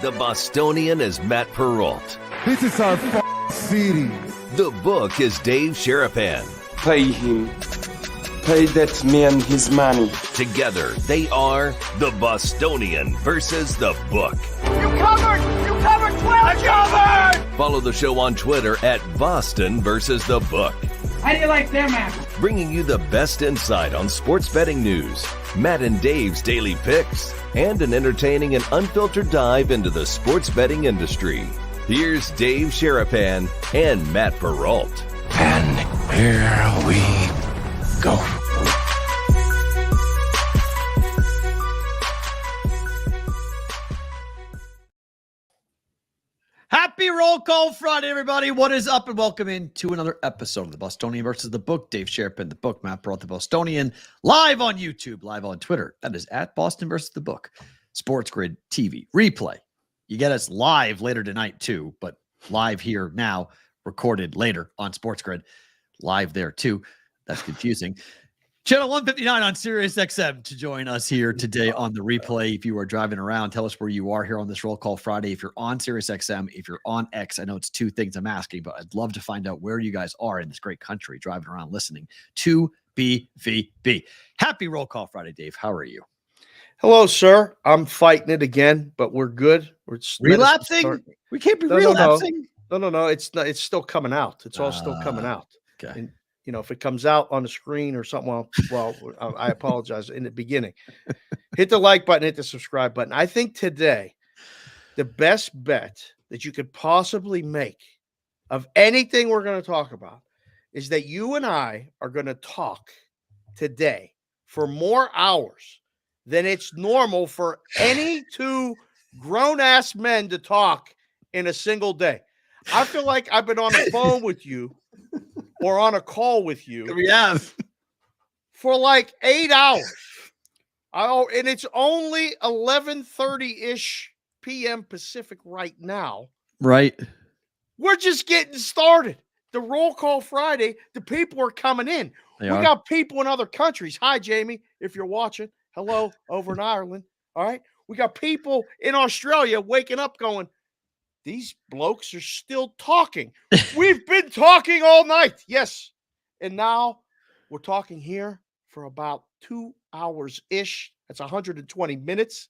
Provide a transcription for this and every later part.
The Bostonian is Matt Perrault. This is our city. The book is Dave Sharapan. Pay him. Pay that man his money. Together, they are The Bostonian versus The Book. You covered 12. Covered! Follow the show on Twitter at Boston versus The Book. How do you like them apples? Bringing you the best insight on sports betting news, Matt and Dave's daily picks, and an entertaining and unfiltered dive into the sports betting industry. Here's Dave Sharapan and Matt Perrault. And here we go. Happy Roll Call Friday, everybody. What is up? And welcome into another episode of the Bostonian versus the Book. Dave Sharapan, the Book, Matt Perrault, the Bostonian, live on YouTube, live on Twitter. That is at Boston versus the Book. Sports Grid TV replay. You get us live later tonight too, but live here now, recorded later on Sports Grid, live there too. That's confusing. Channel 159 on Sirius XM to join us here today on the replay. If you are driving around, tell us where you are here on this Roll Call Friday. If you're on Sirius XM, if you're on X, I know it's two things I'm asking, but I'd love to find out where you guys are in this great country, driving around listening to BVB. Happy Roll Call Friday, Dave. How are you? Hello, sir. I'm fighting it again, but we're good. We're just relapsing. We can't be relapsing. No. It's not. It's still coming out. It's all still coming out. Okay. And, you know, if it comes out on the screen or something, well, I apologize in the beginning. Hit the like button, hit the subscribe button. I think today, the best bet that you could possibly make of anything we're going to talk about is that you and I are going to talk today for more hours than it's normal for any two grown-ass men to talk in a single day. I feel like I've been on the phone with you or on a call with you. We have. For like 8 hours. And it's only 11:30-ish p.m. Pacific right now. Right. We're just getting started. The Roll Call Friday, the people are coming in. We got people in other countries. Hi, Jamie, if you're watching. Hello, over in Ireland. All right. We got people in Australia waking up going, these blokes are still talking. We've been talking all night. Yes. And now we're talking here for about 2 hours-ish. That's 120 minutes.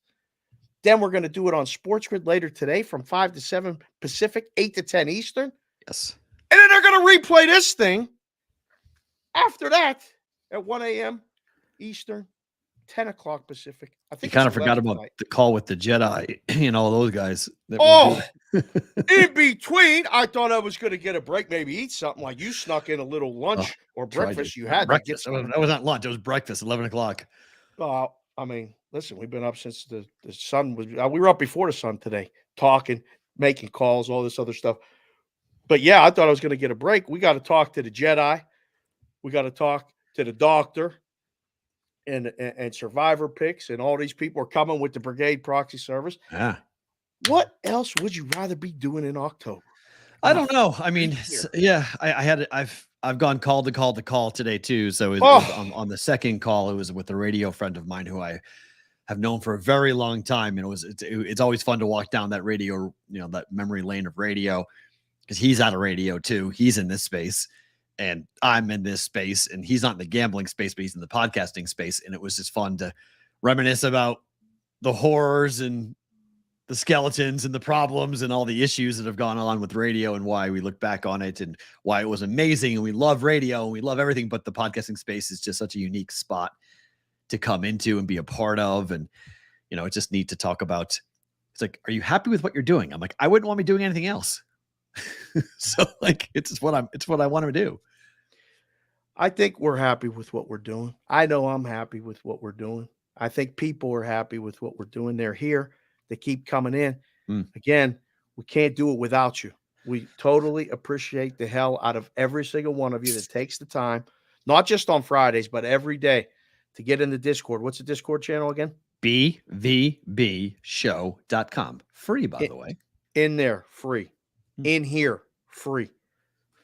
Then we're going to do it on Sports Grid later today from 5 to 7 Pacific, 8 to 10 Eastern. Yes. And then they're going to replay this thing after that at 1 a.m. Eastern, 10 o'clock Pacific. I think you kind of forgot about the call with the Jedi and all those guys. In between, I thought I was going to get a break, maybe eat something like you snuck in a little lunch or breakfast. You had breakfast. To get that was not lunch. It was breakfast, 11 o'clock. I mean, listen, we've been up since the sun was, we were up before the sun today, talking, making calls, all this other stuff. But yeah, I thought I was going to get a break. We got to talk to the Jedi. We got to talk to the doctor. And survivor picks, and all these people are coming with the Brigade Proxy service. Yeah. What else would you rather be doing in October? I don't know. I mean, I've gone call to call today too. So it was on the second call, it was with a radio friend of mine who I have known for a very long time, and it's always fun to walk down that radio, that memory lane of radio, because he's out of radio too. He's in this space. And I'm in this space, and he's not in the gambling space, but he's in the podcasting space. And it was just fun to reminisce about the horrors and the skeletons and the problems and all the issues that have gone on with radio and why we look back on it and why it was amazing. And we love radio and we love everything, but the podcasting space is just such a unique spot to come into and be a part of. And, it's just neat to talk about. It's like, are you happy with what you're doing? I'm like, I wouldn't want to be doing anything else. So like, it's what I want to do. I think we're happy with what we're doing. I know I'm happy with what we're doing. I think people are happy with what we're doing. They're here. They keep coming in. Again, we can't do it without you. We totally appreciate the hell out of every single one of you that takes the time, not just on Fridays, but every day to get in the Discord. What's the Discord channel again? bvbshow.com. Free, by the way. In there, free. In here, free.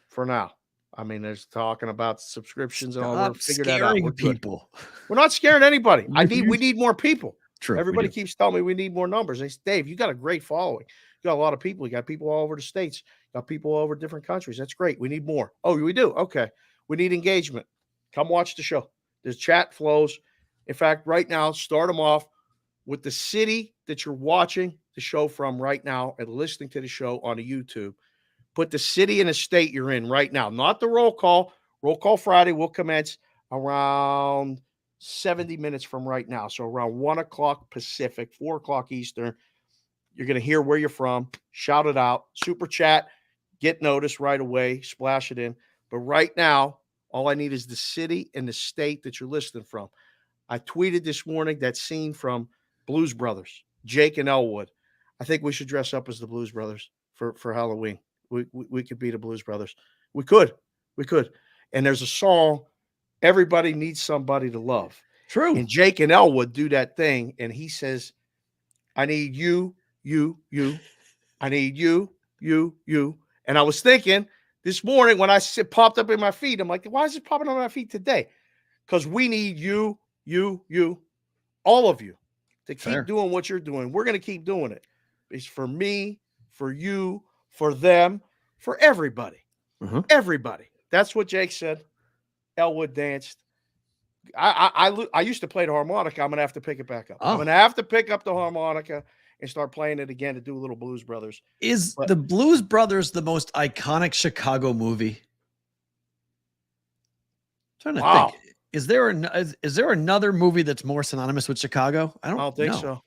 For now. I mean, there's talking about subscriptions and all. We'll figure that out. We're not scaring anybody. We need more people. True. Everybody keeps telling me we need more numbers. They say, Dave, you got a great following. You got a lot of people. You got people all over the states. You got people all over different countries. That's great. We need more. Oh, we do? Okay. We need engagement. Come watch the show. There's chat flows. In fact, right now, start them off with the city that you're watching the show from right now and listening to the show on the YouTube. Put the city and the state you're in right now, not the roll call. Roll call Friday will commence around 70 minutes from right now. So around 1 o'clock Pacific, 4 o'clock Eastern. You're going to hear where you're from, shout it out, super chat, get noticed right away, splash it in. But right now, all I need is the city and the state that you're listening from. I tweeted this morning that scene from Blues Brothers, Jake and Elwood. I think we should dress up as the Blues Brothers for Halloween. We could be the Blues Brothers. We could. And there's a song, Everybody Needs Somebody to Love. True. And Jake and Elwood do that thing, and he says, I need you. I need you. And I was thinking this morning when it popped up in my feed, I'm like, why is it popping on my feed today? Because we need you, all of you to keep doing what you're doing. We're going to keep doing it. It's for me, for you, for them, for everybody. Everybody. That's what Jake said. Elwood danced. I used to play the harmonica. I'm going to have to pick it back up. I'm going to have to pick up the harmonica and start playing it again to do a little Blues Brothers. The Blues Brothers the most iconic Chicago movie? I'm trying to think. Is there another movie that's more synonymous with Chicago? I don't think so.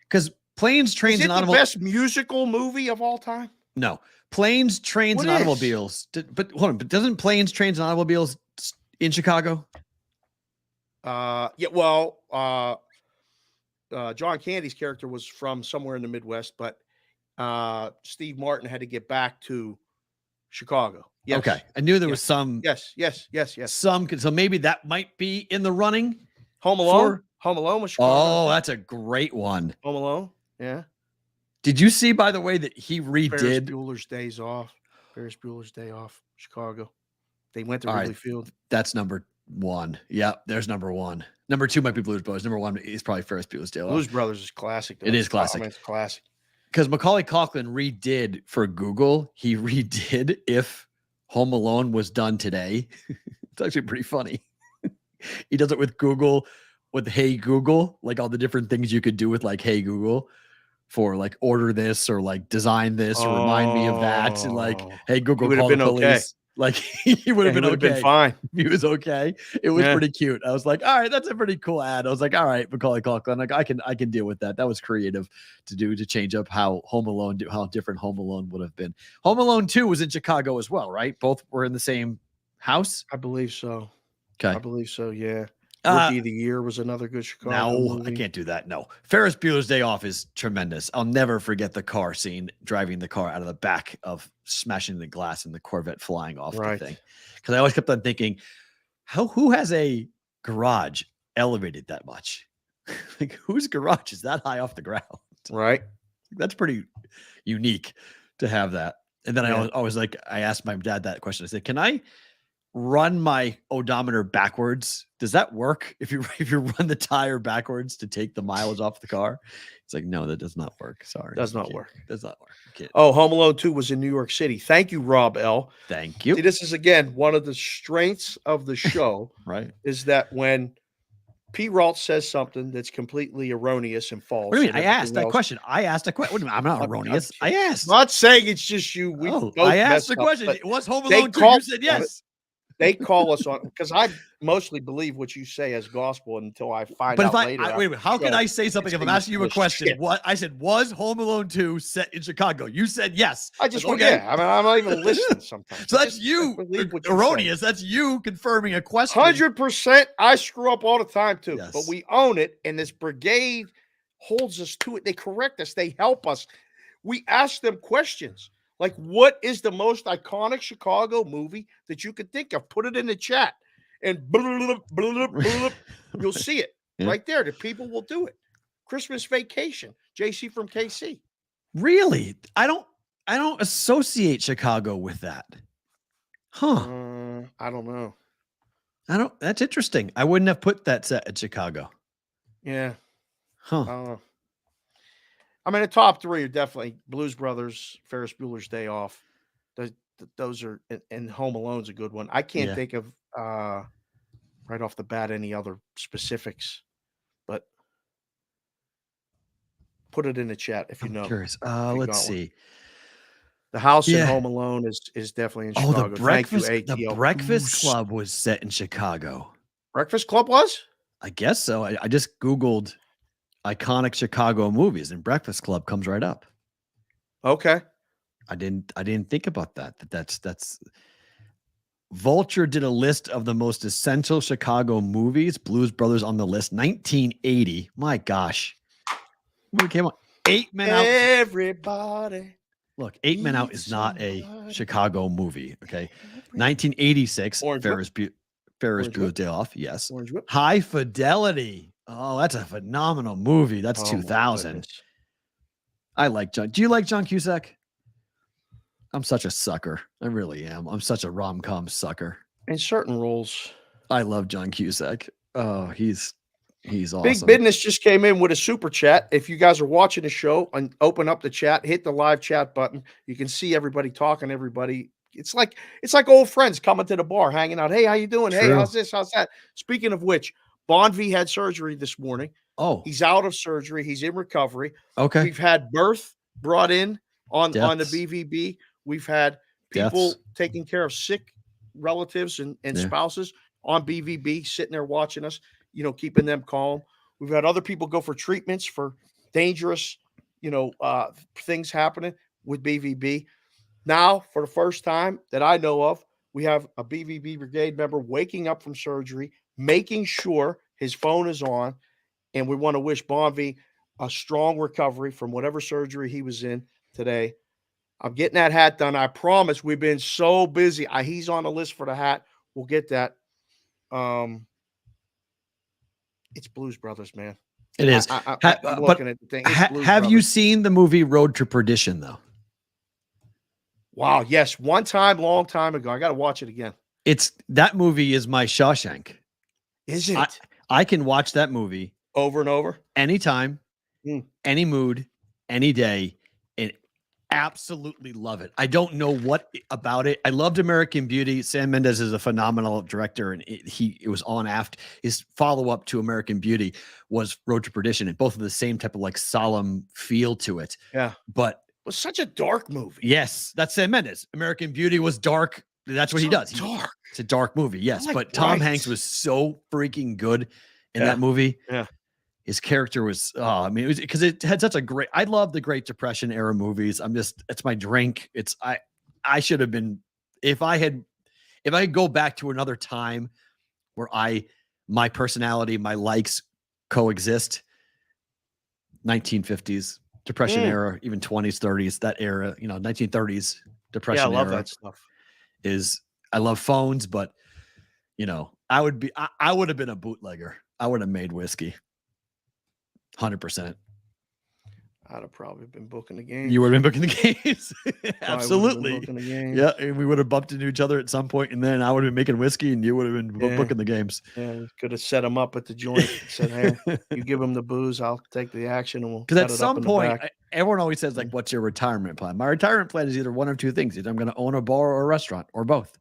Because Planes, Trains, and Automobiles. The best musical movie of all time? No. Planes, Trains, and Automobiles. But hold on. But doesn't Planes, Trains, and Automobiles in Chicago? Yeah. Well, John Candy's character was from somewhere in the Midwest, but Steve Martin had to get back to Chicago. Yes. Okay. I knew there was some. Yes. Some. So maybe that might be in the running. Home Alone. Home Alone was Chicago. Oh, that's a great one. Home Alone. Yeah. Did you see, by the way, that he redid Ferris Bueller's Days Off? Ferris Bueller's Day Off, Chicago. They went to Wrigley Field. That's number one. Yeah, there's number one. Number two might be Blues Brothers. Number one is probably Ferris Bueller's Day Off. Blues Brothers is classic. Though. It is classic. It's classic. Because Macaulay Culkin redid for Google. He redid if Home Alone was done today. It's actually pretty funny. He does it with Google, with Hey Google, like all the different things you could do with like Hey Google for like order this or like design this or remind me of that. And like, hey Google, call the police. Okay. Like he would have been okay. Been fine. He was okay. It was pretty cute. I was like, all right, that's a pretty cool ad. I was like, all right, Macaulay Culkin, like I can deal with that. That was creative to change up how different Home Alone would have been. Home Alone 2 was in Chicago as well, right? Both were in the same house. I believe so. Okay, I believe so. Yeah. Rookie of the Year was another good Chicago movie. I can't do that. No. Ferris Bueller's Day Off is tremendous. I'll never forget the car scene, driving the car out of the back of smashing the glass and the Corvette flying off the thing. Because I always kept on thinking, who has a garage elevated that much? Like, whose garage is that high off the ground? Right. That's pretty unique to have that. And then I asked my dad that question. I said, can I run my odometer backwards? Does that work if you run the tire backwards to take the mileage off the car? It's like, no, that does not work. Sorry. Does not work. Does not work. Oh, Home Alone 2 was in New York City. Thank you, Rob L. Thank you. See, this is again one of the strengths of the show. Right. Is that when Perrault says something that's completely erroneous and false. What do you mean? I asked that question. I asked a question. I'm not erroneous. I asked. I'm not saying it's just you. I asked the question. It was Home Alone 2. You said yes. They call us on because I mostly believe what you say as gospel until I find out later. Wait, how can I say something if I'm asking you a question? Shit. What I said was Home Alone 2 set in Chicago. You said yes. I just okay. Yeah. I mean, I'm not even listening sometimes. So that's you erroneous. That's you confirming a question. 100%. I screw up all the time too, but we own it, and this brigade holds us to it. They correct us. They help us. We ask them questions. Like, what is the most iconic Chicago movie that you could think of? Put it in the chat, and you'll see it right there. The people will do it. Christmas Vacation, JC from KC. Really? I don't associate Chicago with that. Huh? I don't know. That's interesting. I wouldn't have put that set at Chicago. Yeah. Huh. I mean, the top three are definitely Blues Brothers, Ferris Bueller's Day Off. Those are, and Home Alone's a good one. I can't Yeah. think of right off the bat any other specifics, but put it in the chat if you I'm know. curious. If you Let's got one. see. The house in Yeah. Home Alone is definitely in Oh, Chicago. the Thank you, Breakfast ATL. Club was set in Chicago. Breakfast Club was? I guess so. I just Googled iconic Chicago movies, and Breakfast Club comes right up. Okay. I didn't think about that. That's Vulture did a list of the most essential Chicago movies. Blues Brothers on the list. 1980. My gosh. Movie came out. 8 Men Out. Everybody. Look, 8 Men Out is not a Chicago movie. Okay. 1986. Orange Ferris Orange Bueller's Whip. Day Off. Yes. Orange Whip. High Fidelity. Oh, that's a phenomenal movie. That's Oh, my 2000. goodness. I like John. Do you like John Cusack? I'm such a sucker. I really am. I'm such a rom-com sucker. In certain roles. I love John Cusack. Oh, he's awesome. Big Business just came in with a super chat. If you guys are watching the show and open up the chat, hit the live chat button. You can see everybody talking to everybody. It's like old friends coming to the bar, hanging out. Hey, how you doing? Hey, True. how's this? How's that? Speaking of which, Bonvi had surgery this morning. Oh, He's out of surgery. He's in recovery. okay. We've had birth brought in on the Deaths. BVB. We've had people Deaths. taking care of sick relatives and spouses on BVB, sitting there watching us, keeping them calm. We've had other people go for treatments for dangerous, things happening with BVB. Now, for the first time that I know of, we have a BVB Brigade member waking up from surgery, making sure his phone is on, and we want to wish Bonvi a strong recovery from whatever surgery he was in today. I'm getting that hat done. I promise. We've been so busy. He's on the list for the hat. We'll get that. It's Blues Brothers, man. It is. I'm but looking at the thing. have you seen the movie Road to Perdition, though? Wow. Yes. One time, long time ago. I got to watch it again. That movie is my Shawshank. Is it? I can watch that movie over and over, anytime, any mood, any day, and absolutely love it. I don't know what about it. I loved American Beauty. Sam Mendes is a phenomenal director, and it was on after his follow-up to American Beauty was Road to Perdition, and both of the same type of like solemn feel to it. Yeah, but it was such a dark movie. Yes, that's Sam Mendes. American Beauty was dark. That's what he does. Dark. It's a dark movie. Yes, but Tom Hanks was so freaking good in that movie. Yeah. His character was, it was because it had such a great, I love the Great Depression era movies. It's my drink. I should have been, if I could go back to another time where my personality, my likes coexist, 1950s, Depression era, even 20s, 30s, that era, 1930s, Depression era. Yeah, I love that stuff. I love phones, but I would have been a bootlegger. I would have made whiskey. 100%. I'd have probably been booking the game. You would have been booking the games. Absolutely. Booking the games. Yeah. And we would have bumped into each other at some point, and then I would have been making whiskey and you would have been booking the games. Yeah. Could have set them up at the joint and said, hey, you give them the booze, I'll take the action, and we'll because at some point, everyone always says, like, what's your retirement plan? My retirement plan is either one of two things. Either I'm going to own a bar or a restaurant or both.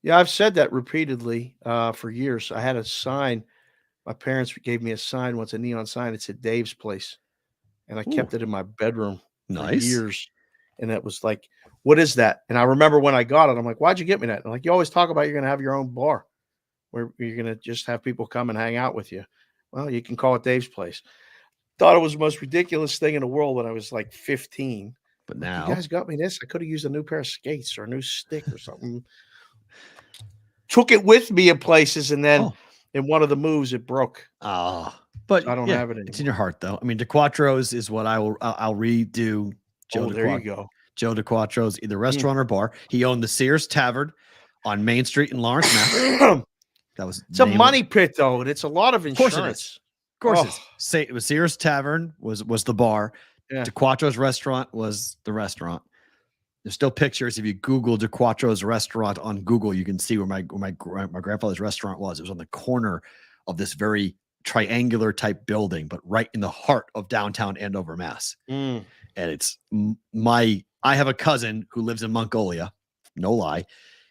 Yeah, I've said that repeatedly for years. I had a sign. My parents gave me a sign once, a neon sign. It said Dave's Place. And I kept it in my bedroom for years. And it was like, what is that? And I remember when I got it, I'm like, why'd you get me that? And like, you always talk about you're going to have your own bar where you're going to just have people come and hang out with you. Well, you can call it Dave's Place. Thought it was the most ridiculous thing in the world when I was like 15. But now you guys got me this. I could have used a new pair of skates or a new stick or something. Took it with me in places, and then in one of the moves, it broke. But I don't have it anymore. It's in your heart, though. I mean, DeQuatro's is what I'll redo. There you go. Joe DeQuatro's, either restaurant or bar. He owned the Sears Tavern on Main Street in Lawrence, Mass. It's a money pit, though, and it's a lot of insurance. Of course it was Sears Tavern was the bar. Yeah. DeQuatro's restaurant was the restaurant. There's still pictures. If you Google DeQuatro's restaurant on Google, you can see where my grandfather's restaurant was. It was on the corner of this very triangular type building, but right in the heart of downtown Andover, Mass. And it's I have a cousin who lives in Mongolia. No lie.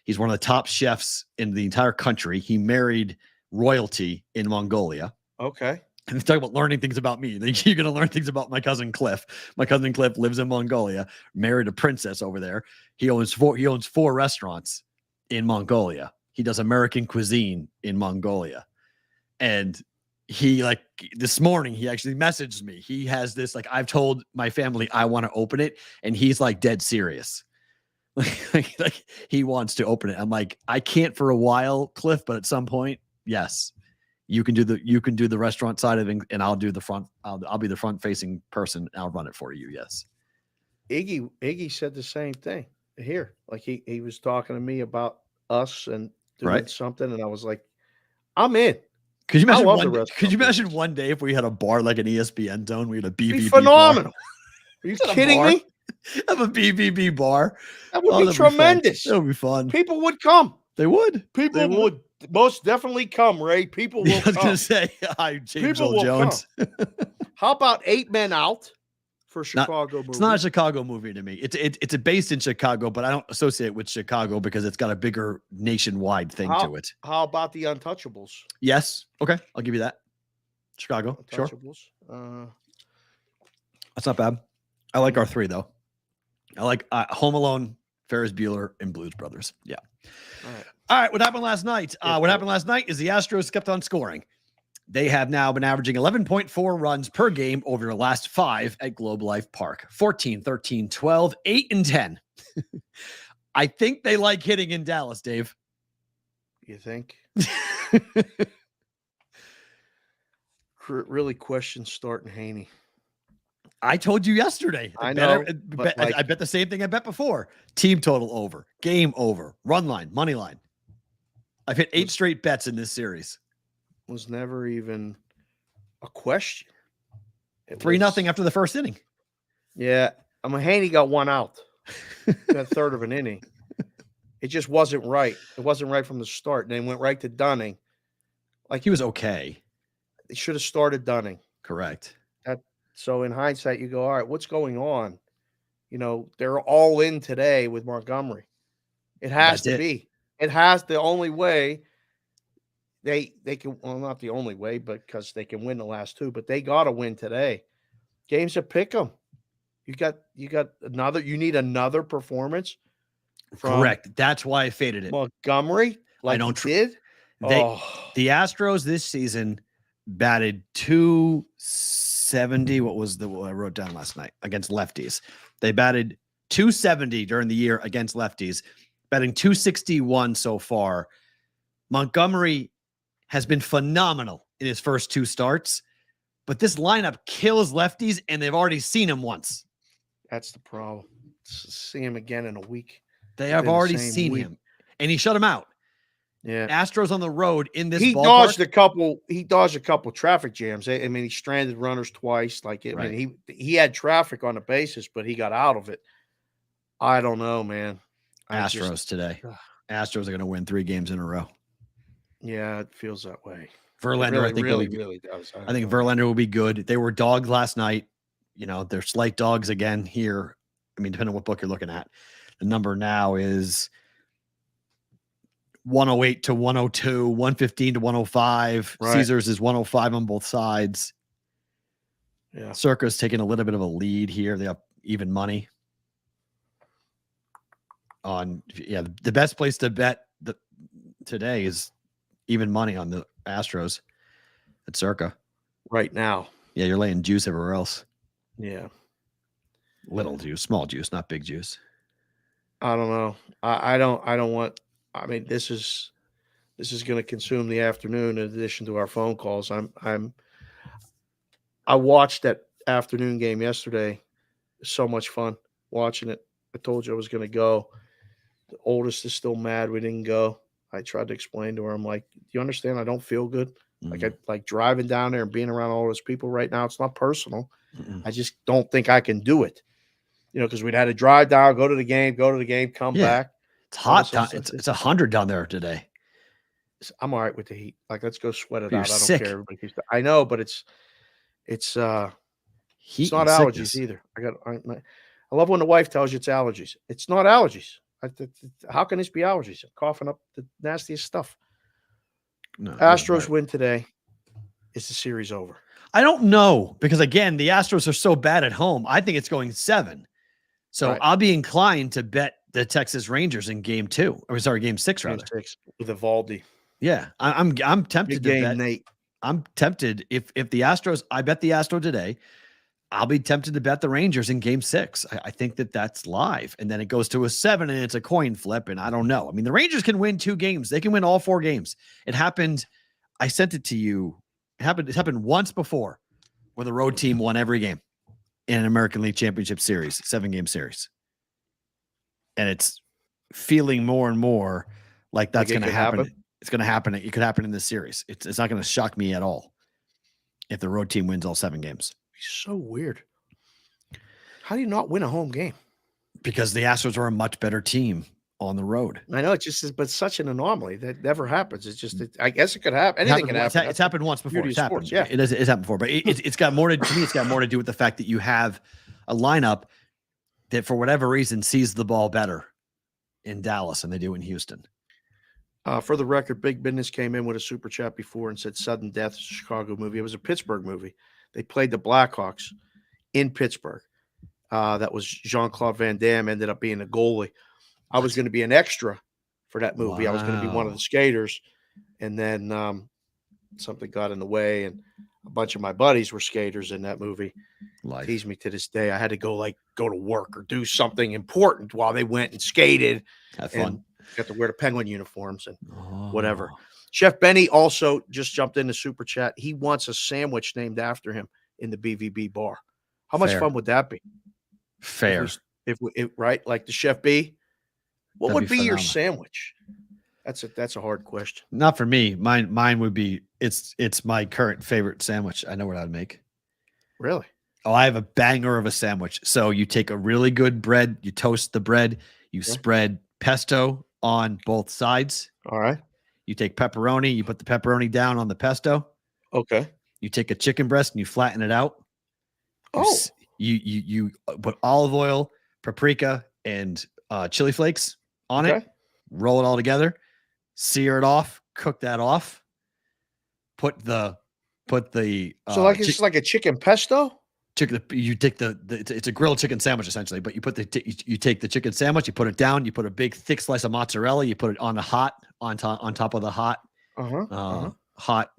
He's one of the top chefs in the entire country. He married royalty in Mongolia. Okay. And talk about learning things about me. You're going to learn things about my cousin Cliff. My cousin Cliff lives in Mongolia, married a princess over there. He owns four restaurants in Mongolia. He does American cuisine in Mongolia. And he, like, this morning, he actually messaged me. He has this, like, I've told my family I want to open it, and he's like dead serious. Like he wants to open it. I'm like, I can't for a while, Cliff, but at some point, yes. You can do the restaurant side of it, and I'll do the front. I'll be the front facing person. I'll run it for you. Yes. Iggy said the same thing here. Like he was talking to me about us and doing something, and I was like, I'm in. Could you imagine one day if we had a bar like an ESPN Zone? We had a BBB phenomenal. Bar. Are you kidding me? Have a BBB bar. That would be tremendous. That would be fun. People would come. They would. People would most definitely come, Ray. People will come. I was going to say, hi, James Earl Jones. How about 8 Men Out for Chicago movie? It's not a Chicago movie to me. It's based in Chicago, but I don't associate it with Chicago because it's got a bigger nationwide thing to it. How about The Untouchables? Yes. Okay. I'll give you that. Chicago. Untouchables. Sure. That's not bad. I like our three, though. I like Home Alone, Ferris Bueller, and Blues Brothers. Yeah. All right. What happened last night? What happened last night is the Astros kept on scoring. They have now been averaging 11.4 runs per game over the last 5 at Globe Life Park. 14, 13, 12, 8, and 10. I think they like hitting in Dallas, Dave. You think? Really question starting Haney. I told you yesterday. I know. I bet the same thing I bet before. Team total over. Game over. Run line. Money line. I've hit 8 straight bets in this series. Was never even a question. 3-0 after the first inning. Yeah. Haney got 1 out. That third of an inning. It just wasn't right. It wasn't right from the start. And they went right to Dunning. Like, he was okay. They should have started Dunning. Correct. So in hindsight, you go, all right, what's going on? You know, they're all in today with Montgomery. It has to be. It has the only way they can, well, not the only way, but because they can win the last 2, but they got to win today. Games to pick them. You need another performance. Correct. That's why I faded it. Montgomery, like I don't did. The Astros this season batted 270. What I wrote down last night against lefties? They batted 270 during the year against lefties, batting 261 so far. Montgomery has been phenomenal in his first 2 starts, but this lineup kills lefties, and they've already seen him once. That's the problem. See him again in a week. They have already seen him, and he shut him out. Yeah, Astros on the road in this. He dodged a couple traffic jams. I mean, he stranded runners twice. Like, I mean, he had traffic on the bases, but he got out of it. I don't know, man. Astros today. Astros are going to win 3 games in a row. Yeah, it feels that way. Verlander, I think, really does. I think Verlander will be good. They were dogs last night. You know, they're slight dogs again here. I mean, depending on what book you're looking at. The number now is 108 to 102, 115 to 105. Right. Caesars is 105 on both sides. Yeah. Circa's taking a little bit of a lead here. They have even money. The best place to bet today is even money on the Astros at Circa. Right now. Yeah, you're laying juice everywhere else. Yeah. Little juice, small juice, not big juice. I don't know. I don't want. I mean, this is going to consume the afternoon in addition to our phone calls. I watched that afternoon game yesterday. So much fun watching it. I told you I was going to go. The oldest is still mad we didn't go. I tried to explain to her. I'm like, do you understand? I don't feel good. Mm-hmm. Like, I driving down there and being around all those people right now. It's not personal. Mm-mm. I just don't think I can do it. You know, because we'd had to drive down, go to the game, come back. It's hot. It's 100 down there today. I'm all right with the Heat. Like, let's go sweat it You're out. I don't sick. care. Everybody keeps I know, but it's Heat not and allergies sickness. either. I love when the wife tells you it's allergies. It's not allergies. How can this be allergies? I'm coughing up the nastiest stuff. No, Astros win today. Is the series over? I don't know because again, the Astros are so bad at home. I think it's going 7. So Right. I'll be inclined to bet the Texas Rangers in game 6 rather. Game 6 with Evaldi. Yeah, I'm tempted Big game, to bet. Nate. I'm tempted if the Astros. I bet the Astro today. I'll be tempted to bet the Rangers in game 6. I think that's live, and then it goes to a 7, and it's a coin flip, and I don't know. I mean, the Rangers can win 2 games. They can win all 4 games. It happened. I sent it to you. It happened once before, where the road team won every game in an American League Championship Series, 7-game series, and it's feeling more and more like that's going to happen. It's going to happen. It could happen in this series. It's not going to shock me at all if the road team wins all 7 games. So weird. How do you not win a home game? Because the Astros are a much better team on the road. I know, it's just, but such an anomaly that never happens. It's just, I guess it could happen. Anything can happen. It's happened once before. It's happened. Sports, yeah, it's happened before. But it's got more to me. It's got more to do with the fact that you have a lineup that, for whatever reason, sees the ball better in Dallas than they do in Houston. For the record, Big Business came in with a super chat before and said Sudden Death is a Chicago movie. It was a Pittsburgh movie. They played the Blackhawks in Pittsburgh. That was Jean-Claude Van Damme, ended up being a goalie. I was going to be an extra for that movie. Wow. I was going to be one of the skaters. And then something got in the way, and a bunch of my buddies were skaters in that movie. Tease me to this day. I had to go to work or do something important while they went and skated. Have fun. And got to wear the Penguin uniforms and whatever. Chef Benny also just jumped in the super chat. He wants a sandwich named after him in the BVB bar. How much fun would that be? Fair. If right, like the Chef B. What That'd would be your phenomenal. sandwich? That's a hard question. Not for me. Mine would be it's my current favorite sandwich. I know what I'd make. Really? Oh, I have a banger of a sandwich. So you take a really good bread, you toast the bread, you spread pesto on both sides. All right. You take pepperoni, you put the pepperoni down on the pesto. Okay. You take a chicken breast and you flatten it out. You put olive oil, paprika, and chili flakes on it. Roll it all together, sear it off, cook that off. Put the so like it's like a chicken pesto. You take it's a grilled chicken sandwich essentially, but you put you take the chicken sandwich, you put it down, you put a big thick slice of mozzarella, you put it on top of the hot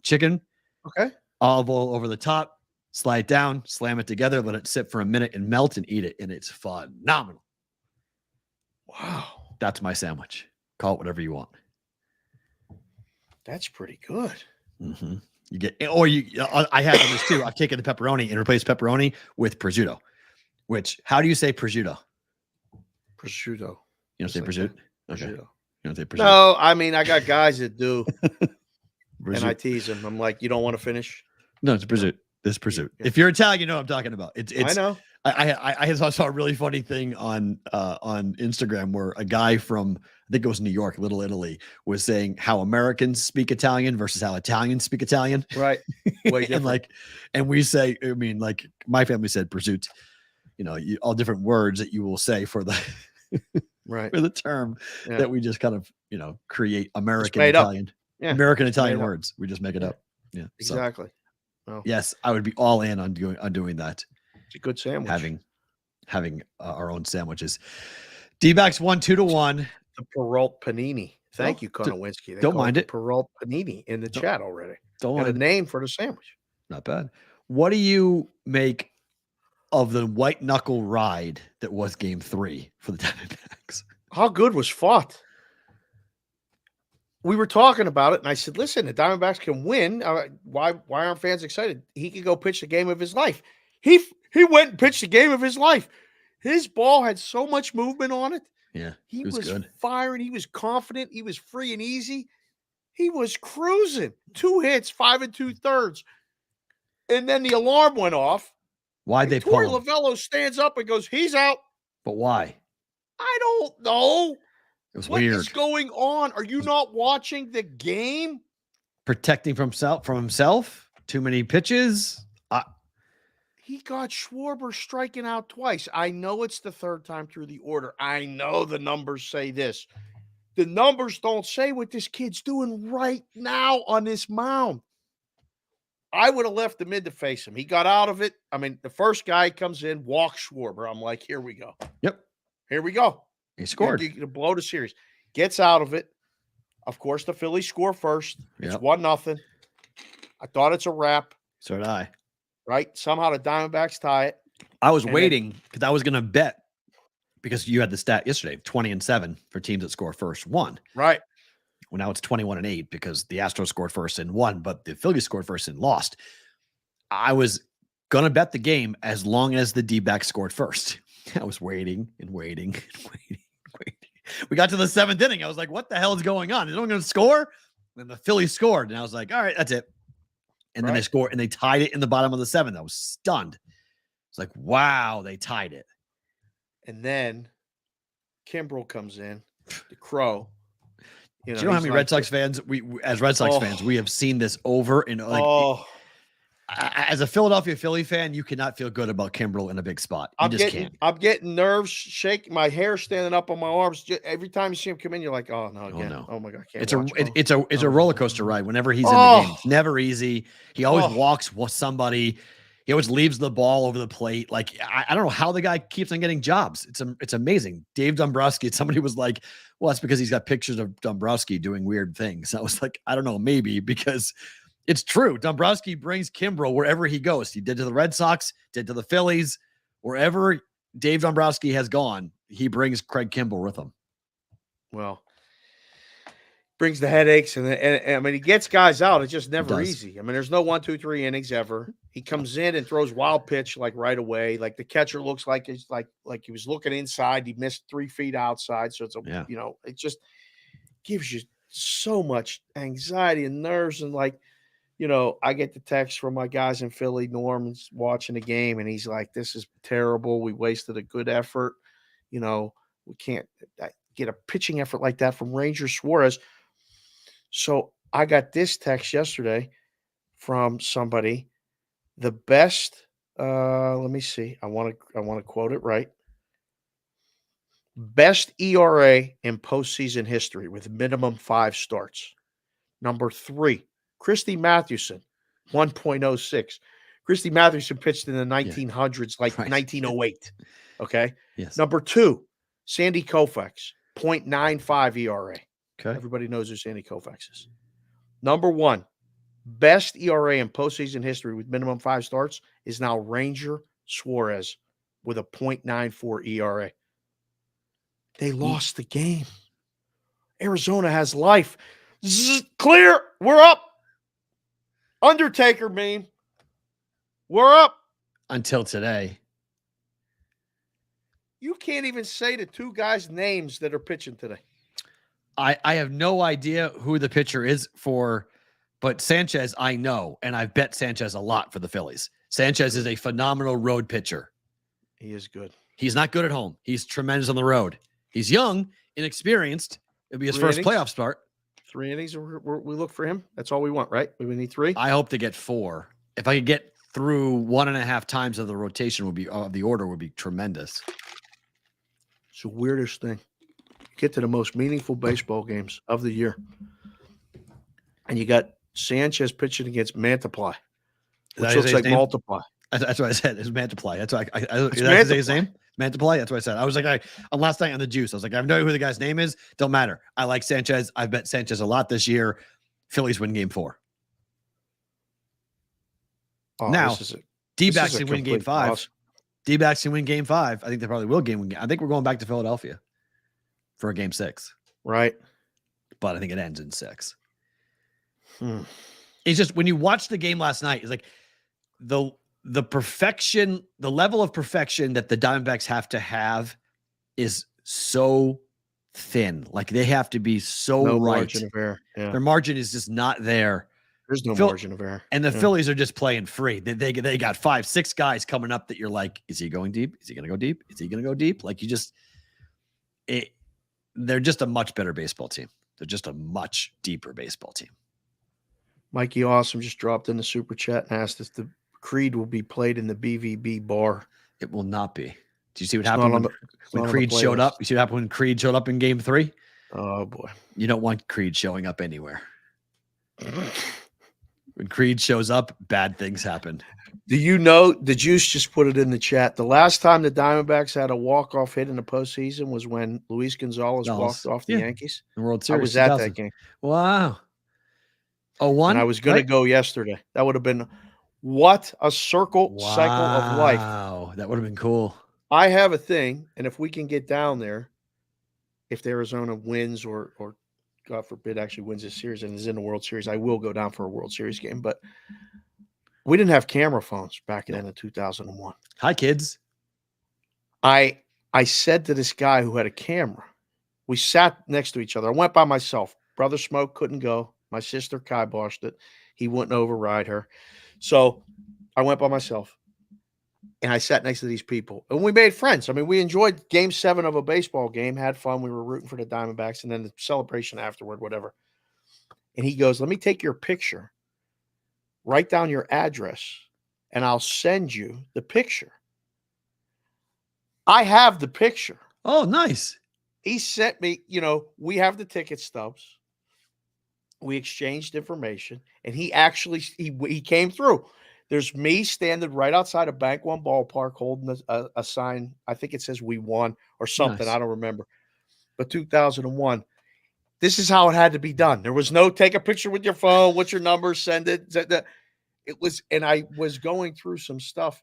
chicken. Okay. Olive oil over the top, slide it down, slam it together, let it sit for a minute and melt and eat it, and it's phenomenal. Wow, that's my sandwich. Call it whatever you want. That's pretty good. Mm-hmm. You get, or I have this too. I've taken the pepperoni and replaced pepperoni with prosciutto. Which, how do you say prosciutto? Prosciutto. You don't say prosciutto? Okay. Prosciutto. You don't say prosciutto? No, I mean, I got guys that do. And I tease them. I'm like, you don't want to finish? No, it's prosciutto. This prosciutto. Yeah. If you're Italian, you know what I'm talking about. It's I know. I saw a really funny thing on Instagram where a guy from, I think it was New York, Little Italy, was saying how Americans speak Italian versus how Italians speak Italian. Right. and we say, I mean, like my family said prosciutto, all different words that you will say for the right for the term that we just kind of, create American Italian. Yeah. American Italian words. We just make it up. Yeah. Exactly. So, yes, I would be all in on doing that. It's a good sandwich. Having our own sandwiches. D-backs 1-2-1. The Perrault panini. Thank you, Konowinski. Don't mind it. Perrault panini in the chat already. Don't got mind a name for the sandwich. Not bad. What do you make of the white knuckle ride that was Game 3 for the Diamondbacks? How good was fought? We were talking about it, and I said, listen, the Diamondbacks can win. Why aren't fans excited? He could go pitch the game of his life. He went and pitched the game of his life. His ball had so much movement on it. Yeah, he was good. firing. He was confident. He was free and easy. He was cruising. 2 hits, 5 2/3. And then the alarm went off. Why'd they pull him? Lavello stands up and goes, he's out. But why? I don't know. It was What weird. What is going on? Are you not watching the game? Protecting from himself. Too many pitches. He got Schwarber striking out twice. I know it's the third time through the order. I know the numbers say this. The numbers don't say what this kid's doing right now on this mound. I would have left the mid to face him. He got out of it. I mean, the first guy comes in, walks Schwarber. I'm like, here we go. Yep. Here we go. He scored. You blow the series. Gets out of it. Of course, the Phillies score first. It's 1-0. I thought it's a wrap. So did I. Right? Somehow the Diamondbacks tie it. I was waiting because I was going to bet because you had the stat yesterday, 20-7 for teams that score first won. Right. Well, now it's 21-8 because the Astros scored first and won, but the Phillies scored first and lost. I was going to bet the game as long as the D-backs scored first. I was waiting and waiting and waiting and waiting. We got to the 7th inning. I was like, what the hell is going on? Is no one going to score? Then the Phillies scored. And I was like, all right, that's it. And then they scored and they tied it in the bottom of the 7th. I was stunned. It's like, wow, they tied it. And then Kimbrel comes in, the Crow. Do you know how many Red Sox fans, as Red Sox fans, we have seen this over and over. As a Philadelphia Philly fan, you cannot feel good about Kimbrel in a big spot. You just can't. I'm getting nerves shaking, my hair standing up on my arms. Every time you see him come in, you're like, oh no, again. Oh, no. Oh my God. It's a roller coaster ride whenever he's in the game. It's never easy. He always walks with somebody. He always leaves the ball over the plate. Like, I don't know how the guy keeps on getting jobs. It's amazing. Dave Dombrowski, somebody was like, well, that's because he's got pictures of Dombrowski doing weird things. I was like, I don't know, maybe because it's true. Dombrowski brings Kimbrel wherever he goes. He did to the Red Sox, did to the Phillies. Wherever Dave Dombrowski has gone, he brings Craig Kimbrel with him. Well, brings the headaches, and I mean, he gets guys out. It's just never easy. I mean, there's no 1, 2, 3 innings ever. He comes in and throws wild pitch like right away. Like the catcher looks like it's like he was looking inside. He missed 3 feet outside, so it's it just gives you so much anxiety and nerves. And like, I get the text from my guys in Philly. Norman's watching the game, and he's like, "This is terrible. We wasted a good effort. We can't get a pitching effort like that from Ranger Suarez." So I got this text yesterday from somebody. The best, let me see. I want to quote it right. Best ERA in postseason history with minimum 5 starts. Number 3, Christy Mathewson, 1.06. Christy Mathewson pitched in the 1900s, like 1908. Okay. Yes. Number 2, Sandy Koufax, 0.95 ERA. Okay. Everybody knows who Sandy Koufax is. Number 1, best ERA in postseason history with minimum 5 starts is now Ranger Suarez with a 0.94 ERA. They lost the game. Arizona has life. Clear. We're up. Undertaker meme. We're up. Until today. You can't even say the 2 guys' names that are pitching today. I have no idea who the pitcher is for, but Sanchez I know, and I've bet Sanchez a lot for the Phillies. Sanchez is a phenomenal road pitcher. He is good. He's not good at home. He's tremendous on the road. He's young, inexperienced. It'll be his first playoff start. 3 innings, we look for him. That's all we want, right? We need 3. I hope to get 4. If I could get through 1.5 times of the rotation, the order would be tremendous. It's the weirdest thing. Get to the most meaningful baseball games of the year, and you got Sanchez pitching against Mantiply, which looks like Multiply. That's what I said. It's Mantiply. That's what I say his name. Mantiply. That's what I said. I was like, last night on the juice, I was like, I have no idea who the guy's name is. Don't matter. I like Sanchez. I've bet Sanchez a lot this year. Phillies win game 4. Now, D-backs can win game 5. Loss. D-backs can win game 5. I think they probably will I think we're going back to Philadelphia for a game 6. Right. But I think it ends in 6. It's just when you watch the game last night, it's like the perfection, the level of perfection that the Diamondbacks have to have is so thin. Like they have to be so right. Margin of error. Yeah. Their margin is just not there. There's no margin of error. And the Phillies are just playing free. They got 5, 6 guys coming up that you're like, is he going deep? Is he going to go deep? Is he going to go deep? Like they're just a much better baseball team. They're just a much deeper baseball team. Mikey Awesome just dropped in the super chat and asked if the Creed will be played in the BVB bar. It will not be. Do you see what happened when Creed showed up? You see what happened when Creed showed up in Game 3? Oh, boy. You don't want Creed showing up anywhere. When Creed shows up, bad things happen. Do you know, the Juice just put it in the chat, the last time the Diamondbacks had a walk-off hit in the postseason was when Luis Gonzalez walked off the Yankees. The World Series. I was at that game. Wow. 0-1? And I was going to go yesterday. That would have been what a cycle of life. Wow, that would have been cool. I have a thing, and if we can get down there, if Arizona wins or God forbid actually wins this series and is in the World Series, I will go down for a World Series game. But we didn't have camera phones back then in 2001. Hi, kids. I said to this guy who had a camera, we sat next to each other. I went by myself. Brother Smoke couldn't go. My sister kiboshed it. He wouldn't override her. So I went by myself. And I sat next to these people. And we made friends. I mean, we enjoyed Game 7 of a baseball game, had fun. We were rooting for the Diamondbacks, and then the celebration afterward, whatever. And he goes, let me take your picture, write down your address, and I'll send you the picture. I have the picture. Oh, nice. He sent me, we have the ticket stubs. We exchanged information, and he actually he came through. There's me standing right outside of Bank One Ballpark holding a sign. I think it says we won or something. Nice. I don't remember. But 2001, this is how it had to be done. There was no take a picture with your phone. What's your number? Send it. It was, and I was going through some stuff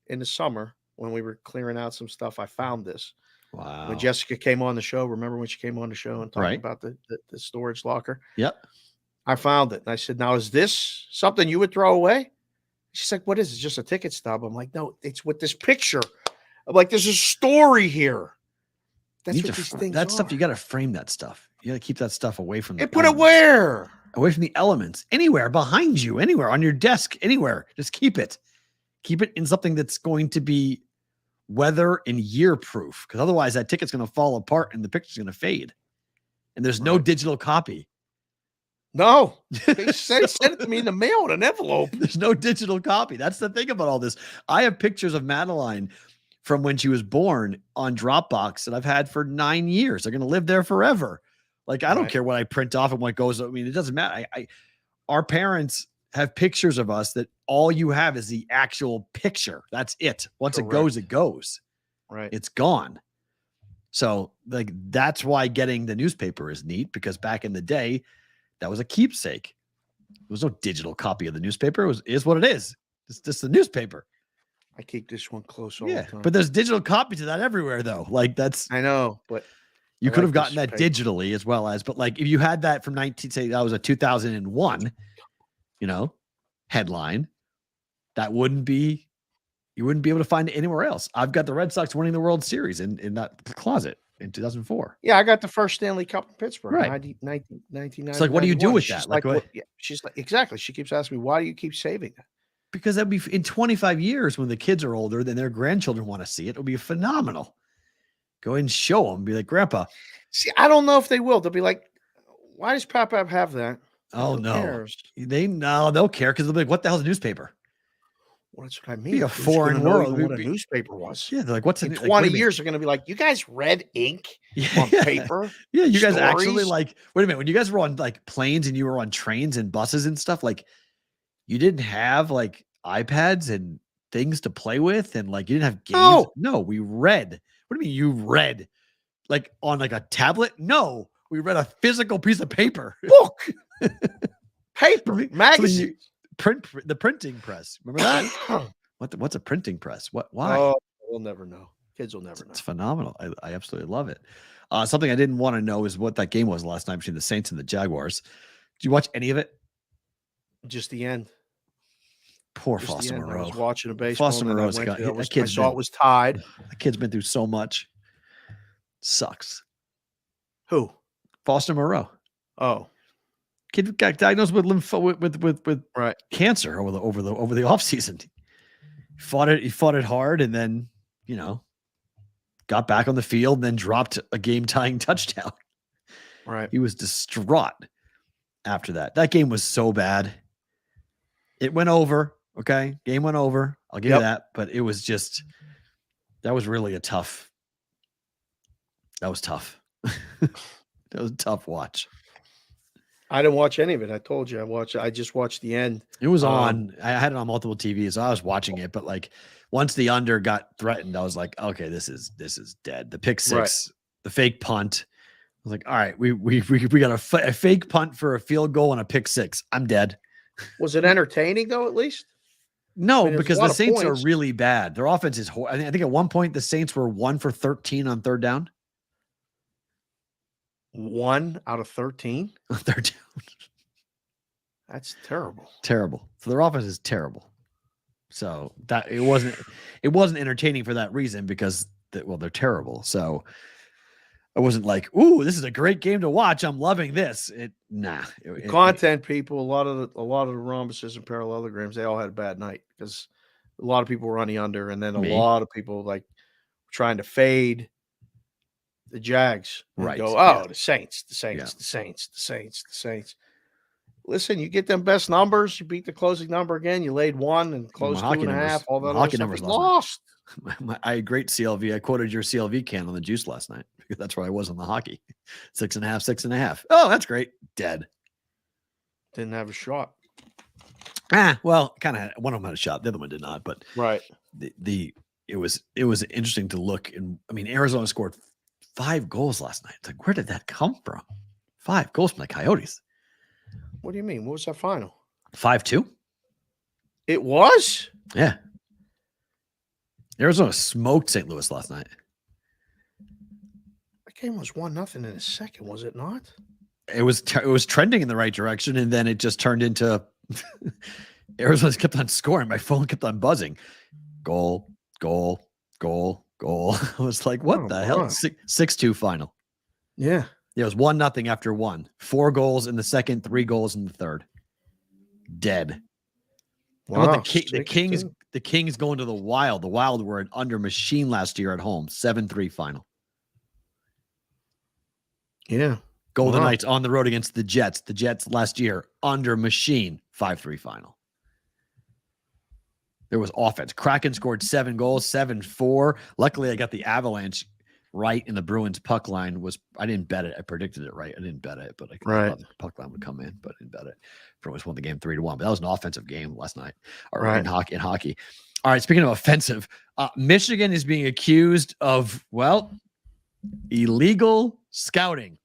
in the summer when we were clearing out some stuff. I found this. Wow. When Jessica came on the show, remember when she came on the show and talking about the storage locker? Yep. I found it. And I said, now, is this something you would throw away? She's like, what is it? It's just a ticket stub. I'm like, no, it's with this picture. I'm like, there's a story here. That's what these things are. Stuff, you got to frame that stuff. You got to keep that stuff away from the put it where? Away from the elements. Anywhere, behind you, anywhere, on your desk, anywhere. Just keep it. Keep it in something that's going to be weather and year proof. Because otherwise that ticket's going to fall apart and the picture's going to fade. And there's no digital copy. No, they sent it to me in the mail in an envelope. There's no digital copy. That's the thing about all this. I have pictures of Madeline from when she was born on Dropbox that I've had for 9 years. They're going to live there forever. Like, I don't care what I print off and what goes. I mean, it doesn't matter. Our parents have pictures of us that all you have is the actual picture. That's it. Once it goes, it goes. Right. It's gone. So, like, that's why getting the newspaper is neat, because back in the day, that was a keepsake. There was no digital copy of the newspaper. It is what it is. It's just the newspaper. I keep this one close all the time. But there's digital copies of that everywhere, though. Like, I know, but you could have gotten that digitally as well as, but like if you had that from say that was a 2001, headline, you wouldn't be able to find it anywhere else. I've got the Red Sox winning the World Series in that closet in 2004. Yeah, I got the first Stanley Cup in Pittsburgh, right? 1990. It's like, what do you do with that? Like, she's like, exactly. She keeps asking me, why do you keep saving that? Because that'd be in 25 years when the kids are older, then their grandchildren want to see it. It'll be phenomenal. Go ahead and show them. Be like, Grandpa. See, I don't know if they will. They'll be like, why does Papa have that? Oh, no. Cares? They'll care because they'll be like, what the hell's a newspaper? Well, that's what I mean. Be a foreign world. What a newspaper was. Yeah, they're like, what's in 20 years? They're going to be like, you guys read ink on paper? Yeah, you guys actually like. Wait a minute. When you guys were on like planes and you were on trains and buses and stuff, like you didn't have like iPads and things to play with, and like you didn't have games. No, we read. What do you mean you read? Like on like a tablet? No, we read a physical piece of paper. Book, paper, magazine. The printing press. Remember that? What's a printing press? Why? Oh, we'll never know. Kids will never know. It's phenomenal. I absolutely love it. Something I didn't want to know is what that game was last night between the Saints and the Jaguars. Did you watch any of it? Just the end. Poor Foster Moreau. I was watching a baseball. Foster Moreau's got. I saw it was tied. The kid's been through so much. Sucks. Who? Foster Moreau. Oh. Kid got diagnosed with with right cancer over the offseason. He fought it hard, and then got back on the field and then dropped a game-tying touchdown. Right. He was distraught after that. That game was so bad. It went over. Okay. Game went over. I'll give you that. But it was just, that was really a tough. That was tough. That was a tough watch. I didn't watch any of it. I told you I just watched the end. It was on. I had it on multiple TVs, so I was watching it. But like once the under got threatened, I was like, okay, this is dead. The pick six, the fake punt. I was like, all right, we got a fake punt for a field goal and a pick six. I'm dead. Was it entertaining though? At least. No, because the Saints are really bad. Their offense is. I think at one point the Saints were 1 for 13 on third down. 1 out of 13 on third down. That's terrible. Terrible. So their offense is terrible. So that it wasn't entertaining for that reason because they're terrible. So I wasn't like, ooh, this is a great game to watch. I'm loving this. Content people, a lot of the rhombuses and parallelograms, they all had a bad night because a lot of people were on the under, and then a lot of people like trying to fade the Jags. Right. Go, the Saints. Listen, you get them best numbers. You beat the closing number again. You laid 1 and closed 2.5. All that hockey numbers lost. I had great CLV. I quoted your CLV can on the juice last night because that's where I was on the hockey. 6.5, 6.5. Oh, that's great. Dead. Didn't have a shot. Well, kind of one of them had a shot. The other one did not. But right. It was interesting to look. And I mean, Arizona scored 5 goals last night. It's like, where did that come from? 5 goals from the Coyotes. What do you mean? What was that final? 5-2. It was? Yeah. Arizona smoked St. Louis last night. That game was 1-0 in a second, was it not? It was trending in the right direction, and then it just turned into Arizona kept on scoring. My phone kept on buzzing. Goal, goal, goal, goal. I was like, what the hell? 6-2 final. Yeah. It was 1-0 after 1. 4 goals in the second, 3 goals in the third. Dead. Wow. The Kings going to the Wild. The Wild were an under machine last year at home. 7-3 final. Yeah. Golden Knights on the road against the Jets. The Jets last year under machine. 5-3 final. There was offense. Kraken scored 7 goals, 7-4. Luckily, I got the Avalanche right, and the Bruins puck line was. I didn't bet it. I predicted it right. I didn't bet it, but I thought the puck line would come in, but I didn't bet it. Bruins won the game 3-1. But that was an offensive game last night, in hockey. All right. Speaking of offensive, Michigan is being accused of illegal scouting.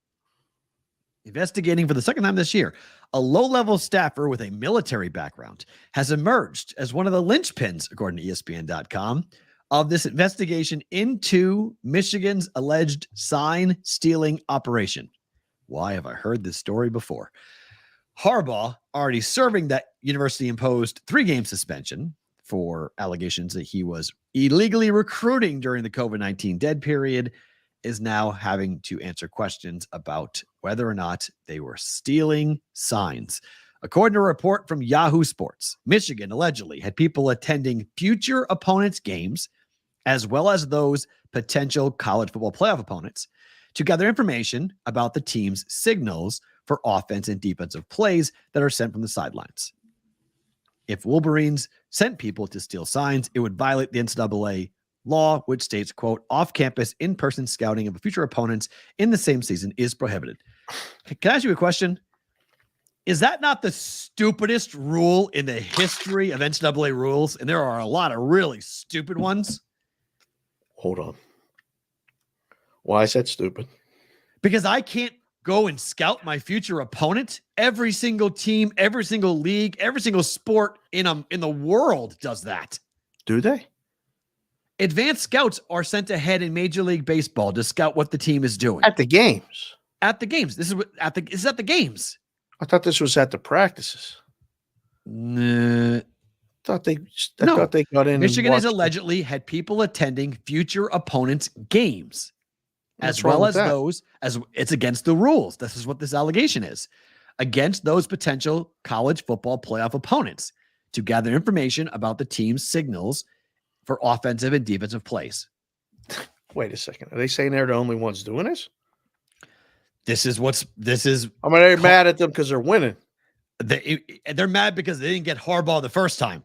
Investigating for the second time this year, a low-level staffer with a military background has emerged as one of the linchpins, according to ESPN.com, of this investigation into Michigan's alleged sign-stealing operation. Why have I heard this story before? Harbaugh, already serving that university-imposed 3-game suspension for allegations that he was illegally recruiting during the COVID-19 dead period, is now having to answer questions about whether or not they were stealing signs. According to a report from Yahoo Sports, Michigan allegedly had people attending future opponents' games, as well as those potential college football playoff opponents, to gather information about the team's signals for offense and defensive plays that are sent from the sidelines. If Wolverines sent people to steal signs, it would violate the NCAA law, which states, quote, off-campus in-person scouting of future opponents in the same season is prohibited. Can I ask you a question? Is that not the stupidest rule in the history of NCAA rules? And there are a lot of really stupid ones. Hold on. Why is that stupid? Because I can't go and scout my future opponent. Every single team, every single league, every single sport in the world does that. Do they? Advanced scouts are sent ahead in Major League Baseball to scout what the team is doing. At the games. At the games. This is at the games. I thought this was at the practices. Nah. I thought they got in. Michigan has allegedly had people attending future opponents' games, as well as those, as it's against the rules. This is what this allegation is. Against those potential college football playoff opponents to gather information about the team's signals for offensive and defensive plays. Wait a second. Are they saying they're the only ones doing this? This is. I mean, they're mad at them because they're winning. They're mad because they didn't get Harbaugh the first time.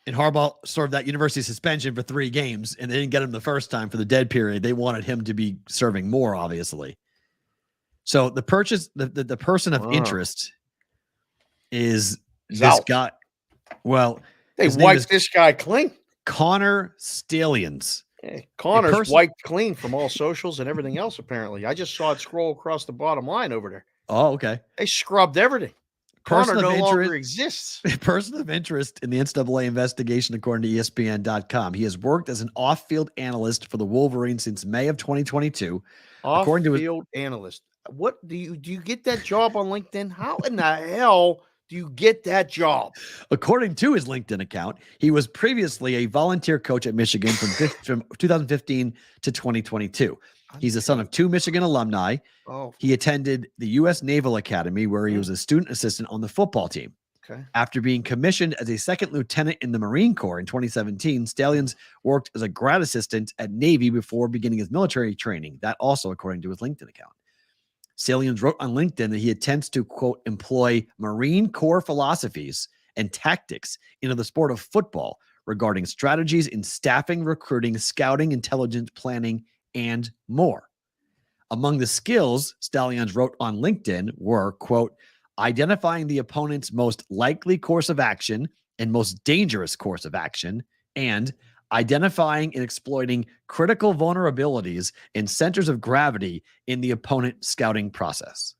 And Harbaugh served that university suspension for 3 games, and they didn't get him the first time for the dead period. They wanted him to be serving more, obviously. So the person of interest is this out. guy. Well, they wiped this guy clean. Connor Stallions. Hey, Connor's wiped clean from all socials and everything else, apparently. I just saw it scroll across the bottom line over there. Oh, okay. They scrubbed everything. Connor no longer exists. Person of interest in the NCAA investigation, according to ESPN.com. He has worked as an off-field analyst for the Wolverines since May of 2022. Off-field analyst. What do you get that job on LinkedIn? How in the hell do you get that job? According to his LinkedIn account, he was previously a volunteer coach at Michigan from 2015 to 2022. He's the son of 2 Michigan alumni. Oh. He attended the U.S. Naval Academy, where he was a student assistant on the football team. Okay. After being commissioned as a second lieutenant in the Marine Corps in 2017, Stallions worked as a grad assistant at Navy before beginning his military training. That also according to his LinkedIn account. Stallions wrote on LinkedIn that he attempts to, quote, employ Marine Corps philosophies and tactics into the sport of football regarding strategies in staffing, recruiting, scouting, intelligence, planning, and more. Among the skills Stallions wrote on LinkedIn were, quote, identifying the opponent's most likely course of action and most dangerous course of action, and identifying and exploiting critical vulnerabilities and centers of gravity in the opponent scouting process.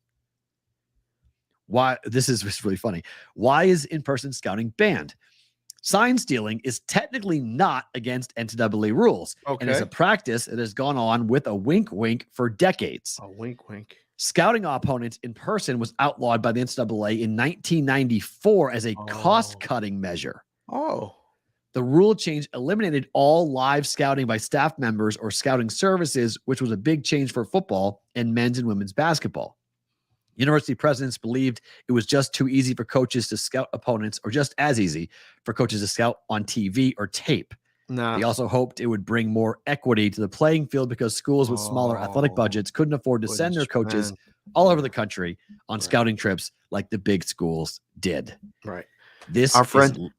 Why? This is really funny. Why is in-person scouting banned? Sign stealing is technically not against NCAA rules, and is a practice that has gone on with a wink-wink for decades. A wink-wink. Scouting opponents in person was outlawed by the NCAA in 1994 as a cost-cutting measure. Oh. The rule change eliminated all live scouting by staff members or scouting services, which was a big change for football and men's and women's basketball. University presidents believed it was just too easy for coaches to scout opponents, or just as easy for coaches to scout on TV or tape. They also hoped it would bring more equity to the playing field because schools with smaller athletic budgets couldn't afford to send their coaches all over the country on scouting trips like the big schools did. Right. Our friend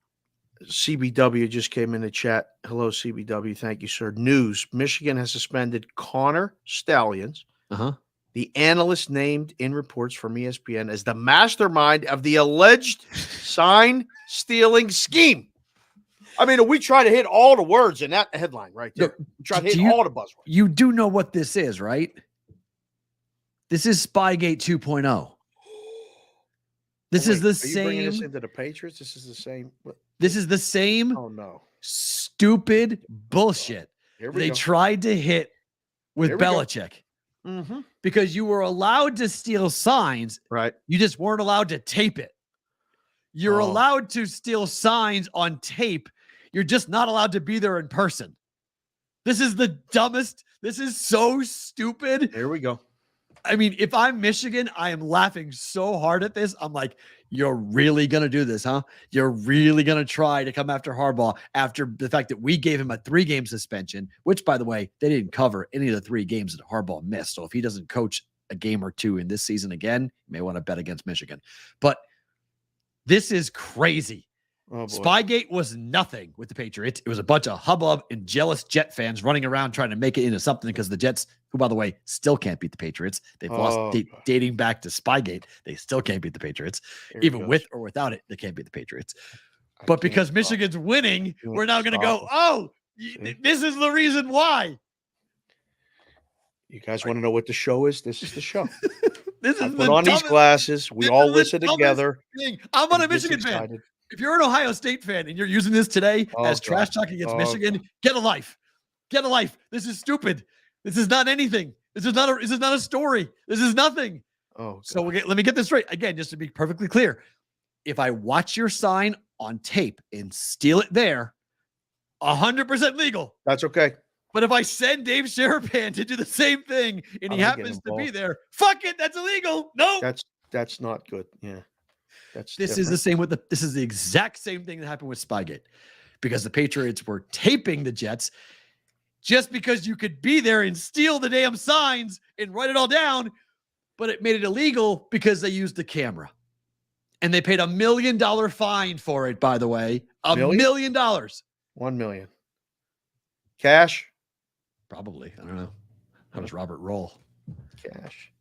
CBW just came in the chat. Hello, CBW. Thank you, sir. News. Michigan has suspended Connor Stallions, the analyst named in reports from ESPN as the mastermind of the alleged sign-stealing scheme. I mean, we try to hit all the words in that headline right there. We try to hit all the buzzwords. You do know what this is, right? This is Spygate 2.0. This is the same. Are you bringing this into the Patriots? This is the same. This is the same. Oh no! Stupid bullshit they tried to hit with Belichick. Because you were allowed to steal signs, right? You just weren't allowed to tape it. You're allowed to steal signs on tape. You're just not allowed to be there in person. This is the dumbest. This is so stupid. Here we go. I mean, if I'm Michigan, I am laughing so hard at this. I'm like, you're really going to do this, huh? You're really going to try to come after Harbaugh after the fact that we gave him a 3-game suspension, which, by the way, they didn't cover any of the 3 games that Harbaugh missed. So if he doesn't coach a game or 2 in this season again, you may want to bet against Michigan. But this is crazy. Spygate was nothing with the Patriots. It was a bunch of hubbub and jealous Jet fans running around trying to make it into something because the Jets, who, by the way, still can't beat the Patriots. They've lost dating back to Spygate. They still can't beat the Patriots. Even with or without it, they can't beat the Patriots. But because Michigan's winning, we're now going to go, this is the reason why. You guys want to know what the show is? This is the show. This is put on these glasses. We all listen together. I'm not a Michigan fan. If you're an Ohio State fan and you're using this today as trash talk against Michigan, get a life. Get a life. This is stupid. This is not anything. This is not a story. This is nothing. So let me get this straight. Again, just to be perfectly clear. If I watch your sign on tape and steal it there, 100% legal. That's okay. But if I send Dave Sharapan to do the same thing and he happens to be there, fuck it. That's illegal. No. That's not good. Yeah. This is the exact same thing that happened with Spygate, because the Patriots were taping the Jets. just because you could be there and steal the damn signs and write it all down, but it made it illegal because they used the camera. And they paid $1 million fine for it, by the way. $1 million. $1 million. Cash? Probably. I don't know. How does Robert roll? Cash.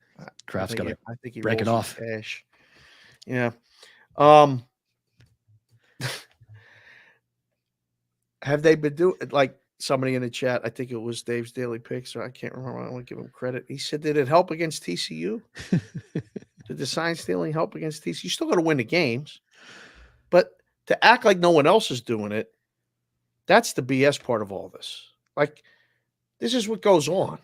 Kraft's got to he break it off. Cash. Yeah. Have they been doing, like somebody in the chat, I think it was Dave's Daily Picks, or I can't remember. I don't want to give him credit. He said, did it help against TCU? Did the sign stealing help against TCU? You still got to win the games. But to act like no one else is doing it, that's the BS part of all this. Like, this is what goes on.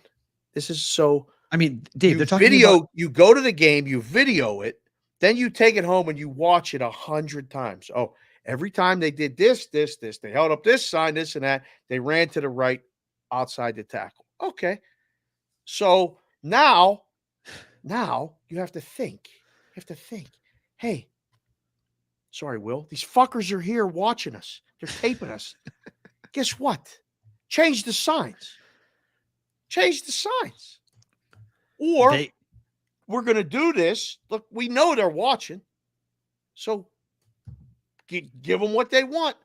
This is so. I mean, Dave, they're talking about. You go to the game, you video it, then you take it home and you watch it 100 times. Oh, every time they did this, they held up this sign, this and that, they ran to the right outside the tackle. Okay. So now you have to think. You have to think, hey, sorry, Will, these fuckers are here watching us. They're taping us. Guess what? Change the signs. Change the signs. Or we're going to do this. Look, we know they're watching. So give them what they want.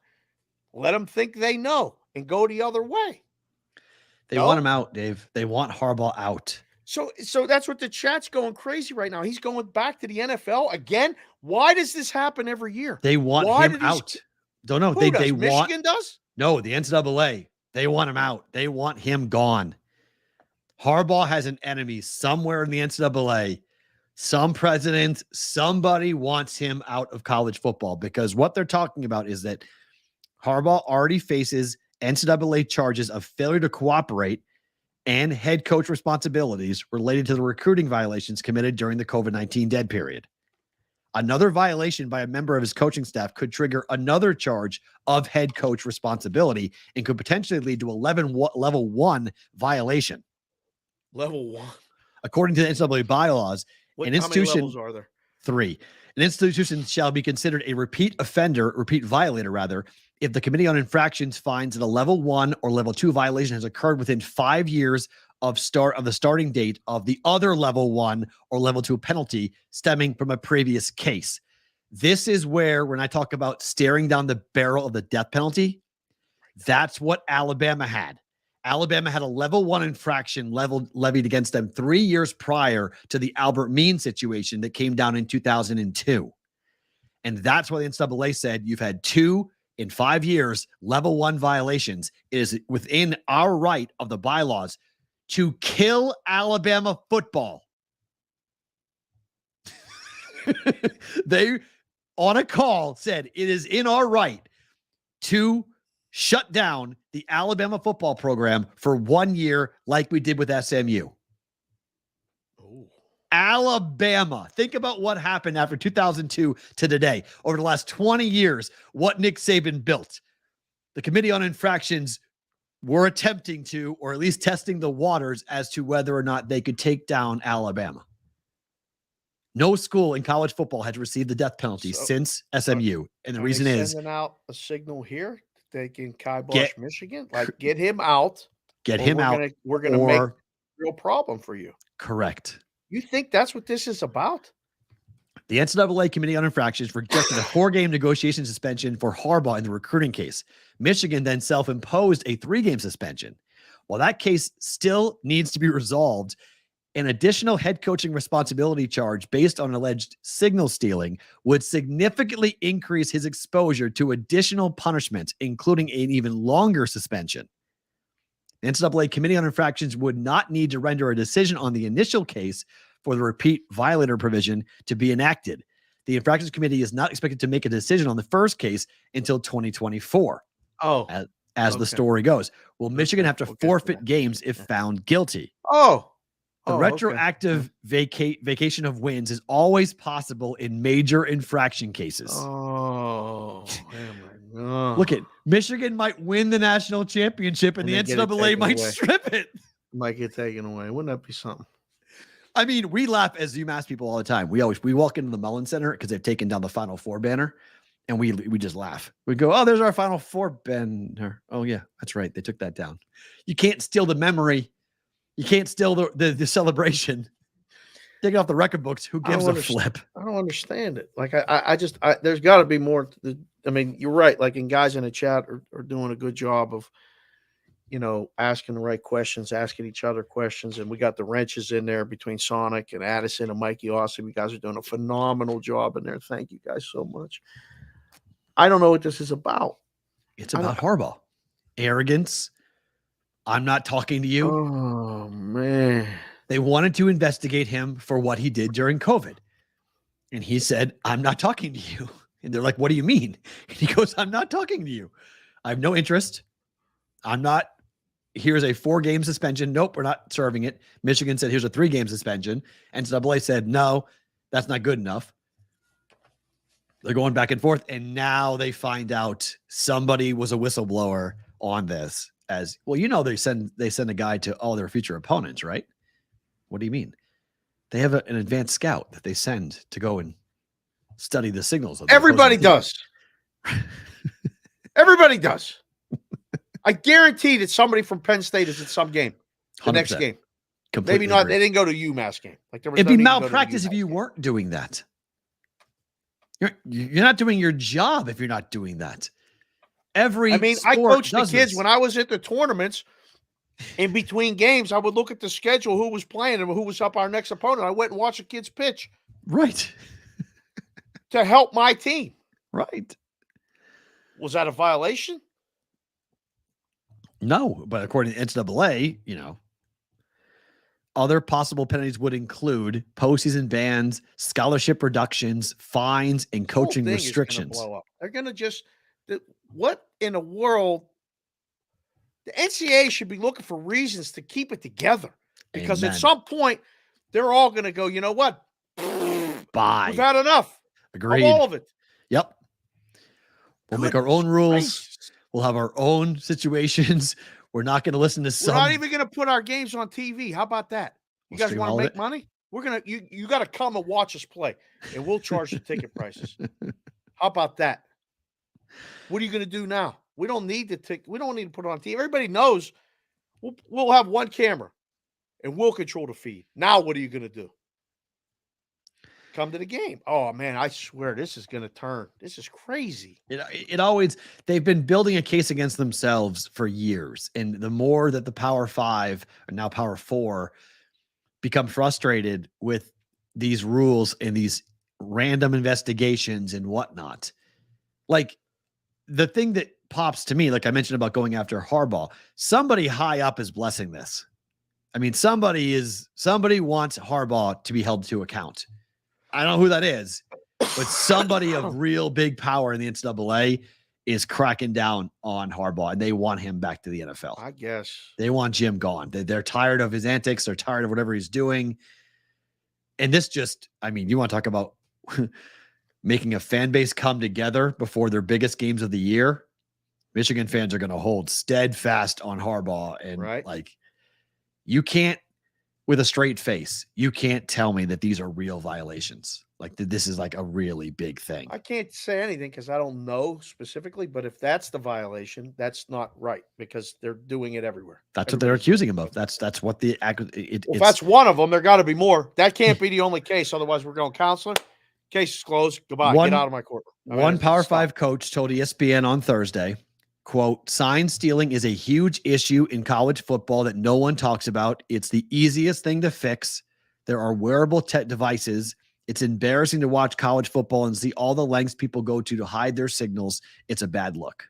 Let them think they know and go the other way. They want him out, Dave. They want Harbaugh out. So that's what the chat's going crazy right now. He's going back to the NFL again. Why does this happen every year? They want him out. Don't know. Who does? They Michigan does? No, the NCAA. They want him out. They want him gone. Harbaugh has an enemy somewhere in the NCAA. Some president, somebody wants him out of college football, because what they're talking about is that Harbaugh already faces NCAA charges of failure to cooperate and head coach responsibilities related to the recruiting violations committed during the COVID-19 dead period. Another violation by a member of his coaching staff could trigger another charge of head coach responsibility and could potentially lead to a level 1 violation. Level 1. According to the NCAA bylaws, an institution, how many levels are there? 3. An institution shall be considered a repeat violator, if the Committee on Infractions finds that a level 1 or level 2 violation has occurred within 5 years of the starting date of the other level 1 or level 2 penalty stemming from a previous case. This is where, when I talk about staring down the barrel of the death penalty, that's what Alabama had. Alabama had a level 1 infraction levied against them 3 years prior to the Albert Mean situation that came down in 2002. And that's why the NCAA said you've had 2 in 5 years, level 1 violations. It is within our right of the bylaws to kill Alabama football. They, on a call, said it is in our right to shut down the Alabama football program for 1 year, like we did with SMU. Oh. Alabama. Think about what happened after 2002 to today. Over the last 20 years, what Nick Saban built. The Committee on Infractions were attempting to, or at least testing the waters as to whether or not they could take down Alabama. No school in college football has received the death penalty since SMU. And the reason is sending out a signal here. They can kibosh Michigan, like get him out. Get him out. We're gonna make a real problem for you. Correct. You think that's what this is about? The NCAA Committee on Infractions rejected a 4-game negotiation suspension for Harbaugh in the recruiting case. Michigan then self-imposed a 3-game suspension. While that case still needs to be resolved, an additional head coaching responsibility charge based on alleged signal stealing would significantly increase his exposure to additional punishment, including an even longer suspension. The NCAA Committee on Infractions would not need to render a decision on the initial case for the repeat violator provision to be enacted. The Infractions Committee is not expected to make a decision on the first case until 2024. Oh, as the story goes. Will Michigan have to forfeit games if found guilty? The retroactive vacation of wins is always possible in major infraction cases. Oh my God. Look at Michigan might win the national championship and the NCAA might strip it. Might get taken away. Wouldn't that be something? I mean, we laugh as UMass people all the time. We walk into the Mullen Center because they've taken down the Final Four banner. And we just laugh. We go, oh, there's our Final Four banner. Oh, yeah, that's right. They took that down. You can't steal the memory. You can't steal the celebration. Take it off the record books. Who gives a flip? I don't understand it. Like, I just there's got to be more. I mean, you're right. Like, and guys in the chat are doing a good job of, asking the right questions, asking each other questions. And we got the wrenches in there between Sonic and Addison and Mikey Austin. You guys are doing a phenomenal job in there. Thank you guys so much. I don't know what this is about. It's about Harbaugh. Arrogance. I'm not talking to you. Oh, man. They wanted to investigate him for what he did during COVID. And he said, I'm not talking to you. And they're like, what do you mean? And he goes, I'm not talking to you. I have no interest. I'm not. Here's a 4-game suspension. Nope, we're not serving it. Michigan said, here's a 3-game suspension. NCAA said, no, that's not good enough. They're going back and forth. And now they find out somebody was a whistleblower on this as well. They send a guy to all their future opponents, right? What do you mean? They have an advanced scout that they send to go and study the signals. Everybody does. Everybody does. I guarantee that somebody from Penn State is at some game. The 100%. Next game. Completely Maybe not. agree. They didn't go to UMass game. Like there was It'd be malpractice if you weren't doing that. You're not doing your job if you're not doing that. I coached the kids when I was at the tournaments. In between games, I would look at the schedule, who was playing and who was up our next opponent. I went and watched the kids pitch. Right. To help my team. Right. Was that a violation? No, but according to NCAA, other possible penalties would include postseason bans, scholarship reductions, fines, and coaching restrictions. They're going to just what in the world? The NCAA should be looking for reasons to keep it together because At some point they're all going to go, you know what? Bye. We've had enough. Agreed. Of all of it. Yep. We'll make our own rules. We'll have our own situations. We're not going to listen to some. We're not even going to put our games on TV. How about that? You guys want to make money? We're going to, you got to come and watch us play and we'll charge the ticket prices. How about that? What are you going to do now? We don't need to we don't need to put it on TV. Everybody knows we'll have one camera and we'll control the feed. Now, what are you going to do? Come to the game. Oh man, I swear this is going to turn. This is crazy. They've been building a case against themselves for years. And the more that the Power 5 and now Power 4 become frustrated with these rules and these random investigations and whatnot, like the thing that pops to me, like I mentioned about going after Harbaugh, somebody high up is blessing this. I mean, somebody wants Harbaugh to be held to account. I don't know who that is, but somebody of real big power in the NCAA is cracking down on Harbaugh, and they want him back to the NFL. I guess they want Jim gone. They're tired of his antics. They're tired of whatever he's doing. And this you want to talk about making a fan base come together before their biggest games of the year. Michigan fans are going to hold steadfast on Harbaugh. And you can't, with a straight face, you can't tell me that these are real violations. Like this is like a really big thing. I can't say anything because I don't know specifically, but if that's the violation, that's not right because they're doing it everywhere. That's what they're accusing him of. That's what the if that's one of them, there got to be more. That can't be the only case. Otherwise, we're going counselor. Case is closed. Goodbye. Get out of my courtroom. One Power 5 coach told ESPN on Thursday, quote, sign stealing is a huge issue in college football that no one talks about. It's the easiest thing to fix. There are wearable tech devices. It's embarrassing to watch college football and see all the lengths people go to hide their signals. It's a bad look.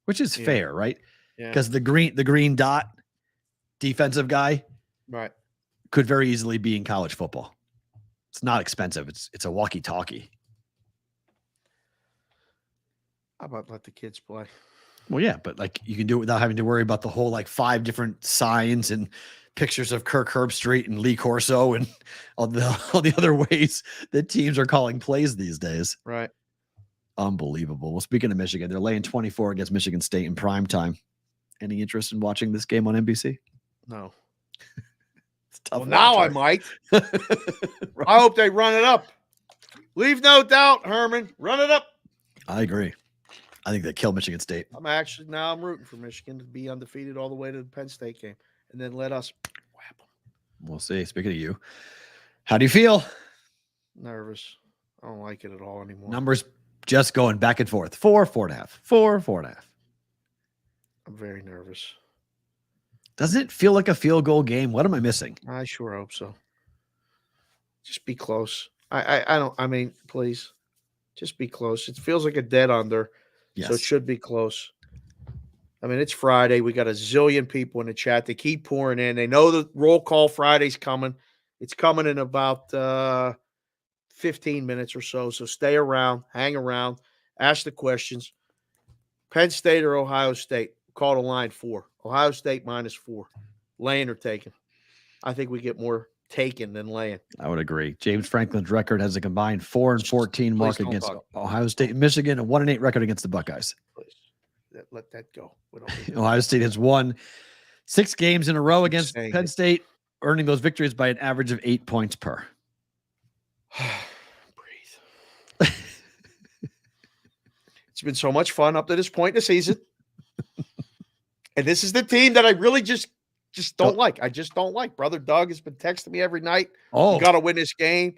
Which is fair, right? Because the green dot defensive guy could very easily be in college football. It's not expensive. It's a walkie-talkie. How about let the kids play? Well, yeah, but like you can do it without having to worry about the whole like 5 different signs and pictures of Kirk Herbstreit and Lee Corso and all the other ways that teams are calling plays these days. Right. Unbelievable. Well, speaking of Michigan, they're laying 24 against Michigan State in prime time. Any interest in watching this game on NBC? No. It's tough. Well, now I might. I hope they run it up. Leave no doubt, Herman. Run it up. I agree. I think they kill Michigan State. I'm rooting for Michigan to be undefeated all the way to the Penn State game, and then let us whap them. We'll see. Speaking of you, how do you feel? Nervous. I don't like it at all anymore. Numbers just going back and forth. 4, 4.5. 4, 4.5. I'm very nervous. Doesn't it feel like a field goal game? What am I missing? I sure hope so. Just be close. I mean, please. Just be close. It feels like a dead under. Yes. So it should be close. I mean, it's Friday. We got a zillion people in the chat. They keep pouring in. They know the roll call Friday's coming. It's coming in about 15 minutes or so. So stay around, hang around, ask the questions. Penn State or Ohio State? Call the line 4. Ohio State -4. Laying or taking? I think we get more taken than laying. I would agree. James Franklin's record has a combined 4-14 mark against Ohio State and Michigan, a 1-8 record against the Buckeyes. Please. Let that go. Ohio State has won 6 games in a row against Penn State, earning those victories by an average of 8 points per. Breathe. It's been so much fun up to this point in the season. And this is the team that I really just don't like. I just don't like. Brother Doug has been texting me every night. Oh, we got to win this game.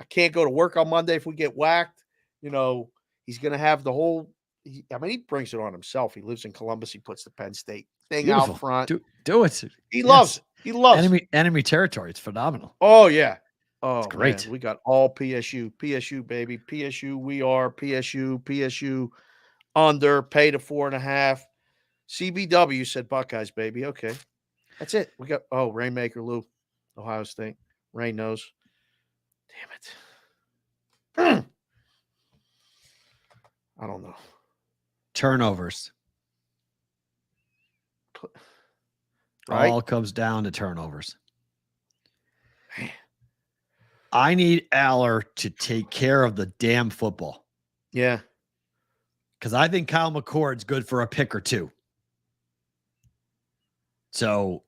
I can't go to work on Monday if we get whacked. You know, he's going to have the whole he brings it on himself. He lives in Columbus. He puts the Penn State thing out front. Do it. He loves it. He loves enemy territory. It's phenomenal. Oh, yeah. Oh, it's great. Man. We got all PSU. PSU, baby. PSU, we are. PSU under, pay to 4.5. CBW said Buckeyes, baby. Okay. That's it. We got, Rainmaker Lou, Ohio State. Rain knows. Damn it. I don't know. Turnovers. Right? All comes down to turnovers. Man. I need Aller to take care of the damn football. Yeah. Because I think Kyle McCord's good for a pick or two. So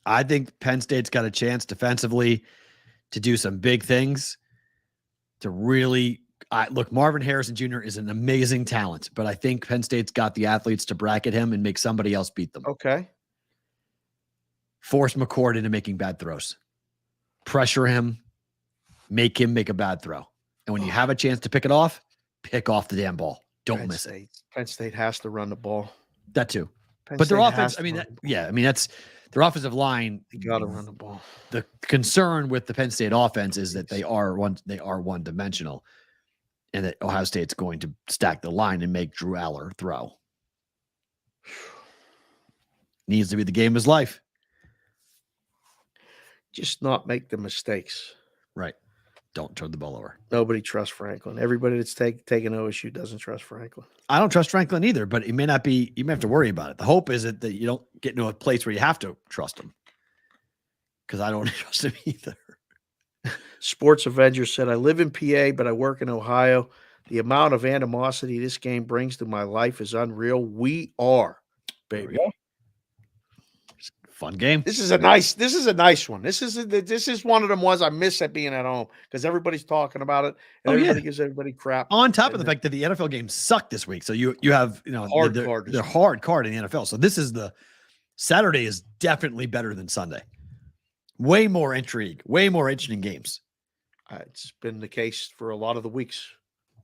I think Penn State's got a chance defensively to do some big things, to really look. Marvin Harrison Jr. is an amazing talent, but I think Penn State's got the athletes to bracket him and make somebody else beat them. Okay. Force McCord into making bad throws. Pressure him. Make him make a bad throw. And when you have a chance to pick off the damn ball. Don't miss it. Penn State has to run the ball. That too. Penn but State their offense, that's their offensive line. You got to run the ball. The concern with the Penn State offense is that they are one dimensional, and that Ohio State's going to stack the line and make Drew Aller throw. Needs to be the game of his life. Just not make the mistakes. Right. Don't turn the ball over. Nobody trusts Franklin. Everybody that's taking OSU doesn't trust Franklin. I don't trust Franklin either, but it may not be. You may have to worry about it. The hope is that you don't get into a place where you have to trust him, because I don't trust him either. Sports Avenger said, I live in PA, but I work in Ohio. The amount of animosity this game brings to my life is unreal. We are, baby. Fun game. This is a nice one. This is one of them ones I miss at being at home, because everybody's talking about it and everybody gives everybody crap. On top of the fact that the NFL games suck this week, so you have they're hard card in the NFL. So this is Saturday is definitely better than Sunday. Way more intrigue, way more interesting games. It's been the case for a lot of the weeks.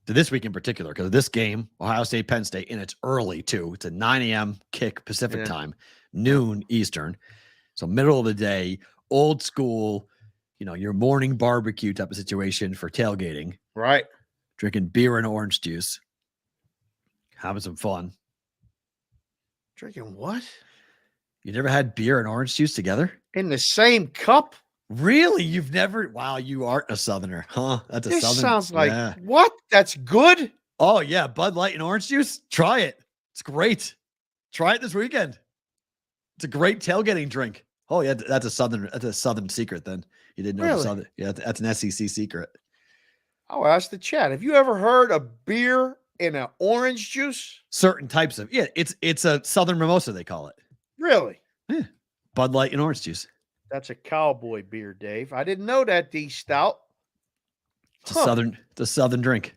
This week in particular, because this game, Ohio State, Penn State, and it's early too. It's a 9 a.m. kick Pacific time, noon Eastern. So middle of the day, old school, your morning barbecue type of situation for tailgating. Right. Drinking beer and orange juice. Having some fun. Drinking what? You never had beer and orange juice together? In the same cup? Really? You've never? Wow, you aren't a Southerner, huh? That's a Southern. Sounds like what? That's good. Oh yeah, Bud Light and orange juice. Try it. It's great. Try it this weekend. It's a great tailgating drink. Oh yeah, that's a Southern secret. Then you didn't know. Really? Southern. Yeah, that's an SEC secret. I'll ask the chat. Have you ever heard of beer in an orange juice? Certain types of it's a Southern mimosa, they call it. Really? Yeah. Bud Light and orange juice. That's a cowboy beer, Dave. I didn't know that, D Stout. It's a southern drink.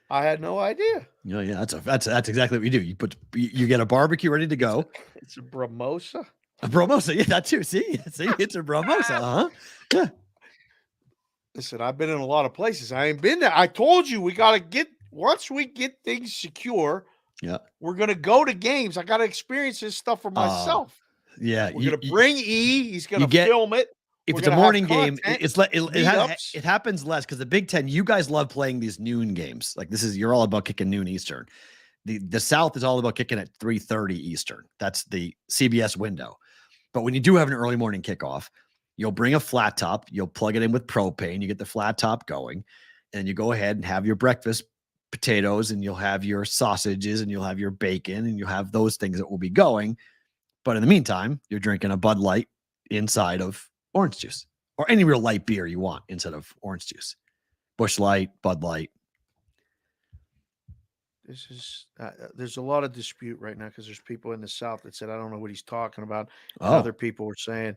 I had no idea. Yeah, that's exactly what you do. You get a barbecue ready to go. It's a Bramosa. A Bramosa, yeah, that too. See, it's a Bramosa, huh? Yeah. Listen, I've been in a lot of places. I ain't been there. I told you once we get things secure. Yeah, we're gonna go to games. I got to experience this stuff for myself. Yeah, we're gonna bring E. He's gonna film it. If it's a morning game, it happens less because the Big Ten, you guys love playing these noon games. Like you're all about kicking noon Eastern. The South is all about kicking at 3:30 Eastern. That's the CBS window. But when you do have an early morning kickoff, you'll bring a flat top, you'll plug it in with propane, you get the flat top going, and you go ahead and have your breakfast potatoes, and you'll have your sausages, and you'll have your bacon, and you'll have those things that will be going. But in the meantime, you're drinking a Bud Light inside of orange juice, or any real light beer you want instead of orange juice. Busch Light, Bud Light. This is there's a lot of dispute right now because there's people in the South that said I don't know what he's talking about. And other people were saying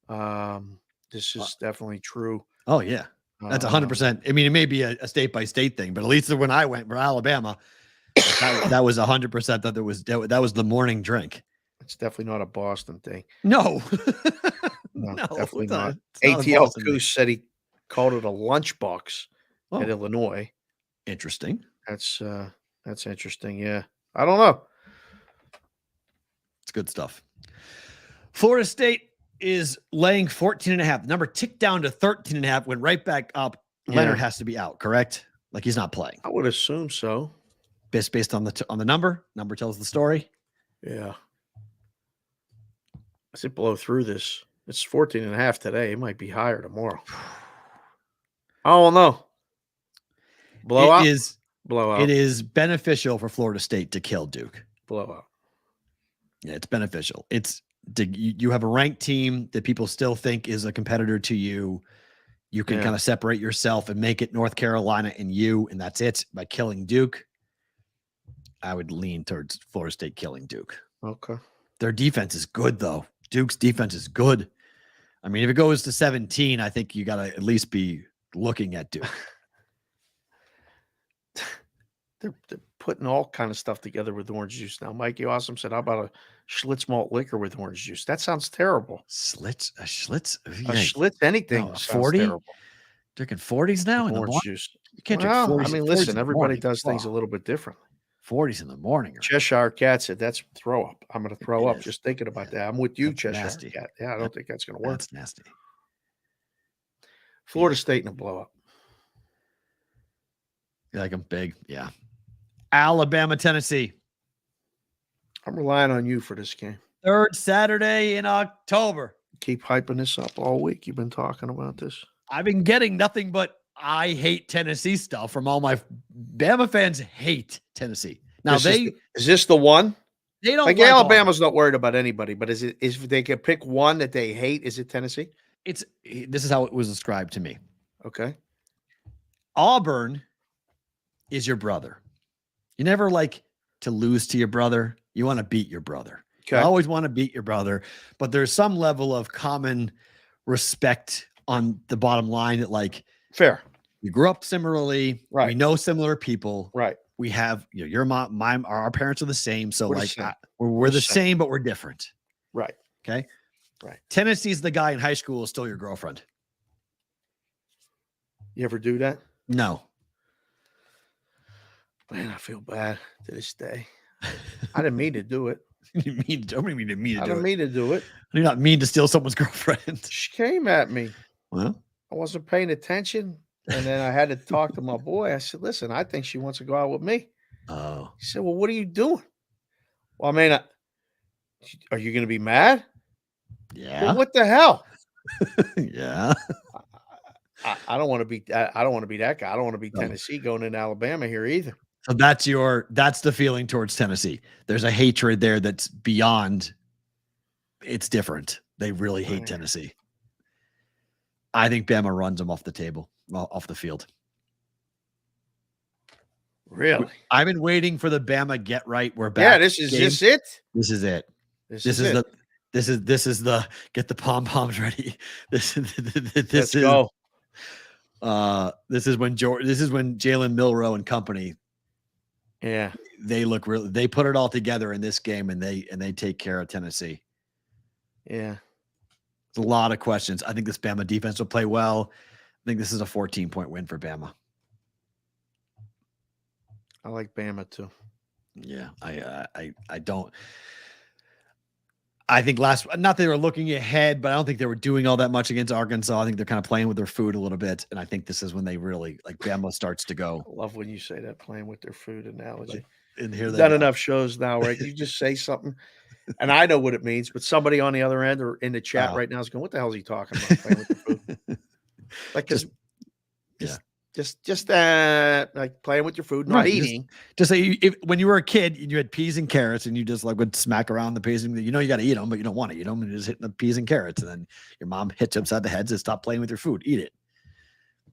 this is definitely true. Oh yeah, that's 100%. I mean, it may be a state by state thing, but at least when I went for Alabama, that was 100% that was the morning drink. It's definitely not a Boston thing. No. No, definitely not. ATL Goose said he called it a lunchbox at Illinois. Interesting. That's interesting. Yeah. I don't know. It's good stuff. Florida State is laying 14.5. The number ticked down to 13.5, went right back up. Yeah. Leonard has to be out, correct? Like he's not playing. I would assume so. Based on the number. Number tells the story. Yeah. As it blow through this. It's 14.5 today. It might be higher tomorrow. I don't know. Blowout? Blowout. It is beneficial for Florida State to kill Duke. Blowout. Yeah, it's beneficial. You have a ranked team that people still think is a competitor to you. You can kind of separate yourself and make it North Carolina and you, and that's it. By killing Duke, I would lean towards Florida State killing Duke. Okay. Their defense is good, though. Duke's defense is good. I mean, if it goes to 17, I think you got to at least be looking at Duke. They're putting all kind of stuff together with orange juice now. Mikey Awesome said, how about a Schlitz malt liquor with orange juice? That sounds terrible. Schlitz? Anything. No, 40? Drinking 40s now in orange the juice. You can't drink 40s. I mean, listen, everybody does things a little bit differently. 40s in the morning. Cheshire Cat said, that's throw up. I'm going to throw up just thinking about that. I'm with you, Cheshire Cat. Yeah, I don't think that's going to work. That's nasty. Florida State in a blow up. You like them big? Yeah. Alabama, Tennessee. I'm relying on you for this game. Third Saturday in October. Keep hyping this up all week. You've been talking about this. I've been getting nothing but I hate Tennessee stuff from all my Bama fans. Hate Tennessee. Now is this the one? They don't like Alabama's not worried about anybody, but is if they can pick one that they hate, is it Tennessee? This is how it was described to me. Okay. Auburn is your brother. You never like to lose to your brother. You want to beat your brother. Okay. You always want to beat your brother, but there's some level of common respect on the bottom line that like fair. We grew up similarly. Right. We know similar people. Right. We have, your mom, our parents are the same. So we're the same, but we're different. Right. Okay. Right. Tennessee's the guy in high school is still your girlfriend. You ever do that? No. Man, I feel bad to this day. I didn't mean to do it. I didn't mean to do it. I do not mean to steal someone's girlfriend. She came at me. Well, I wasn't paying attention. And then I had to talk to my boy. I said, listen, I think she wants to go out with me. Oh. He said, well, what are you doing? Well, I mean, are you going to be mad? Yeah. Well, what the hell? Yeah. I don't want to be. I don't want to be that guy. I don't want to be Tennessee going into Alabama here either. So that's the feeling towards Tennessee. There's a hatred there that's beyond. It's different. They really hate Tennessee. I think Bama runs them off the field. Really? I've been waiting for the Bama get right. We're back. Yeah, this is it. This is it. This is the get the pom poms ready. Let's go. This is when Jalen Milroe and company. Yeah, they look really. They put it all together in this game, and they take care of Tennessee. Yeah, there's a lot of questions. I think this Bama defense will play well. I think this is a 14-point win for Bama. I like Bama too. Yeah, I don't. I think not that they were looking ahead, but I don't think they were doing all that much against Arkansas. I think they're kind of playing with their food a little bit, and I think this is when they really Bama starts to go. I love when you say that, playing with their food analogy. And here, done enough shows now, right? You just say something, and I know what it means, but somebody on the other end or in the chat right now is going, "What the hell is he talking about?" Playing with the food, like just like playing with your food, not eating. Just say when you were a kid and you had peas and carrots and you just would smack around the peas and you got to eat them, but you don't want to eat them and you're just hitting the peas and carrots. And then your mom hits you upside the head and says, "Stop playing with your food, eat it."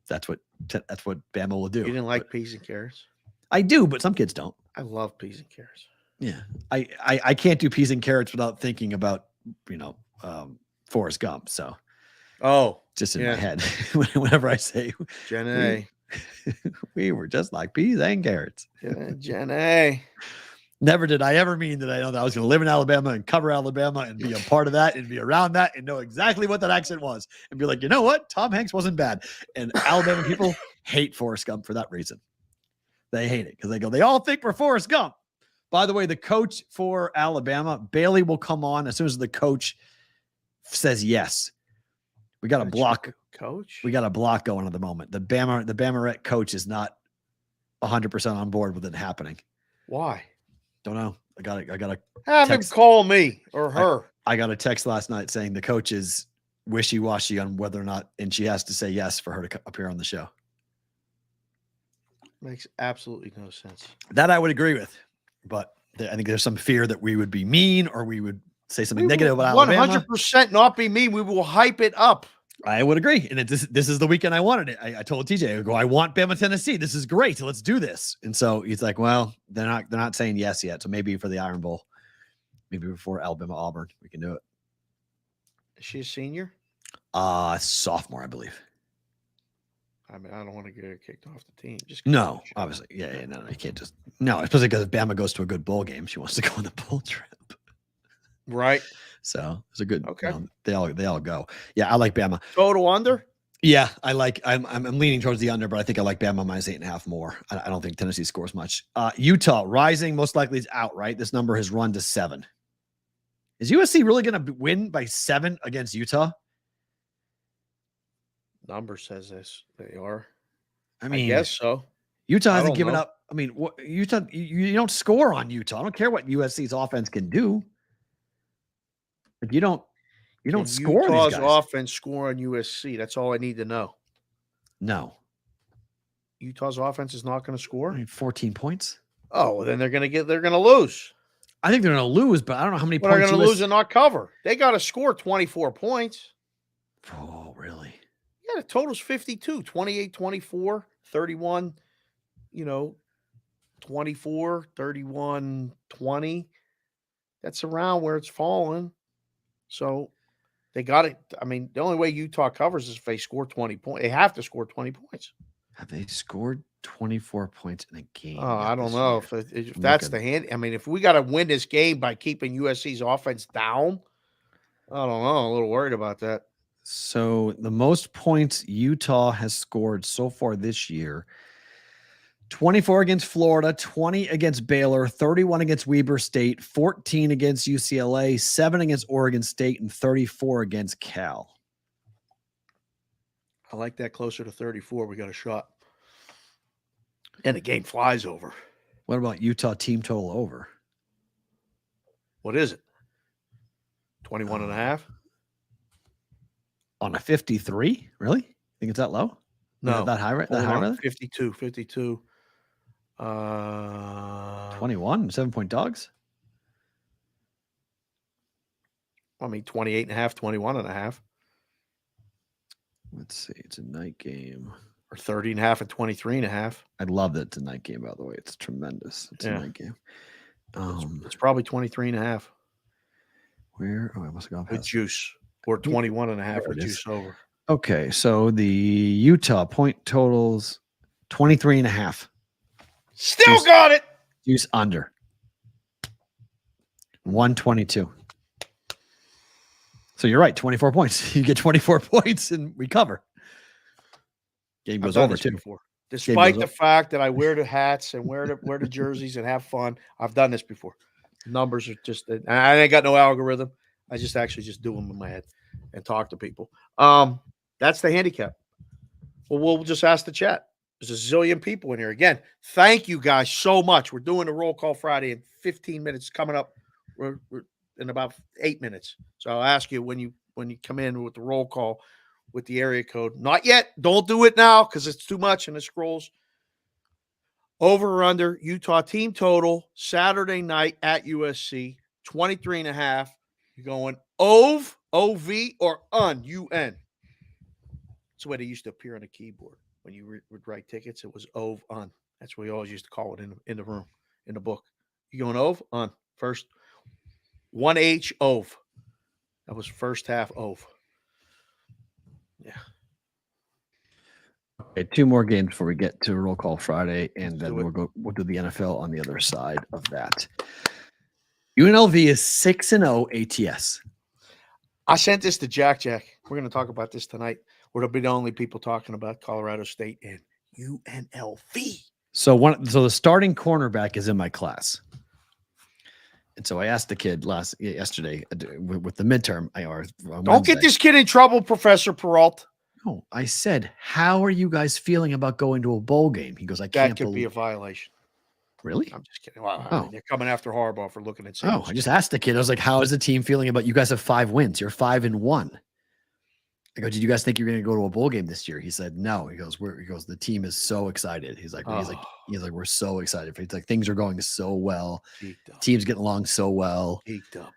That's what Bama will do. You didn't like peas and carrots? I do, but some kids don't. I love peas and carrots. Yeah. I can't do peas and carrots without thinking about, Forrest Gump. So, just in my head, whenever I say, Jenny, we were just like peas and carrots. Jenny. Never did I ever mean that I know that I was going to live in Alabama and cover Alabama and be a part of that and be around that and know exactly what that accent was and be like, you know what? Tom Hanks wasn't bad. And Alabama people hate Forrest Gump for that reason. They hate it because they all think we're Forrest Gump. By the way, the coach for Alabama, Bailey, will come on as soon as the coach says yes. We got a block. Coach? We got a block going at the moment. The Bamarette coach is not 100% on board with it happening. Why? Don't know. I got to have him call me or her. I got a text last night saying the coach is wishy-washy on whether or not, and she has to say yes for her to appear on the show. Makes absolutely no sense. That I would agree with, but I think there's some fear that we would be mean or we would say something negative about Alabama. 100% not be mean. We will hype it up. I would agree. And this is the weekend I wanted it. I told TJ, I want Bama, Tennessee. This is great. Let's do this. And so he's like, well, they're not saying yes yet. So maybe for the Iron Bowl, maybe before Alabama, Auburn, we can do it. Is she a senior? Sophomore, I believe. I mean, I don't want to get her kicked off the team. No, obviously. Yeah, no, you can't just, no, especially because if Bama goes to a good bowl game, she wants to go on the bowl trip. Right. So it's a good, okay. They all go. Yeah. I like Bama. Total under? Yeah. I'm leaning towards the under, but I think I like Bama minus 8.5 more. I don't think Tennessee scores much. Utah rising, most likely is out, right? This number has run to 7. Is USC really going to win by 7 against Utah? Number says this. They are. I mean, I guess so. Utah hasn't given up. I mean, Utah, you don't score on Utah. I don't care what USC's offense can do. But you don't score. Utah's offense score on USC. That's all I need to know. No. Utah's offense is not going to score. I mean, 14 points. Oh, well, then they're going to lose. I think they're going to lose, but I don't know how many points they're going to lose and not cover. They got to score 24 points. Oh, really? Yeah, the total's 52, 28, 24, 31, 24, 31, 20. That's around where it's falling. So they got it. I mean, the only way Utah covers is if they score 20 points. They have to score 20 points. Have they scored 24 points in a game? Oh, I don't know if that's the hand. I mean, if we got to win this game by keeping USC's offense down, I don't know. I'm a little worried about that. So the most points Utah has scored so far this year, 24 against Florida, 20 against Baylor, 31 against Weber State, 14 against UCLA, 7 against Oregon State, and 34 against Cal. I like that closer to 34. We got a shot. And the game flies over. What about Utah team total over? What is it? 21.5? On a 53? Really? Think it's that low? No. That high, right? That high, rather? 52. 21, 7-point dogs? I mean, 28.5, 21.5. Let's see. It's a night game. Or 30.5 and 23.5. I love that it's a night game, by the way. It's tremendous. It's a night game. It's probably 23.5. Where? Oh, I must have gone past. With juice. Or 21.5 with juice over. Okay, so the Utah point totals 23.5. Still got it. Use under 122. So you're right, 24 points. You get 24 points and recover. Game goes over too. Before. Despite the fact that I wear the hats and wear the jerseys and have fun, I've done this before. The numbers are just, I ain't got no algorithm. I just actually just do them in my head and talk to people. That's the handicap. Well, we'll just ask the chat. There's a zillion people in here. Again, thank you guys so much. We're doing a roll call Friday in 15 minutes coming up. We're in about 8 minutes. So I'll ask you when you come in with the roll call with the area code. Not yet. Don't do it now because it's too much and it scrolls. Over or under Utah team total Saturday night at USC 23.5. You're going OV, O-V, or UN, UN. That's the way they used to appear on the keyboard. When you would write tickets, it was OV, UN. That's what we always used to call it in the room, in the book. You going OV, UN. First, 1H, OV. That was first half OV. Yeah. Okay, 2 more games before we get to Roll Call Friday, and then we'll do the NFL on the other side of that. UNLV is 6-0 ATS. I sent this to Jack. We're going to talk about this tonight. We're going to be the only people talking about Colorado State and UNLV. So the starting cornerback is in my class. And so I asked the kid yesterday with the midterm. Don't get this kid in trouble, Professor Perrault. No, I said, how are you guys feeling about going to a bowl game? He goes, I can't believe. That could be a violation. Really? I'm just kidding. Wow, they're coming after Harbaugh for looking at singles. I just asked the kid. I was like, how is the team feeling about you guys have 5 wins? You're 5-1. I go, did you guys think you're going to go to a bowl game this year? He said, no. He goes, the team is so excited. He's like, we're so excited. He's like, things are going so well. Team's getting along so well. Geeked up.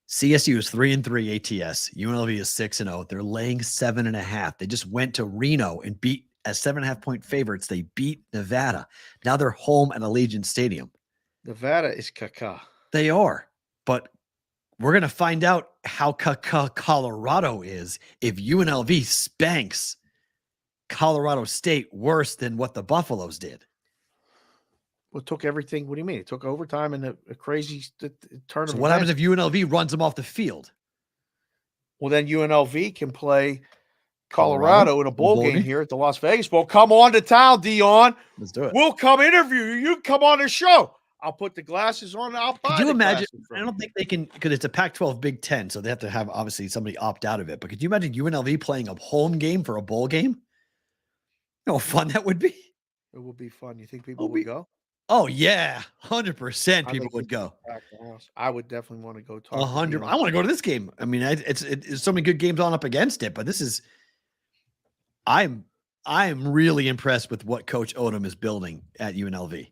CSU is 3-3 ATS. UNLV is 6-0. They're laying 7.5. They just went to Reno and beat as 7.5-point favorites. They beat Nevada. Now they're home at Allegiant Stadium. Nevada is caca. They are, but we're going to find out how caca Colorado is if UNLV spanks Colorado State worse than what the Buffaloes did. Well, it took everything. What do you mean? It took overtime and a crazy turn. So what happens if UNLV runs them off the field? Well, then UNLV can play Colorado in a bowl game here at the Las Vegas Bowl. Come on to town, Dion. Let's do it. We'll come interview you. You come on the show. I'll put the glasses on. Could you imagine? I don't think they can, because it's a Pac-12 Big Ten, so they have to have obviously somebody opt out of it. But could you imagine UNLV playing a home game for a bowl game? You know how fun that would be. It would be fun. You think people would go? Oh yeah, 100% people would go. I would definitely want to go talk. 100. I want to go to this game. I mean, it's so many good games on up against it, but this is. I am really impressed with what Coach Odom is building at UNLV.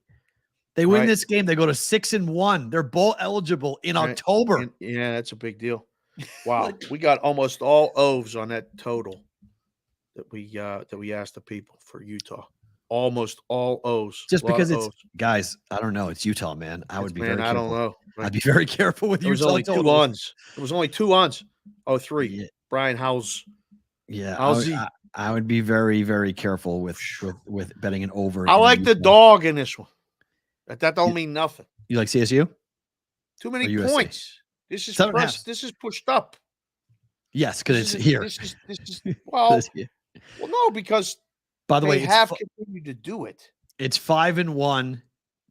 They win this game, they go to 6-1. They're bowl eligible in October. Yeah, that's a big deal. Wow, we got almost all O's on that total that we asked the people for Utah. Almost all O's. Just because it's guys, I don't know. It's Utah, man. I would be very careful. I don't know. I'd be very careful with Utah. There was only 2 ons. Oh, 3. Yeah. Brian House. Yeah. I would be very, very careful with betting an over. I like the dog in this one. That don't mean nothing. You like CSU? Too many points. This is pushed up. Yes, because it's here. This is well, no, because by the way, they have continued to do it. It's 5-1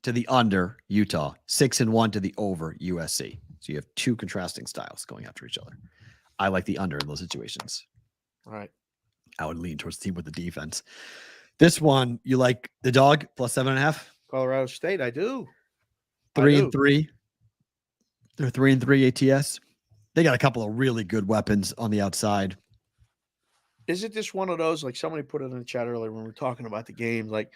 to the under Utah, 6-1 to the over USC. So you have 2 contrasting styles going after each other. I like the under in those situations. All right. I would lean towards the team with the defense. This one, you like the dog plus 7.5? Colorado State, I do. 3-3. They're 3-3 ATS. They got a couple of really good weapons on the outside. Isn't this one of those, like somebody put it in the chat earlier when we were talking about the game, like,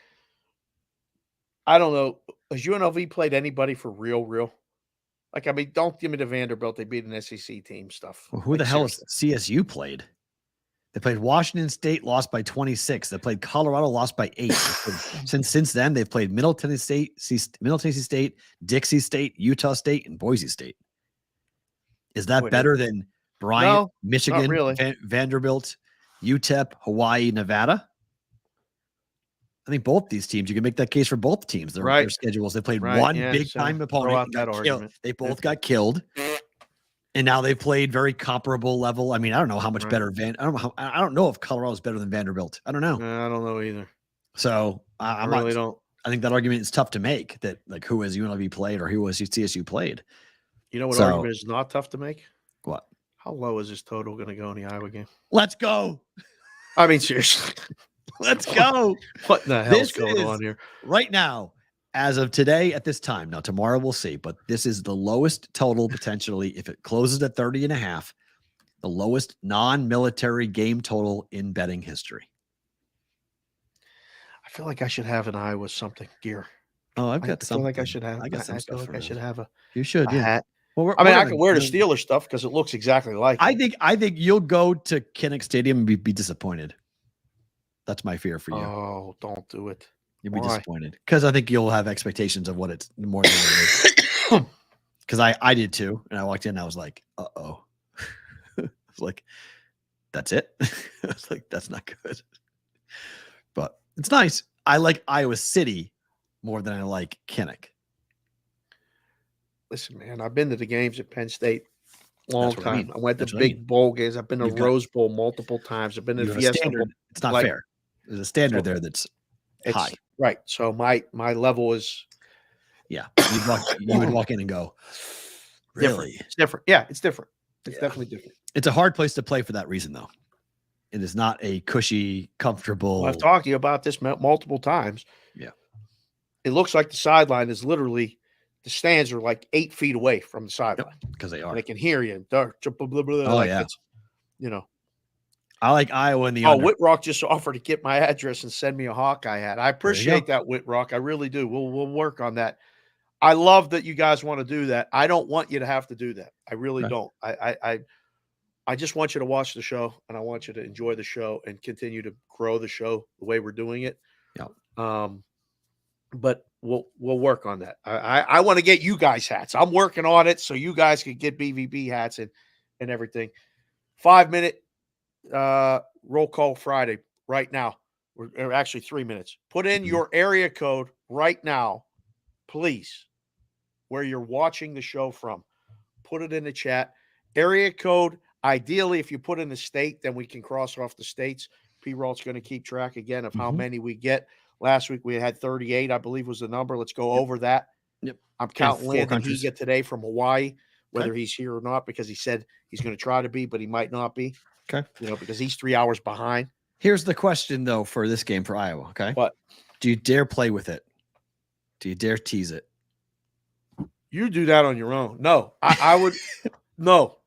I don't know, has UNLV played anybody for real? Like, I mean, don't give me the Vanderbilt. They beat an SEC team stuff. Well, who the hell has CSU played? They played Washington State, lost by 26. They played Colorado, lost by 8. Since then, they've played Middle Tennessee State, Dixie State, Utah State, and Boise State. Is that better than Bryant, No, Michigan, not really. Vanderbilt, UTEP, Hawaii, Nevada. I think both these teams, you can make that case for both teams. Their schedules, they played one big-time opponent. They both got killed. And now they've played very comparable level. I mean, I don't know how much better I don't know if Colorado is better than Vanderbilt. I don't know. I don't know either. So I really don't. I think that argument is tough to make. That like who has UNLV played or who has CSU played. You know what argument is not tough to make? What? How low is this total going to go in the Iowa game? Let's go. I mean, seriously. Let's go. What the hell is going on here? Right now, as of today at this time, now tomorrow we'll see, but this is the lowest total potentially if it closes at 30.5, the lowest non-military game total in betting history. I feel like I should have an Iowa something gear. Oh, I've got something. I feel like I should have. I got some stuff. I feel like I should have a. You should, yeah. Hat. Well, I mean, I can wear the Steelers stuff because it looks exactly like. I think you'll go to Kinnick Stadium and be disappointed. That's my fear for you. Oh, don't do it. You'll be disappointed because I think you'll have expectations of what it's more than what it is. Because I did too, and I walked in and I was like, "Uh-oh." I was like, "That's it." I was like, "That's not good." But it's nice. I like Iowa City more than I like Kinnick. Listen, man, I've been to the games at Penn State long time. I mean. I went to big bowl games. I've been to Rose Bowl multiple times. I've been to Fiesta Bowl. It's not fair. There's a standard there that's high. Right. So my level is you would walk in and go, really? It's different. Yeah, it's different. It's definitely different. It's a hard place to play for that reason, though. It is not a cushy, comfortable. Well, I've talked to you about this multiple times. Yeah. It looks like the sideline is literally the stands are like 8 feet away from the sideline because they are. And they can hear you. You know. I like Iowa in the under. Whitrock just offered to get my address and send me a Hawkeye hat. I appreciate that, Whitrock. I really do. We'll work on that. I love that you guys want to do that. I don't want you to have to do that. I really don't. I just want you to watch the show, and I want you to enjoy the show and continue to grow the show the way we're doing it. Yeah. But we'll work on that. I want to get you guys hats. I'm working on it so you guys can get BVB hats and everything. 5-minute roll call Friday right now. We're actually 3 minutes. Put in your area code right now, please, where you're watching the show from. Put it in the chat. Area code. Ideally, if you put in the state, then we can cross off the states. Perrault's going to keep track again of how many we get. Last week we had 38, I believe was the number. Let's go over that. Yep. I'm counting Landon Higa today from Hawaii, whether he's here or not, because he said he's going to try to be, but he might not be. Okay. Because he's 3 hours behind. Here's the question, though, for this game for Iowa. Okay. What? Do you dare play with it? Do you dare tease it? You do that on your own. No, I would. No.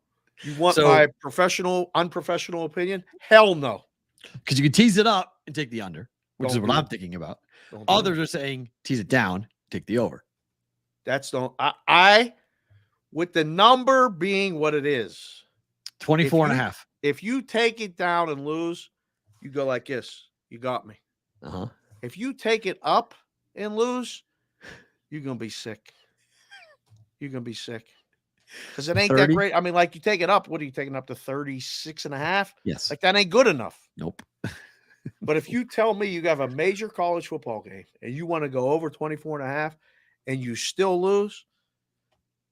You want my unprofessional opinion? Hell no. Because you can tease it up and take the under, which is what I'm thinking about. Others are saying tease it down, take the over. That's no. I with the number being what it is. 24.5. If you take it down and lose, you go like this. You got me. Uh-huh. If you take it up and lose, you're going to be sick. You're going to be sick. Because it ain't 30? That great. I mean, like you take it up. What are you taking up to 36.5? Yes. Like that ain't good enough. Nope. But if you tell me you have a major college football game and you want to go over 24.5 and you still lose,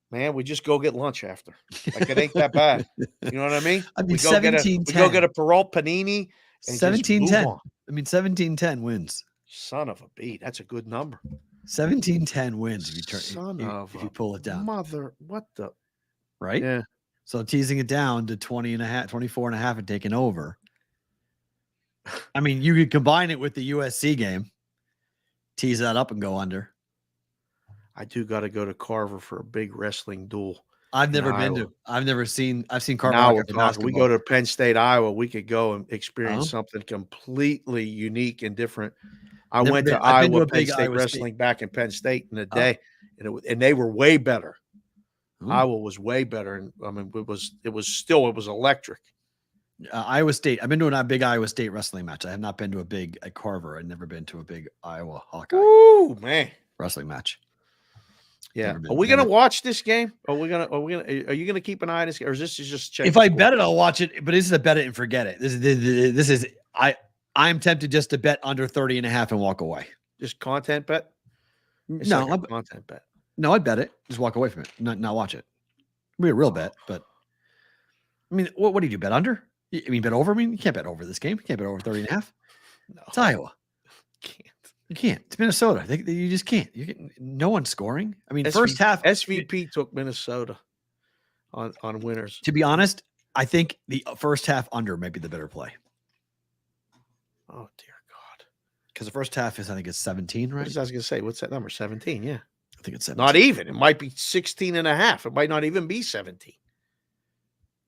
man, we just go get lunch after. Like it ain't that bad. You know what I mean? I mean, 17-10. We go get a Perrault panini. 17-10. I mean, 17-10 wins. Son of a beat. That's a good number. 17-10 wins if you pull it down. What the? Right? Yeah. So teasing it down to 24.5 and taking over. I mean, you could combine it with the USC game, tease that up and go under. I do got to go to Carver for a big wrestling duel. I've seen Carver. Now we go to Penn State, Iowa. We could go and experience something completely unique and different. I went to Iowa, Penn State wrestling back in Penn State in the day, and they were way better. Iowa was way better, and I mean, it was electric. Iowa State. I've been to a big Iowa State wrestling match. I have not been to a big at Carver. I've never been to a big Iowa Hawkeye. Ooh, man, wrestling match. Yeah. Are we gonna watch this game? Are you gonna keep an eye on this game, or is this just check? If I bet it, I'll watch it. But this is a bet it and forget it. I'm tempted just to bet under 30.5 and walk away. Just content bet. No, like content bet. No, I'd bet it. Just walk away from it. Not watch it. It'd be a real bet, but I mean, what do you do? Bet under? I mean, bet over? I mean, you can't bet over this game. You can't bet over 30.5. No. It's Iowa. You can't. It's Minnesota. You just can't. No one's scoring. I mean, first half. SVP took Minnesota on winners. To be honest, I think the first half under might be the better play. Oh, dear God. Because the first half is, I think it's 17, right? I was going to say, what's that number? 17, yeah. I think it's 17. Not even. It might be 16.5. It might not even be 17.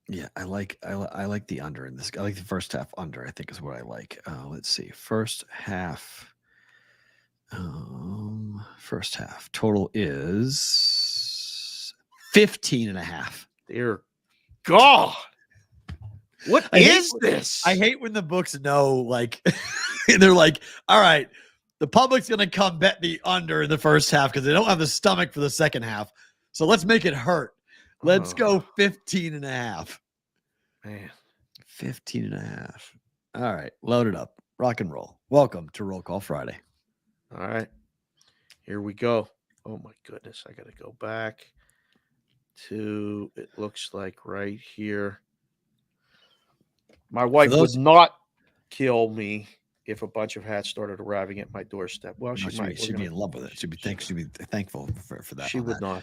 Yeah, I like the under in this. I like the first half under, I think is what I like. Let's see. First half. First half total is 15.5. Dear God. What is this? I hate when the books know, like, they're like, all right, the public's going to come bet the under in the first half because they don't have the stomach for the second half. So let's make it hurt. Let's go 15.5. Man, 15.5. All right, load it up. Rock and roll. Welcome to Roll Call Friday. All right, here we go. Oh my goodness, I got to go back to, it looks like right here. My wife would not kill me if a bunch of hats started arriving at my doorstep. Well, she might. She'd be in love with it. She'd be thankful for that. She would not.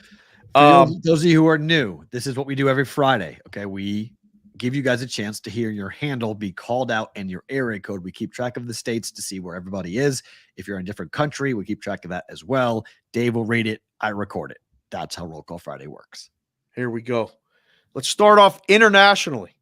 Those of you who are new, this is what we do every Friday. Okay, we give you guys a chance to hear your handle be called out and your area code. We keep track of the states to see where everybody is. If you're in a different country, we keep track of that as well. Dave will read it. I record it. That's how Roll Call Friday works. Here we go. Let's start off internationally.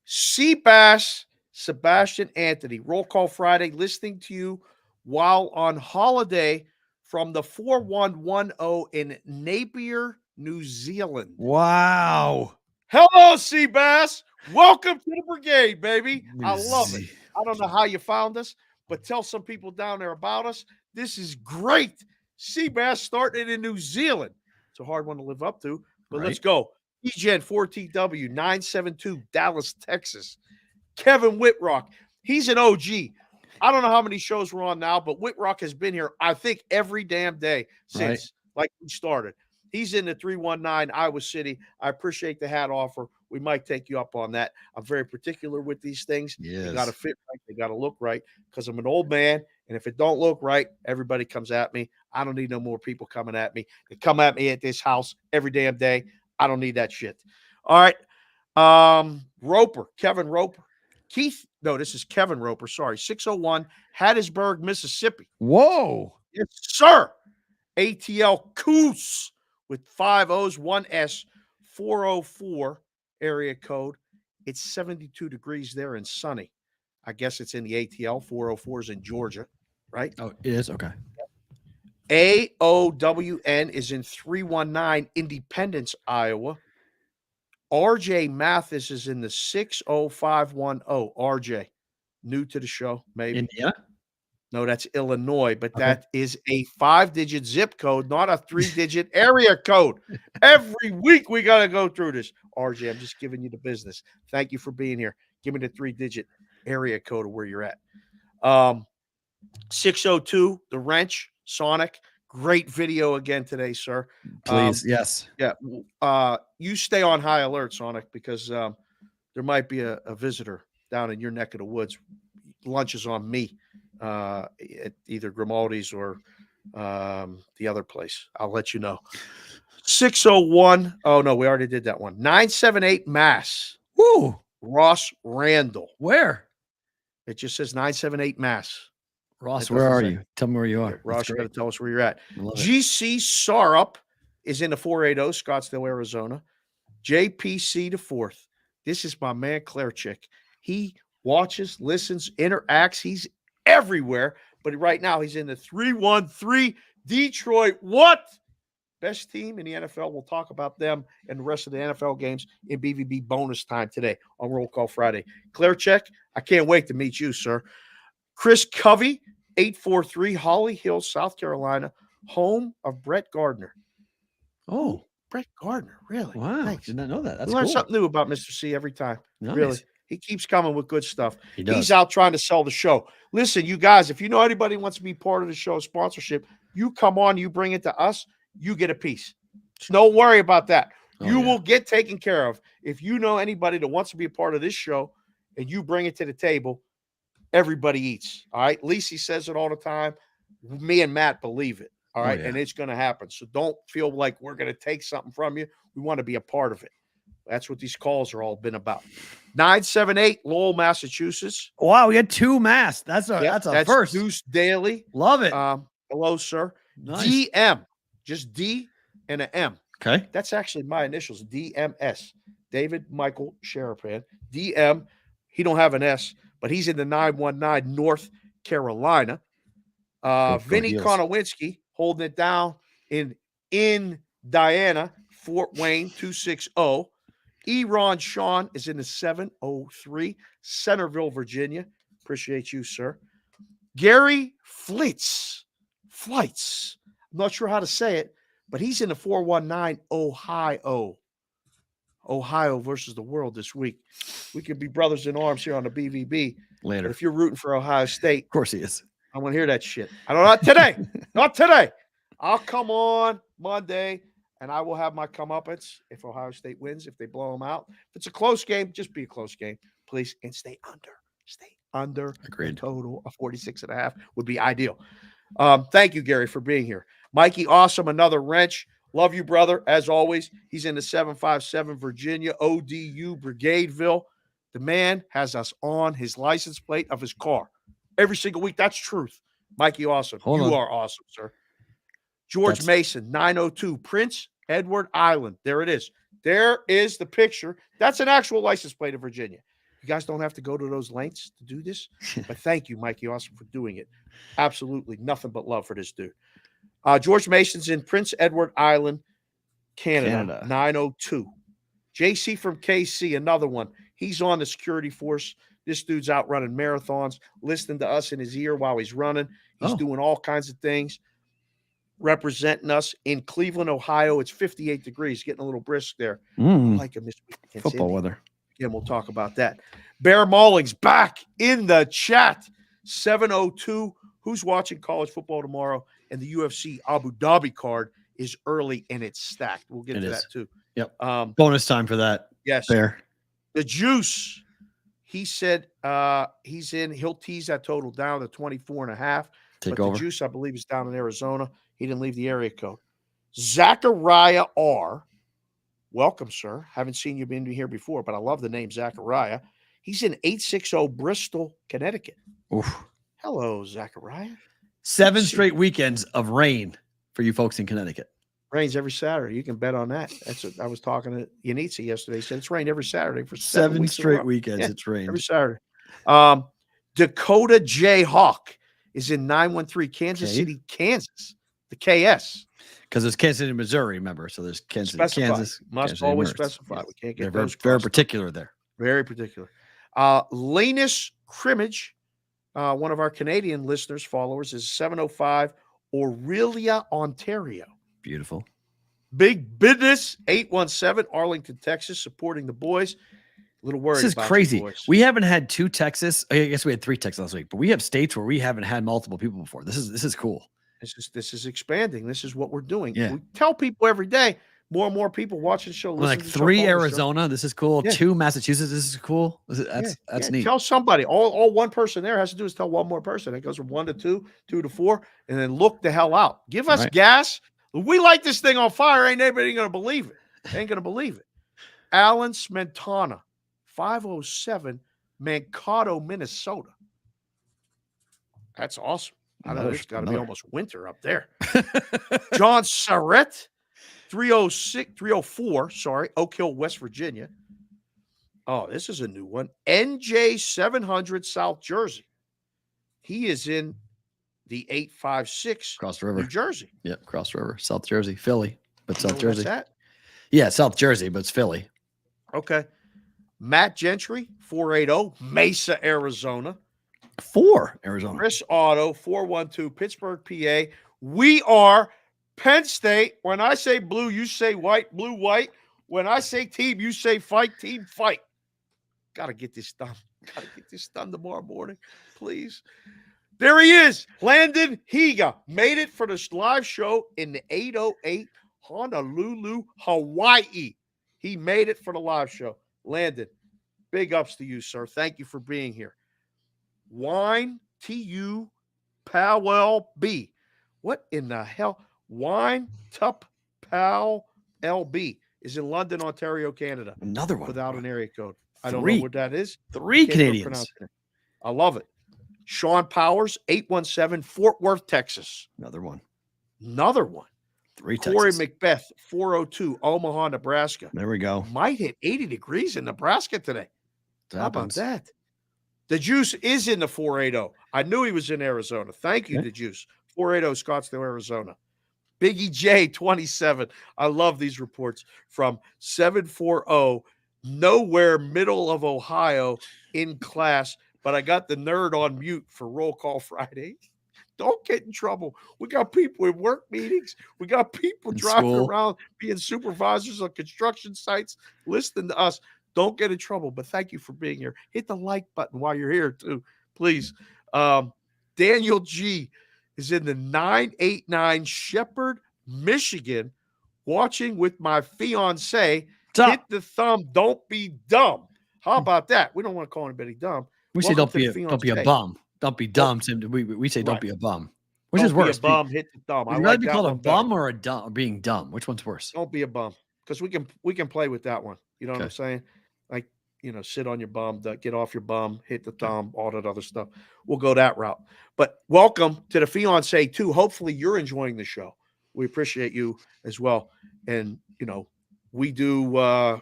Seabass Sebastian Anthony, Roll Call Friday, listening to you while on holiday from the 4110 in Napier, New Zealand. Wow. Hello, Seabass. Welcome to the Brigade, baby. I love it. I don't know how you found us, but tell some people down there about us. This is great. Seabass starting in New Zealand. It's a hard one to live up to, but let's go. EGen 4TW 972 Dallas, Texas. Kevin Whitrock. He's an OG. I don't know how many shows we're on now, but Whitrock has been here, I think, every damn day since like we started. He's in the 319 Iowa City. I appreciate the hat offer. We might take you up on that. I'm very particular with these things. Yes. They got to fit right. They got to look right because I'm an old man. And if it don't look right, everybody comes at me. I don't need no more people coming at me. They come at me at this house every damn day. I don't need that shit. All right. Roper, Kevin Roper. Keith, no, this is Kevin Roper. Sorry. 601 Hattiesburg, Mississippi. Whoa. Yes, sir. ATL Coos with 5 O's, 1 S, 404 area code. It's 72 degrees there and sunny. I guess it's in the ATL. 404 is in Georgia, right? Oh, it is? Okay. AOWN is in 319 Independence, Iowa. RJ Mathis is in the 60510. RJ, new to the show, maybe. Indiana? No, that's Illinois, but that is a 5-digit zip code, not a 3-digit area code. Every week we got to go through this. RJ, I'm just giving you the business. Thank you for being here. Give me the 3-digit area code of where you're at. 602, The Wrench, Sonic. Great video again today, sir. Please, yes. Yeah. You stay on high alert, Sonic, because there might be a visitor down in your neck of the woods. Lunch is on me. At either Grimaldi's or the other place. I'll let you know. 601. Oh, no, we already did that one. 978 Mass. Woo. Ross Randall. Where? It just says 978 Mass. Ross, where are you? Tell me where you are. Ross, you got to tell us where you're at. GC Sarup is in the 480, Scottsdale, Arizona. JPC the 4th. This is my man, Claire Chick. He watches, listens, interacts. He's everywhere, but right now he's in the 313 Detroit. What? Best team in the NFL. We'll talk about them and the rest of the NFL games in BVB bonus time today on Roll Call Friday. Claire Check, I can't wait to meet you, sir. Chris Covey, 843 Holly Hill, South Carolina, home of Brett Gardner. Oh, Brett Gardner. Really? wow. Thanks. Did not know that. That's We learn cool. something new about Mr. C every time. Nice. Really. He keeps coming with good stuff. He does. He's out trying to sell the show. Listen, you guys, if you know anybody who wants to be part of the show sponsorship, you come on, you bring it to us, you get a piece. Don't worry about that. You will get taken care of. If you know anybody that wants to be a part of this show and you bring it to the table, everybody eats. All right. Lacey says it all the time. Me and Matt believe it. All right. And it's going to happen. So don't feel like we're going to take something from you. We want to be a part of it. That's what these calls are all been about. 978 Lowell, Massachusetts. Wow, we had 2 masks. That's a first. Deuce Daily. Love it. Hello, sir. Nice. DM. Just D and an M. Okay. That's actually my initials. DMS. David Michael Sharapan. DM. He don't have an S, but he's in the 919 North Carolina. Vinny Konowinski holding it down in Diana, Fort Wayne, 260. Eron Sean is in the 703, Centerville, Virginia. Appreciate you, sir. Gary Flights. I'm not sure how to say it, but he's in the 419, Ohio versus the world this week. We could be brothers in arms here on the BVB. Later. But if you're rooting for Ohio State, of course he is. I want to hear that shit. I don't know. Not today. Not today. I'll come on Monday, and I will have my comeuppance if Ohio State wins, if they blow them out. If it's a close game, just be a close game, please, and stay under. Stay under. Agreed. A total of 46.5 would be ideal. Thank you, Gary, for being here. Mikey, awesome. Another wrench. Love you, brother, as always. He's in the 757 Virginia, ODU, Brigadeville. The man has us on his license plate of his car every single week. That's truth. Mikey, awesome. You are awesome, sir. George Mason, 902, Prince Edward Island. There it is. There is the picture. That's an actual license plate of Virginia. You guys don't have to go to those lengths to do this, but thank you, Mikey, awesome, for doing it. Absolutely nothing but love for this dude. George Mason's in Prince Edward Island, Canada. 902. JC from KC, another one. He's on the security force. This dude's out running marathons, listening to us in his ear while he's running. He's doing all kinds of things, representing us in Cleveland, Ohio. It's 58 degrees, getting a little brisk there. I like him this week. Football weather. Again, we'll talk about that. Bear Mauling's back in the chat. 702. Who's watching college football tomorrow? And the UFC Abu Dhabi card is early and it's stacked. We'll get to that too. Yep. Bonus time for that. Yes. There. The Juice. He said he's in. He'll tease that total down to 24.5. Take but over. The Juice, I believe, is down in Arizona. He didn't leave the area code. Zachariah R. Welcome, sir. Haven't seen you been here before, but I love the name Zachariah. He's in 860 Bristol, Connecticut. Oof. Hello, Zachariah. 7 straight weekends of rain for you folks in Connecticut. Rains every Saturday. You can bet on that. That's what I was talking to Yanitza yesterday. He said it's rained every Saturday for 7 straight weekends. It's rained every Saturday. Dakota J. Hawk is in 913 Kansas City, Kansas. The KS. Because it's Kansas City, Missouri, remember? So there's Kansas City, Kansas. Must Kansas always City, specify. yes. We can't get They're those very particular there. Very particular. Lanus Crimmage, one of our Canadian listeners, followers, is 705 Aurelia, Ontario. Beautiful. Big Business 817 Arlington, Texas, supporting the boys. A little worried. This is about crazy. We haven't had 2 Texas. I guess we had 3 Texas last week, but we have states where we haven't had multiple people before. This is cool. This is expanding. This is what we're doing. Yeah. We tell people every day. More and more people watching the show. Like 3 Arizona. This is cool. Yeah. 2 Massachusetts. This is cool. That's neat. Tell somebody. All one person there has to do is tell one more person. It goes from 1 to 2, 2 to 4, and then look the hell out. Give us gas. If we light this thing on fire, ain't anybody going to believe it. Ain't going to believe it. Alan Smentana, 507 Mankato, Minnesota. That's awesome. I know it's got to be almost winter up there. John Sarrett, 304, Oak Hill, West Virginia. Oh, this is a new one. NJ 700 South Jersey. He is in the 856 Cross the river. New Jersey. Yep, cross the river. South Jersey, Philly, but South Jersey. That? Yeah, South Jersey, but it's Philly. Okay. Matt Gentry, 480, Mesa, Arizona. 4 Arizona. Chris Otto, 412, Pittsburgh, PA. We are Penn State, when I say blue, you say white, blue, white. When I say team, you say fight, team, fight. Got to get this done. Got to get this done tomorrow morning, please. There he is, Landon Higa. Made it for this live show in the 808 Honolulu, Hawaii. He made it for the live show. Landon, big ups to you, sir. Thank you for being here. Wine TU Powell B. What in the hell? Wine Tup Powell LB is in London, Ontario, Canada. Another one without an area code. I don't Three. know what that is. Three Can't Canadians. pronounce it. I love it. Sean Powers, 817, Fort Worth, Texas. Another one. Another one. Three Corey Texas. Macbeth, 402, Omaha, Nebraska. There we go. Might hit 80 degrees in Nebraska today. That How about happens. that? The Juice is in the 480. I knew he was in Arizona. Thank you, Okay. The Juice. 480, Scottsdale, Arizona. Biggie J, 27. I love these reports from 740, nowhere middle of Ohio in class, but I got the nerd on mute for Roll Call Friday. Don't get in trouble. We got people in work meetings. We got people In driving school. around being supervisors on construction sites, listening to us. Don't get in trouble, but thank you for being here. Hit the like button while you're here, too, please. Daniel G is in the 989 Shepherd, Michigan, watching with my fiance. Hit the thumb. Don't be dumb. How about that? We don't want to call anybody dumb. We say Welcome don't to be the a fiancé. bum. Don't be dumb. Tim. We say don't Right. be a bum. Which Don't is worse? Be a bum, hit the thumb. Would I you rather like be that called a one better. bum or a dumb or being dumb? Which one's worse? Don't be a bum, because we can play with that one. You know what I'm Okay. saying? Like, sit on your bum, get off your bum, hit the thumb, all that other stuff. We'll go that route. But welcome to the fiance too. Hopefully you're enjoying the show. We appreciate you as well. And we do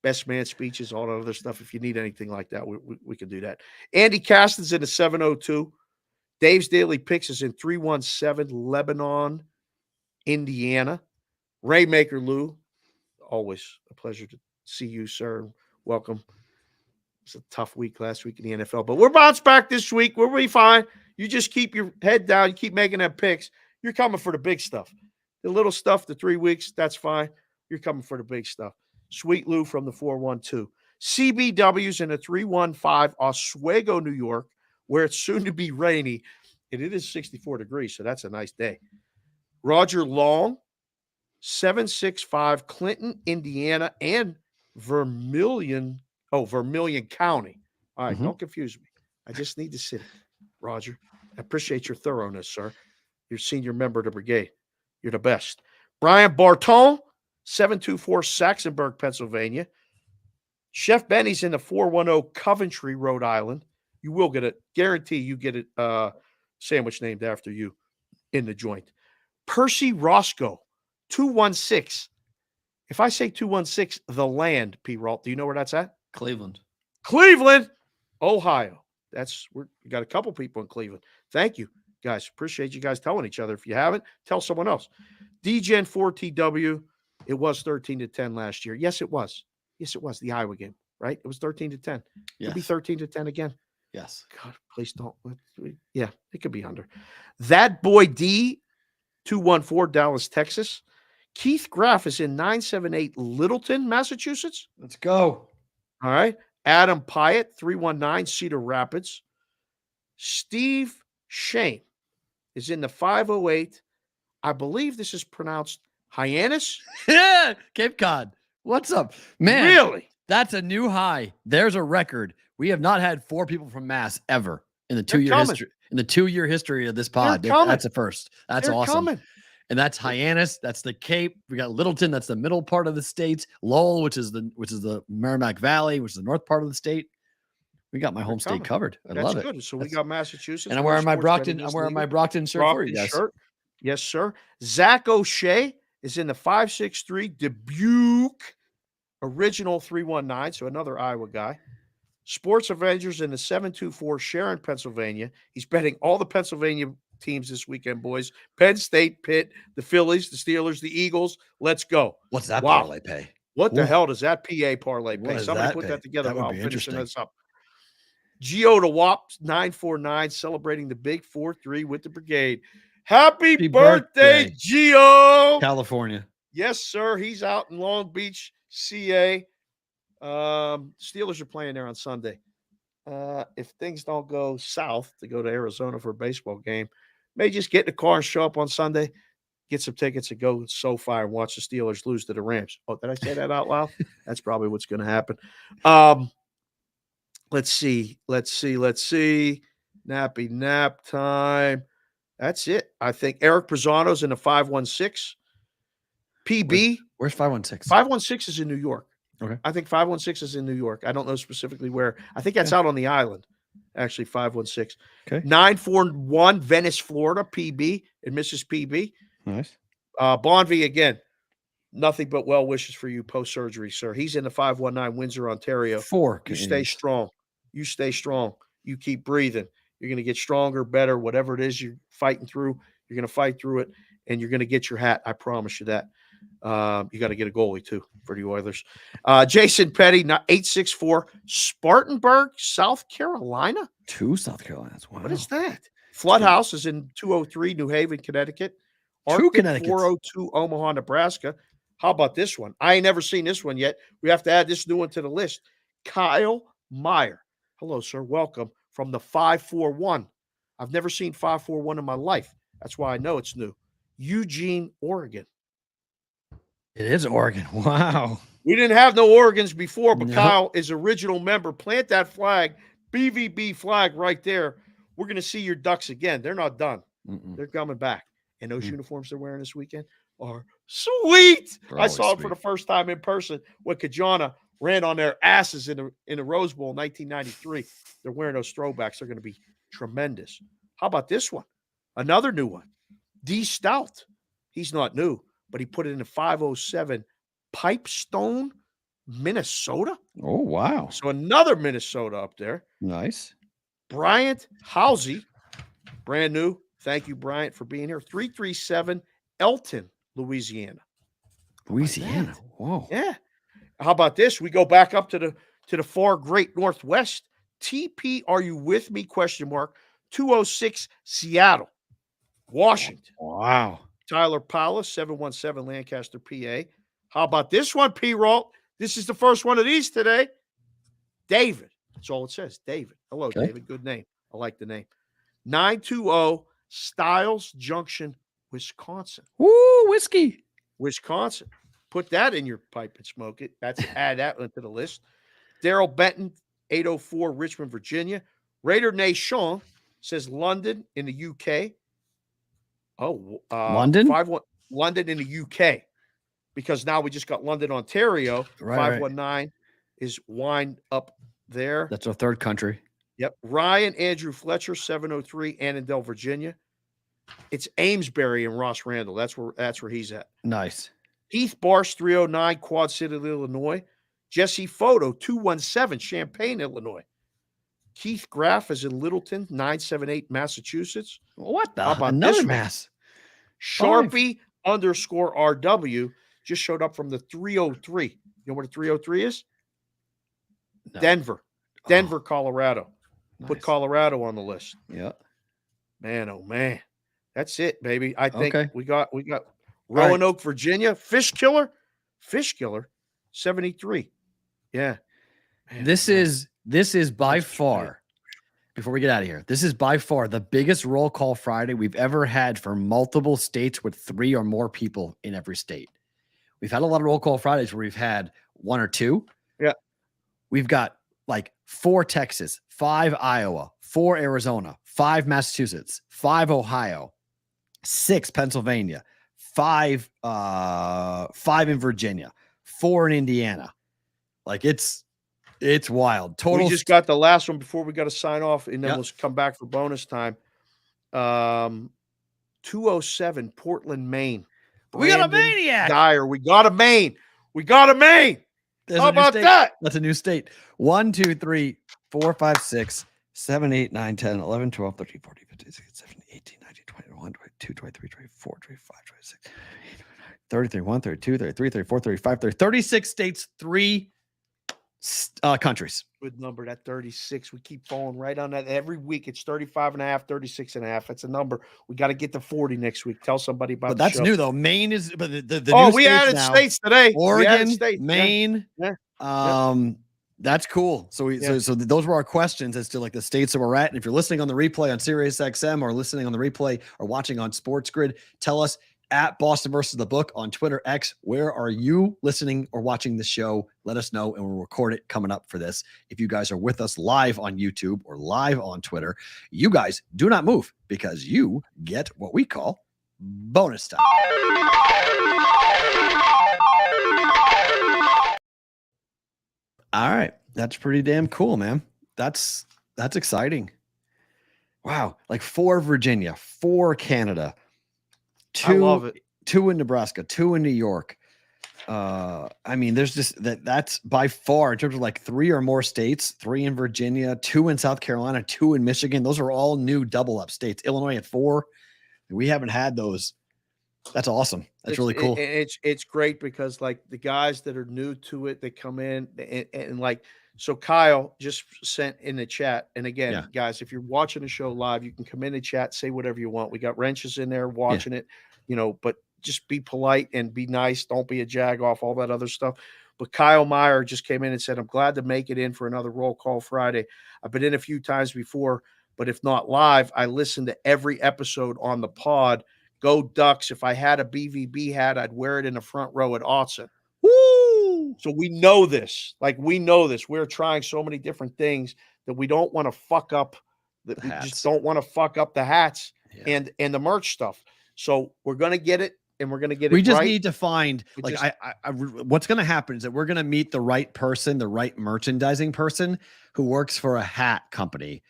best man speeches, all that other stuff. If you need anything like that, we can do that. Andy Caston's in the 702. Dave's Daily Picks is in 317 Lebanon, Indiana. Raymaker Lou, always a pleasure to see you, sir. Welcome. It's a tough week last week in the NFL, but we're bounced back this week. We'll be fine. You just keep your head down. You keep making that picks. You're coming for the big stuff. The little stuff, the 3 weeks, that's fine. You're coming for the big stuff. Sweet Lou from the 412. CBW's in the 315, Oswego, New York, where it's soon to be rainy, and it is 64 degrees, so that's a nice day. Roger Long, 765, Clinton, Indiana, and Vermilion County. All right, Don't confuse me. I just need the city. Roger, I appreciate your thoroughness, sir. You're senior member of the brigade. You're the best. Brian Barton, 724, Saxonburg, Pennsylvania. Chef Benny's in the 410, Coventry, Rhode Island. You will get it. Guarantee you get it. Sandwich named after you in the joint. Percy Roscoe, 216. If I say 216, the land, Perrault, do you know where that's at? Cleveland. Cleveland, Ohio. We got a couple people in Cleveland. Thank you, guys. Appreciate you guys telling each other. If you haven't, tell someone else. DGen 4TW, it was 13-10 last year. Yes, it was. Yes, it was the Iowa game, right? It was 13-10. Yes. It'll be 13-10 again. Yes. God, please don't. Yeah, it could be under. That boy D, 214, Dallas, Texas. Keith Graff is in 978 Littleton, Massachusetts. Let's go. All right. Adam Pyatt, 319 Cedar Rapids. Steve Shane is in the 508. I believe this is pronounced Hyannis. Yeah, Cape Cod. What's up, man? Really? That's a new high. There's a record. We have not had 4 people from Mass ever in the 2-year coming. history. In the 2-year history of this pod, coming. that's a first. That's They're awesome. coming. And that's Hyannis. That's the Cape. We got Littleton. That's the middle part of the state. Lowell, which is the Merrimack Valley, which is the north part of the state. We got my home state coming. covered. I That's love it. good. So we got Massachusetts. And I'm where wearing my sports Brockton. betting I'm is wearing my legal. Brockton shirt for you Brockton guys. shirt. Yes, sir. Zach O'Shea is in the 563 Dubuque original 319. So another Iowa guy. Sports Avengers in the 724 Sharon, Pennsylvania. He's betting all the Pennsylvania teams this weekend, boys. Penn State, Pitt, the Phillies, the Steelers, the Eagles. Let's go. What's that Wow. parlay pay? What the Ooh. hell does that PA parlay What pay? does Somebody that put pay? that together That would while be I'm finishing interesting. this up. Geo to WAP 949 celebrating the big 4-3 with the brigade. Happy birthday, Gio. California. Yes, sir. He's out in Long Beach, CA. Steelers are playing there on Sunday. If things don't go south to go to Arizona for a baseball game, may just get in the car and show up on Sunday, get some tickets and go SoFi and watch the Steelers lose to the Rams. Oh, did I say that out loud? That's probably what's going to happen. Let's see. Nappy nap time. That's it. I think Eric Pisano's in the 516. PB. Where's 516? 516 is in New York. Okay. I think 516 is in New York. I don't know specifically where. I think that's out on the island, actually, 516. Okay. 941 Venice, Florida, PB and Mrs. PB. Nice. Bonvi, again, nothing but well wishes for you post-surgery, sir. He's in the 519 Windsor, Ontario. 4. You stay strong. You stay strong. You keep breathing. You're going to get stronger, better, whatever it is you're fighting through. You're going to fight through it, and you're going to get your hat. I promise you that. You got to get a goalie, too, for the Oilers. Jason Petty, 864, Spartanburg, South Carolina. 2 South Carolinas. Wow. What is that? Floodhouse is in 203, New Haven, Connecticut. 2 Connecticut. 402, Omaha, Nebraska. How about this one? I ain't never seen this one yet. We have to add this new one to the list. Kyle Meyer. Hello, sir. Welcome from the 541. I've never seen 541 in my life. That's why I know it's new. Eugene, Oregon. It is Oregon. Wow. We didn't have no Oregons before, but No. Kyle is original member. Plant that flag, BVB flag right there. We're going to see your Ducks again. They're not done. They're coming back. And those uniforms they're wearing this weekend are sweet. I saw it for the first time in person when Kajana ran on their asses in the Rose Bowl in 1993. They're wearing those throwbacks. They're going to be tremendous. How about this one? Another new one. D. Stout. He's not new, but he put it in the 507 Pipestone, Minnesota. Oh, wow. So another Minnesota up there. Nice. Bryant Housey, brand new. Thank you, Bryant, for being here. 337 Elton, Louisiana. Louisiana. Whoa. Yeah. How about this? We go back up to the far great Northwest. TP, are you with me? ? 206 Seattle, Washington. Wow. Tyler Powell, 717 Lancaster, PA. How about this one, Perrault? This is the first one of these today. David. That's all it says. David. Hello, Okay. David. Good name. I like the name. 920 Stiles Junction, Wisconsin. Woo, whiskey. Wisconsin. Put that in your pipe and smoke it. Add that one to the list. Daryl Benton, 804 Richmond, Virginia. Raider Nation says London in the UK. Oh, London? London in the UK. Because now we just got London, Ontario. Right, 519 is wine up there. That's our third country. Yep. Ryan Andrew Fletcher, 703 Annandale, Virginia. It's Amesbury and Ross Randall. That's where he's at. Nice. Heath Barsh, 309 Quad City, Illinois. Jesse Photo, 217 Champaign, Illinois. Keith Graff is in Littleton, 978 Massachusetts. What the? How about Another this one? mass. Sharpie _RW just showed up from the 303. You know what a 303 is? No. Denver, Colorado. Put Nice. Colorado on the list. Yeah. Man, oh man. That's it, baby. I think Okay. we got Roanoke, Virginia. Fish Killer, 73. Yeah. Man, This is by far, before we get out of here, this is by far the biggest roll call Friday we've ever had for multiple states with 3 or more people in every state. We've had a lot of roll call Fridays where we've had 1 or 2. Yeah. We've got like 4 Texas, 5 Iowa, 4 Arizona, 5 Massachusetts, 5 Ohio, 6 Pennsylvania, 5 in Virginia, 4 in Indiana. Like it's wild. Total. We just got the last one before we got to sign off, and then Yep. we'll come back for bonus time. 207 Portland, Maine. We got a Brandon maniac. Dyer. We got a Maine. There's How a new about state. that? That's a new state. 1, 2, 3, 4, 5, 6, 7, 8, 9, 10, 11, 12, 13, 14, 15, 16, 17, 18, 19, 20, 21, 22, 23, 24, 25, 26, 33, 1, 32, 33, 34, 35, 36 states, 3 Countries. Good number, that 36. We keep falling right on that. Every week it's 35.5, 36.5. That's a number. We got to get to 40 next week. Tell somebody about But that's the show. new though. Maine is, but the Oh, new we states added now, states today. Oregon, States. Maine. Yeah. That's cool. So so those were our questions as to like the states that we're at. And if you're listening on the replay on Sirius XM or listening on the replay or watching on Sports Grid, tell us at Boston versus the Book on Twitter X, where are you listening or watching the show? Let us know and we'll record it coming up for this. If you guys are with us live on YouTube or live on Twitter, you guys do not move because you get what we call bonus time. All right. That's pretty damn cool, man. That's exciting. Wow. Like 4 Virginia, 4 Canada, 2, I love it. 2 in Nebraska, 2 in New York. I mean, there's just that's by far in terms of like 3 or more states, 3 in Virginia, 2 in South Carolina, 2 in Michigan. Those are all new double up states. Illinois at 4. We haven't had those. That's awesome. That's really cool. It's great because like the guys that are new to it, they come in and like, so Kyle just sent in the chat. And again, guys, if you're watching the show live, you can come in the chat, say whatever you want. We got wrenches in there watching it, but just be polite and be nice. Don't be a jag off, all that other stuff. But Kyle Meyer just came in and said, I'm glad to make it in for another Roll Call Friday. I've been in a few times before, but if not live, I listen to every episode on the pod. Go Ducks. If I had a BVB hat, I'd wear it in the front row at Autzen. Woo! So we know this. Like, we know this. We're trying so many different things that we don't want to fuck up. That we just don't want to fuck up the hats and the merch stuff. So we're going to get it, and we're going to get it right. We just need to find, what's going to happen is that we're going to meet the right person, the right merchandising person who works for a hat company.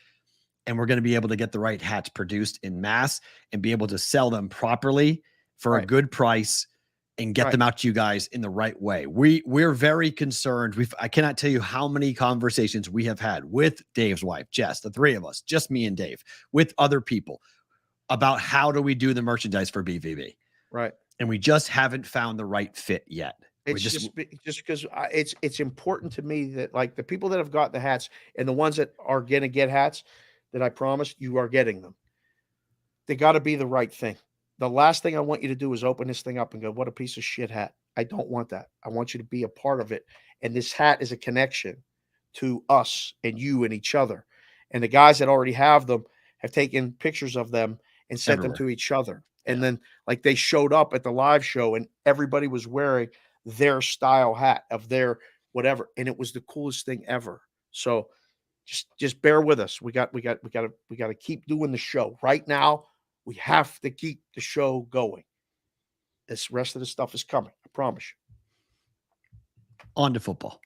And we're going to be able to get the right hats produced in mass and be able to sell them properly for a good price and get them out to you guys in the right way. We're very concerned. I cannot tell you how many conversations we have had with Dave's wife, Jess, the 3 of us, just me and Dave, with other people about how do we do the merchandise for BVB. Right. And we just haven't found the right fit yet. It's just because it's important to me that like the people that have got the hats and the ones that are going to get hats, that I promised you are getting them. They got to be the right thing. The last thing I want you to do is open this thing up and go, what a piece of shit hat. I don't want that. I want you to be a part of it. And this hat is a connection to us and you and each other. And the guys that already have them have taken pictures of them and sent them to each other. And then like they showed up at the live show and everybody was wearing their style hat of their whatever. And it was the coolest thing ever. So just bear with us. We got to keep doing the show. Right now, we have to keep the show going. This rest of the stuff is coming. I promise you. On to football.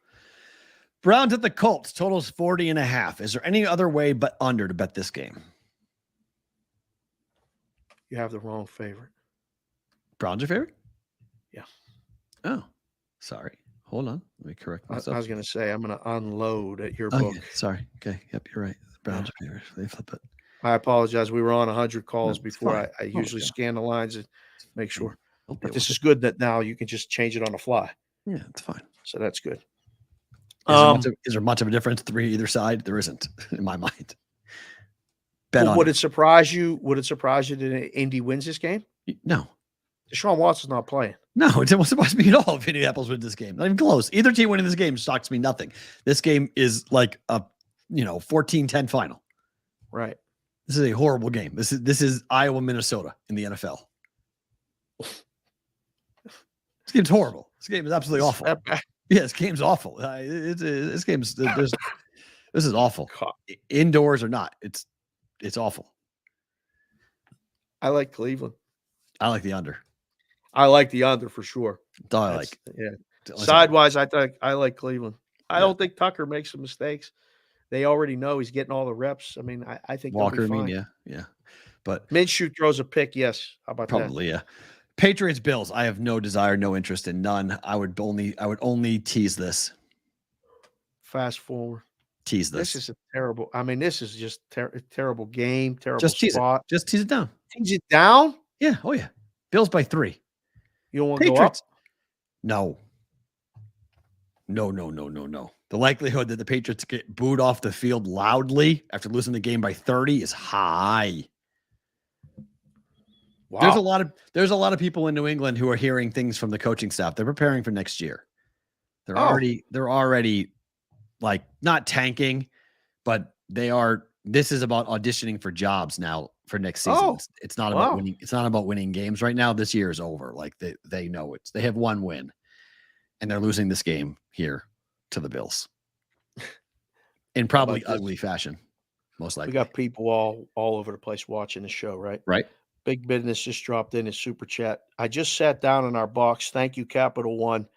Browns at the Colts, totals 40.5. Is there any other way but under to bet this game? You have the wrong favorite. Browns are favorite? Yeah. Oh, sorry. Hold on. Let me correct myself. I was going to say, I'm going to unload at your book. Yeah, sorry. Okay. Yep, you're right. The Browns are favorite. They flip it. I apologize. We were on 100 calls before. I usually scan the lines and make sure. But this is good that now you can just change it on the fly. Yeah, it's fine. So that's good. Is there much of a difference 3 either side? There isn't in my mind. Would it surprise you? Would it surprise you that Indy wins this game? No. Deshaun Watson's not playing. No, it won't surprise me at all if Indianapolis wins this game. Not even close. Either team winning this game shocks me nothing. This game is like a 14-10 final. Right. This is a horrible game. This is Iowa, Minnesota in the NFL. This game's horrible. This game is absolutely awful. Yeah, this game's awful. This is awful. Indoors or not, it's awful. I like Cleveland. I like the under. I like the under for sure. Yeah. Sidewise, I like Cleveland. I don't think Tucker makes some mistakes. They already know he's getting all the reps. I mean, I think Walker. Yeah. But Minshew throws a pick. Yes. How about probably, that? Yeah. Patriots Bills. I have no desire, no interest in none. I would only tease this. Fast forward. Tease this. This is a terrible. I mean, this is just terrible game. Terrible just tease spot. It. Just tease it down. Tease it down. Yeah. Oh yeah. Bills by 3. You don't want to go up? No. The the likelihood that the Patriots get booed off the field loudly after losing the game by 30 is high. Wow. There's a lot of people in New England who are hearing things from the coaching staff. They're preparing for next year. They're already like not tanking, but they are. This is about auditioning for jobs now for next season. It's not about winning. It's not about winning games right now. This year is over. Like they know it. They have one win, and they're losing this game here to the Bills in probably ugly fashion. Most likely, we got people all over the place watching the show, right? Right. Big Business just dropped in his super chat. I just sat down in our box. Thank you, Capital One.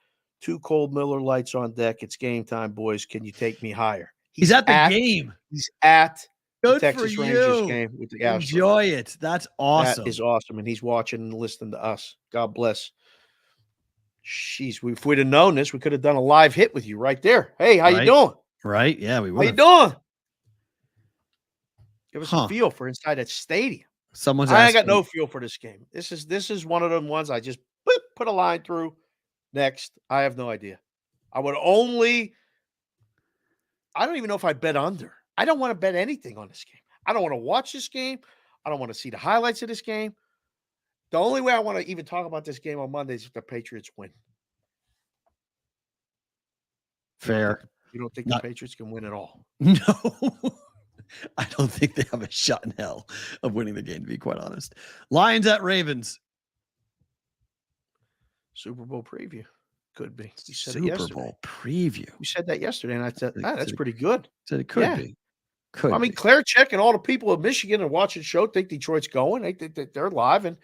2 cold Miller Lights on deck. It's game time, boys. Can you take me higher? He's at the game. He's at Good the Texas for Rangers you. game with the Astros. Enjoy it. That's awesome. That is awesome. And he's watching and listening to us. God bless. Jeez, if we'd have known this, we could have done a live hit with you right there. Hey, how you doing? Right? Yeah, we would. How you doing? Give us a feel for inside that stadium. I ain't got no feel for this game. This is one of them ones I just put a line through. Next, I have no idea. I don't even know if I bet under. I don't want to bet anything on this game. I don't want to watch this game. I don't want to see the highlights of this game. The only way I want to even talk about this game on Monday is if the Patriots win. Fair. You don't think the Patriots can win at all? No. I don't think they have a shot in hell of winning the game, to be quite honest. Lions at Ravens. Super Bowl preview. Could be. You said Super Bowl preview. We said that yesterday, and I said, that's pretty good. Said it could be. I mean, Claire Check and all the people of Michigan are watching the show think Detroit's going. They think that they're live. And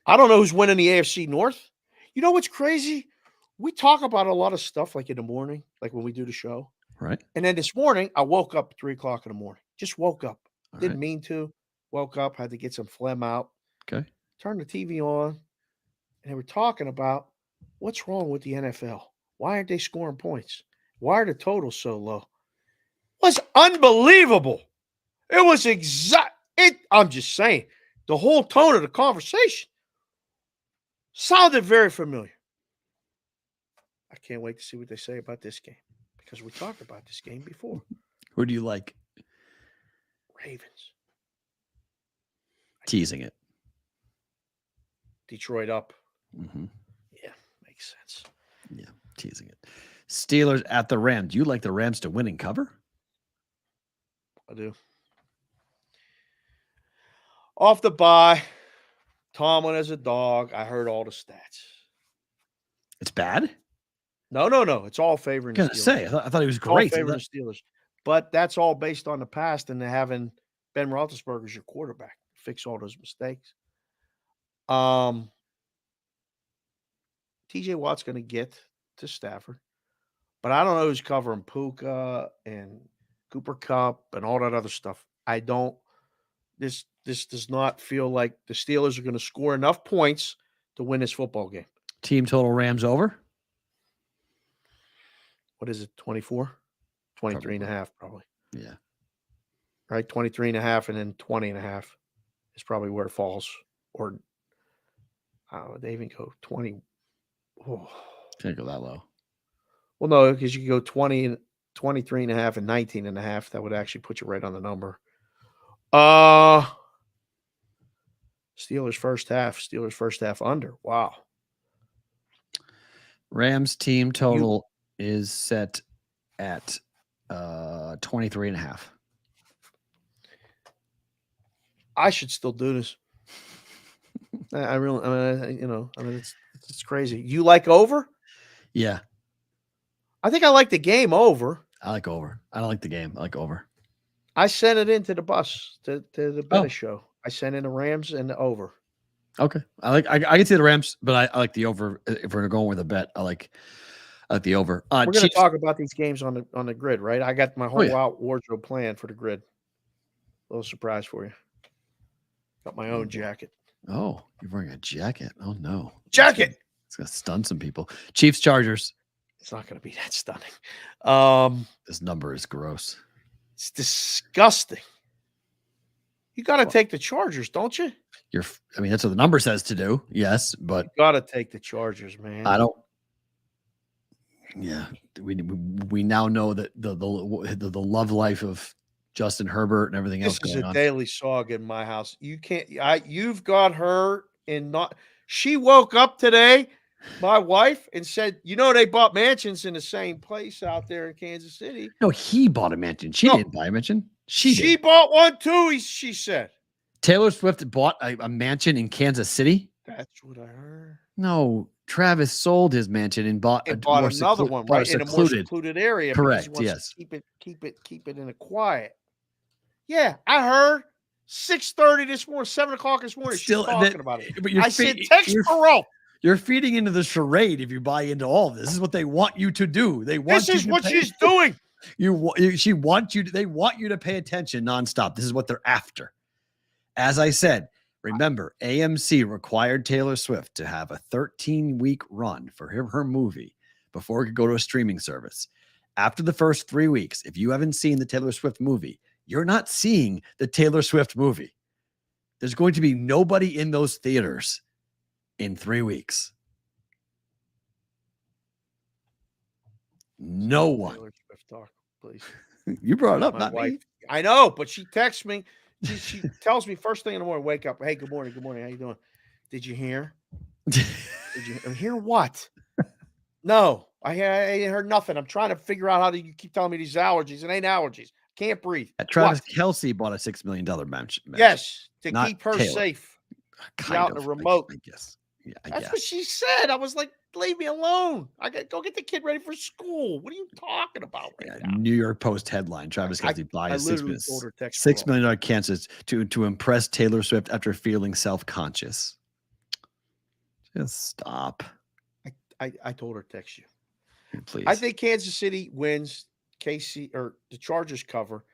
I don't know who's winning the AFC North. You know what's crazy? We talk about a lot of stuff like in the morning, like when we do the show. Right. And then this morning, I woke up at 3 o'clock in the morning. Just woke up. Didn't mean to. Woke up, had to get some phlegm out. Okay. Turned the TV on, and they were talking about what's wrong with the NFL. Why aren't they scoring points? Why are the totals so low? It was unbelievable. It was I'm just saying, the whole tone of the conversation sounded very familiar. I can't wait to see what they say about this game because we talked about this game before. Who do you like? Ravens. Teasing it. Detroit up. Mm-hmm. Yeah, makes sense. Yeah, teasing it. Steelers at the Rams. Do you like the Rams to win and cover? I do. Off the bye, Tomlin as a dog. I heard all the stats. It's bad? No. It's all favoring the Steelers. I thought he was great. All favoring the Steelers. But that's all based on the past and having Ben Roethlisberger as your quarterback. Fix all those mistakes. TJ Watt's going to get to Stafford. But I don't know who's covering Puka and Cooper Kupp and all that other stuff. I don't. This does not feel like the Steelers are going to score enough points to win this football game. Team total Rams over? What is it, 24? 23 and a half, probably. Yeah. Right, 23 and a half and then 20 and a half is probably where it falls. Or they even go 20. Oh. Can't go that low. Well, no, because you can go 20 and 23 and a half and 19 and a half. That would actually put you right on the number. Steelers first half under. Wow. Rams team total is set at 23 and a half. I should still do this. It's crazy. You like over? Yeah. I think I like the game over. I like over. I don't like the game. I like over. I sent it into the bus to the Betta show. I sent in the Rams and the over. Okay. I can see the Rams, but I like the over. If we're going with a bet, I like the over. We're going to talk about these games on the grid, right? I got my whole out wardrobe plan for the grid. A little surprise for you. Got my own jacket. Oh, you're wearing a jacket. Oh no. Jacket. It's going to stun some people. Chiefs Chargers. It's not going to be that stunning. This number is gross. It's disgusting. You got to take the Chargers, don't you? That's what the number says to do. Yes, but you got to take the Chargers, man. I don't. Yeah, we now know that the love life of Justin Herbert and everything else This is going a on. daily saga in my house. You can't. You've got her in not. She woke up today, my wife, and said, "You know they bought mansions in the same place out there in Kansas City." No, he bought a mansion. She No. didn't buy a mansion. She did. bought one too. She said. Taylor Swift bought a mansion in Kansas City. That's what I heard. No, Travis sold his mansion and bought Another one, right, in a more secluded area. Correct. Because he wants to keep it in a quiet. Yeah, I heard 6:30 this morning, 7:00 this morning. She's talking about it. But I said, text Perrault. You're feeding into the charade if you buy into all of this. This is what they want you to do. They want this is what she's doing. They want you to pay attention nonstop. This is what they're after. As I said, remember, AMC required Taylor Swift to have a 13-week run for her movie before it could go to a streaming service. After the first 3 weeks, if you haven't seen the Taylor Swift movie, you're not seeing the Taylor Swift movie. There's going to be nobody in those theaters in 3 weeks. No one. Taylor Swift talk, please. You brought it up, My not wife. me. I know, but she texts me. She tells me first thing in the morning, wake up. Hey, good morning. Good morning. How you doing? Did you hear? Did you hear what? No, I heard nothing. I'm trying to figure out how you keep telling me these allergies. It ain't allergies. Can't breathe. Travis Kelce bought a $6 million mansion. Yes, to Not keep her Taylor. safe. Kind out of, in the remote. I guess. Yeah, That's what she said. I was like, leave me alone. I got go get the kid ready for school. What are you talking about right now? New York Post headline: Travis Kelce buys $6 million Kansas to impress Taylor Swift after feeling self-conscious. Just stop. I told her text you. Please. I think Kansas City wins. KC or the Chargers cover.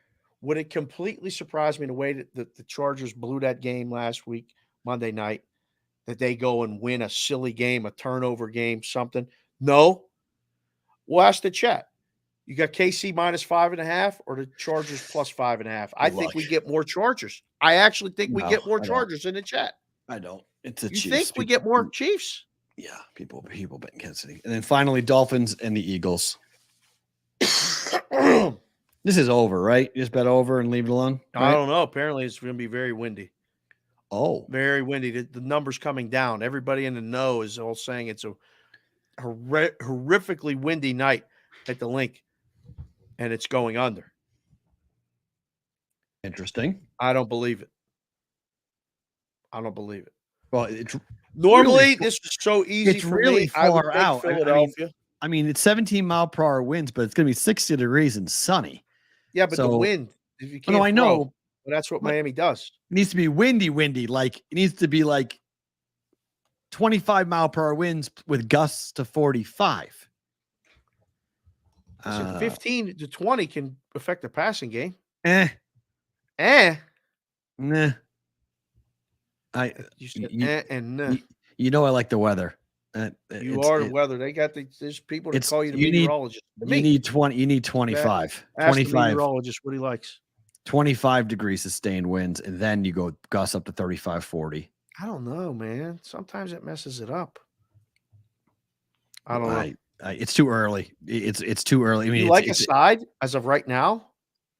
Would it completely surprise me the way that the Chargers blew that game last week, Monday night, that they go and win a silly game, a turnover game, something? No. We'll ask the chat. You got KC minus 5.5 or the Chargers plus 5.5? I think we get more Chargers. I actually think we get more Chargers in the chat. I don't. It's a You Chiefs. think we get more Chiefs? Yeah, people bet in Kansas City. And then finally, Dolphins and the Eagles. This is over, right? You just bet over and leave it alone? Right? I don't know. Apparently, it's going to be very windy. Oh. Very windy. The number's coming down. Everybody in the know is all saying it's a horrifically windy night at the link, and it's going under. Interesting. I don't believe it. Well, it's normally really, this is so easy. It's for really me. far out. Philadelphia. I mean, it's 17-mile-per-hour winds, but it's going to be 60 degrees and sunny. Yeah, but the wind. If you can't I know. Well, that's what Miami does. It needs to be windy. Like it needs to be like 25-mile-per-hour winds with gusts to 45. 15 to 20 can affect the passing game. Nah. You said and nah. You know I like the weather. You are the weather. They got there's people that call you the meteorologist. You need 20. You need 25. Ask 25. the meteorologist what he likes. 25 degrees sustained winds, and then you go gust up to 35, 40. I don't know, man. Sometimes it messes it up. I don't know. It's too early. It's too early. I mean, you a side as of right now?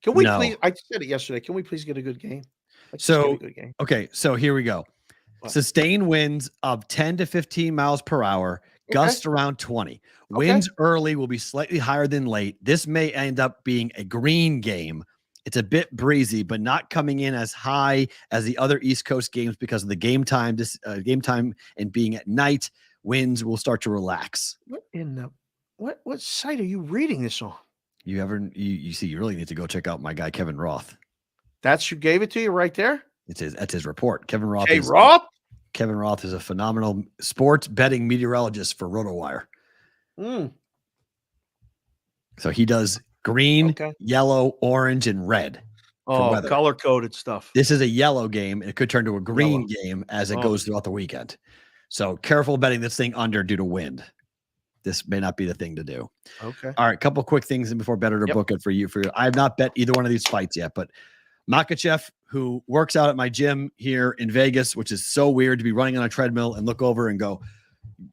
Can we please? I said it yesterday. Can we please get a good game? Okay, so here we go. What? Sustained winds of 10 to 15 miles per hour, gusts around 20. Winds early will be slightly higher than late. This may end up being a green game. It's a bit breezy, but not coming in as high as the other East Coast games because of the game time. Game time and being at night, winds will start to relax. What in the what site are you reading this on? You see, you really need to go check out my guy Kevin Roth. That's who gave it to you right there? That's his report. Kevin Roth. Kevin Roth is a phenomenal sports betting meteorologist for RotoWire. So he does green, yellow, orange, and red. Oh, color-coded stuff. This is a yellow game, and it could turn to a green game as it goes throughout the weekend. So careful betting this thing under due to wind. This may not be the thing to do. Okay. All right, couple quick things before better to book it for you. I have not bet either one of these fights yet, but Makachev, who works out at my gym here in Vegas, which is so weird to be running on a treadmill and look over and go,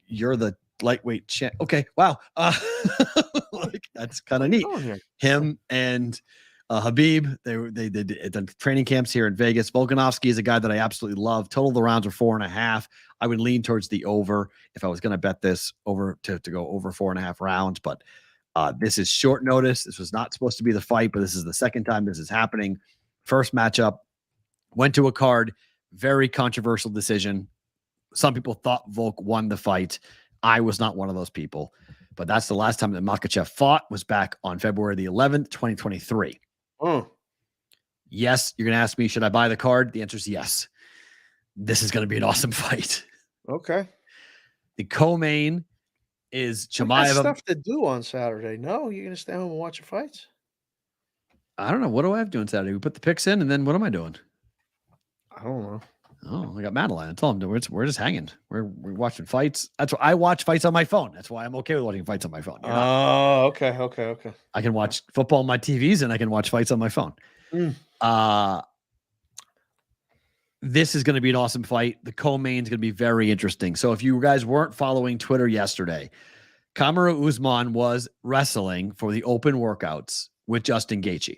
you're the lightweight okay, wow. That's kind of neat. Him and Habib, they did the training camps here in Vegas. Volkanovski is a guy that I absolutely love. Total of the rounds are 4.5. I would lean towards the over if I was going to bet this over to go over 4.5 rounds. But this is short notice. This was not supposed to be the fight, but this is the second time this is happening. First matchup went to a card. Very controversial decision. Some people thought Volk won the fight. I was not one of those people. But that's the last time that Makhachev fought, was back on February the 11th, 2023. Yes, you're going to ask me, should I buy the card? The answer is yes. This is going to be an awesome fight. Okay. The co-main is Chimaev. Stuff to do on Saturday. No, you're going to stay home and watch the fights? I don't know. What do I have to do on Saturday? We put the picks in, and then what am I doing? I don't know. Oh, I got Madeline. I told him we're just hanging. We're watching fights. That's why I watch fights on my phone. That's why I'm okay with watching fights on my phone. Oh, okay. I can watch football on my TVs, and I can watch fights on my phone. This is going to be an awesome fight. The co-main is going to be very interesting. So if you guys weren't following Twitter yesterday, Kamaru Usman was wrestling for the open workouts with Justin Gaethje.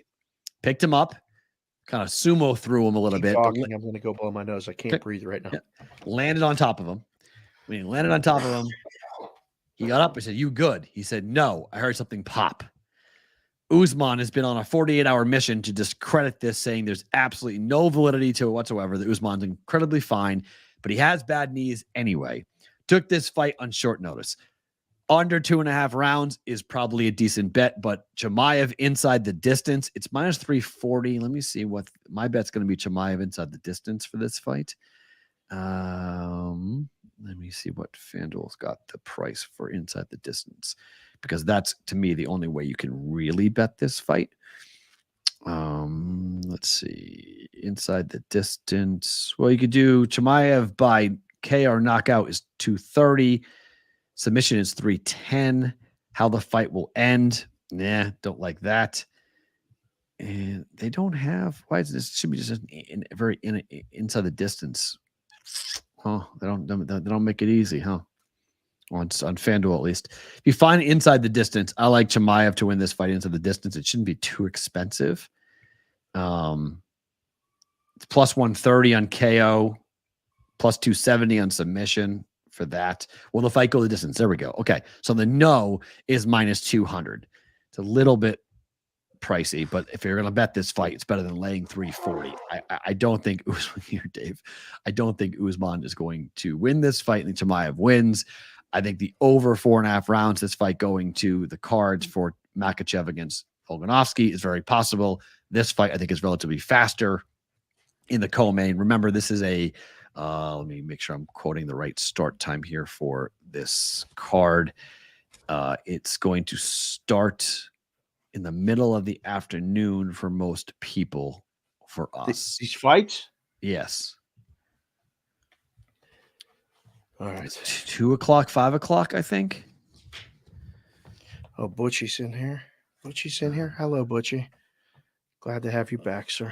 Picked him up, kind of sumo threw him a little bit. I'm going to go blow my nose. I can't breathe right now. Yeah. Landed on top of him. When he landed on top of him, he got up and said, "You good?" He said, "No, I heard something pop." Usman has been on a 48-hour mission to discredit this, saying there's absolutely no validity to it whatsoever, that Usman's incredibly fine, but he has bad knees anyway. Took this fight on short notice. Under 2.5 rounds is probably a decent bet, but Chimaev inside the distance, it's minus 340. Let me see what my bet's going to be. Chimaev inside the distance for this fight. Let me see what FanDuel's got the price for inside the distance, because that's, to me, the only way you can really bet this fight. Let's see. Inside the distance. Well, you could do Chimaev by KO knockout is 230. Submission is 310. How the fight will end. Nah, don't like that. And they don't have, why is this? Should be just inside the distance. Huh? They don't make it easy, huh? On FanDuel, at least. If you find inside the distance, I like Chimaev to win this fight inside the distance. It shouldn't be too expensive. It's plus 130 on KO, plus 270 on submission for that. Will the fight go the distance? There we go. Okay. So the no is minus 200. It's a little bit pricey, but if you're going to bet this fight, it's better than laying 340. I don't think Usman here, Dave. I don't think Usman is going to win this fight, and Chimaev wins. I think the over 4.5 rounds, this fight going to the cards for Makhachev against Volkanovski, is very possible. This fight, I think, is relatively faster in the co-main. Remember, this is a, let me make sure I'm quoting the right start time here for this card. It's going to start in the middle of the afternoon for most people. For us, these fights? Yes. All right. 2 o'clock, 5 o'clock, I think. Oh, Butchie's in here. Butchie's in here. Hello, Butchie. Glad to have you back, sir.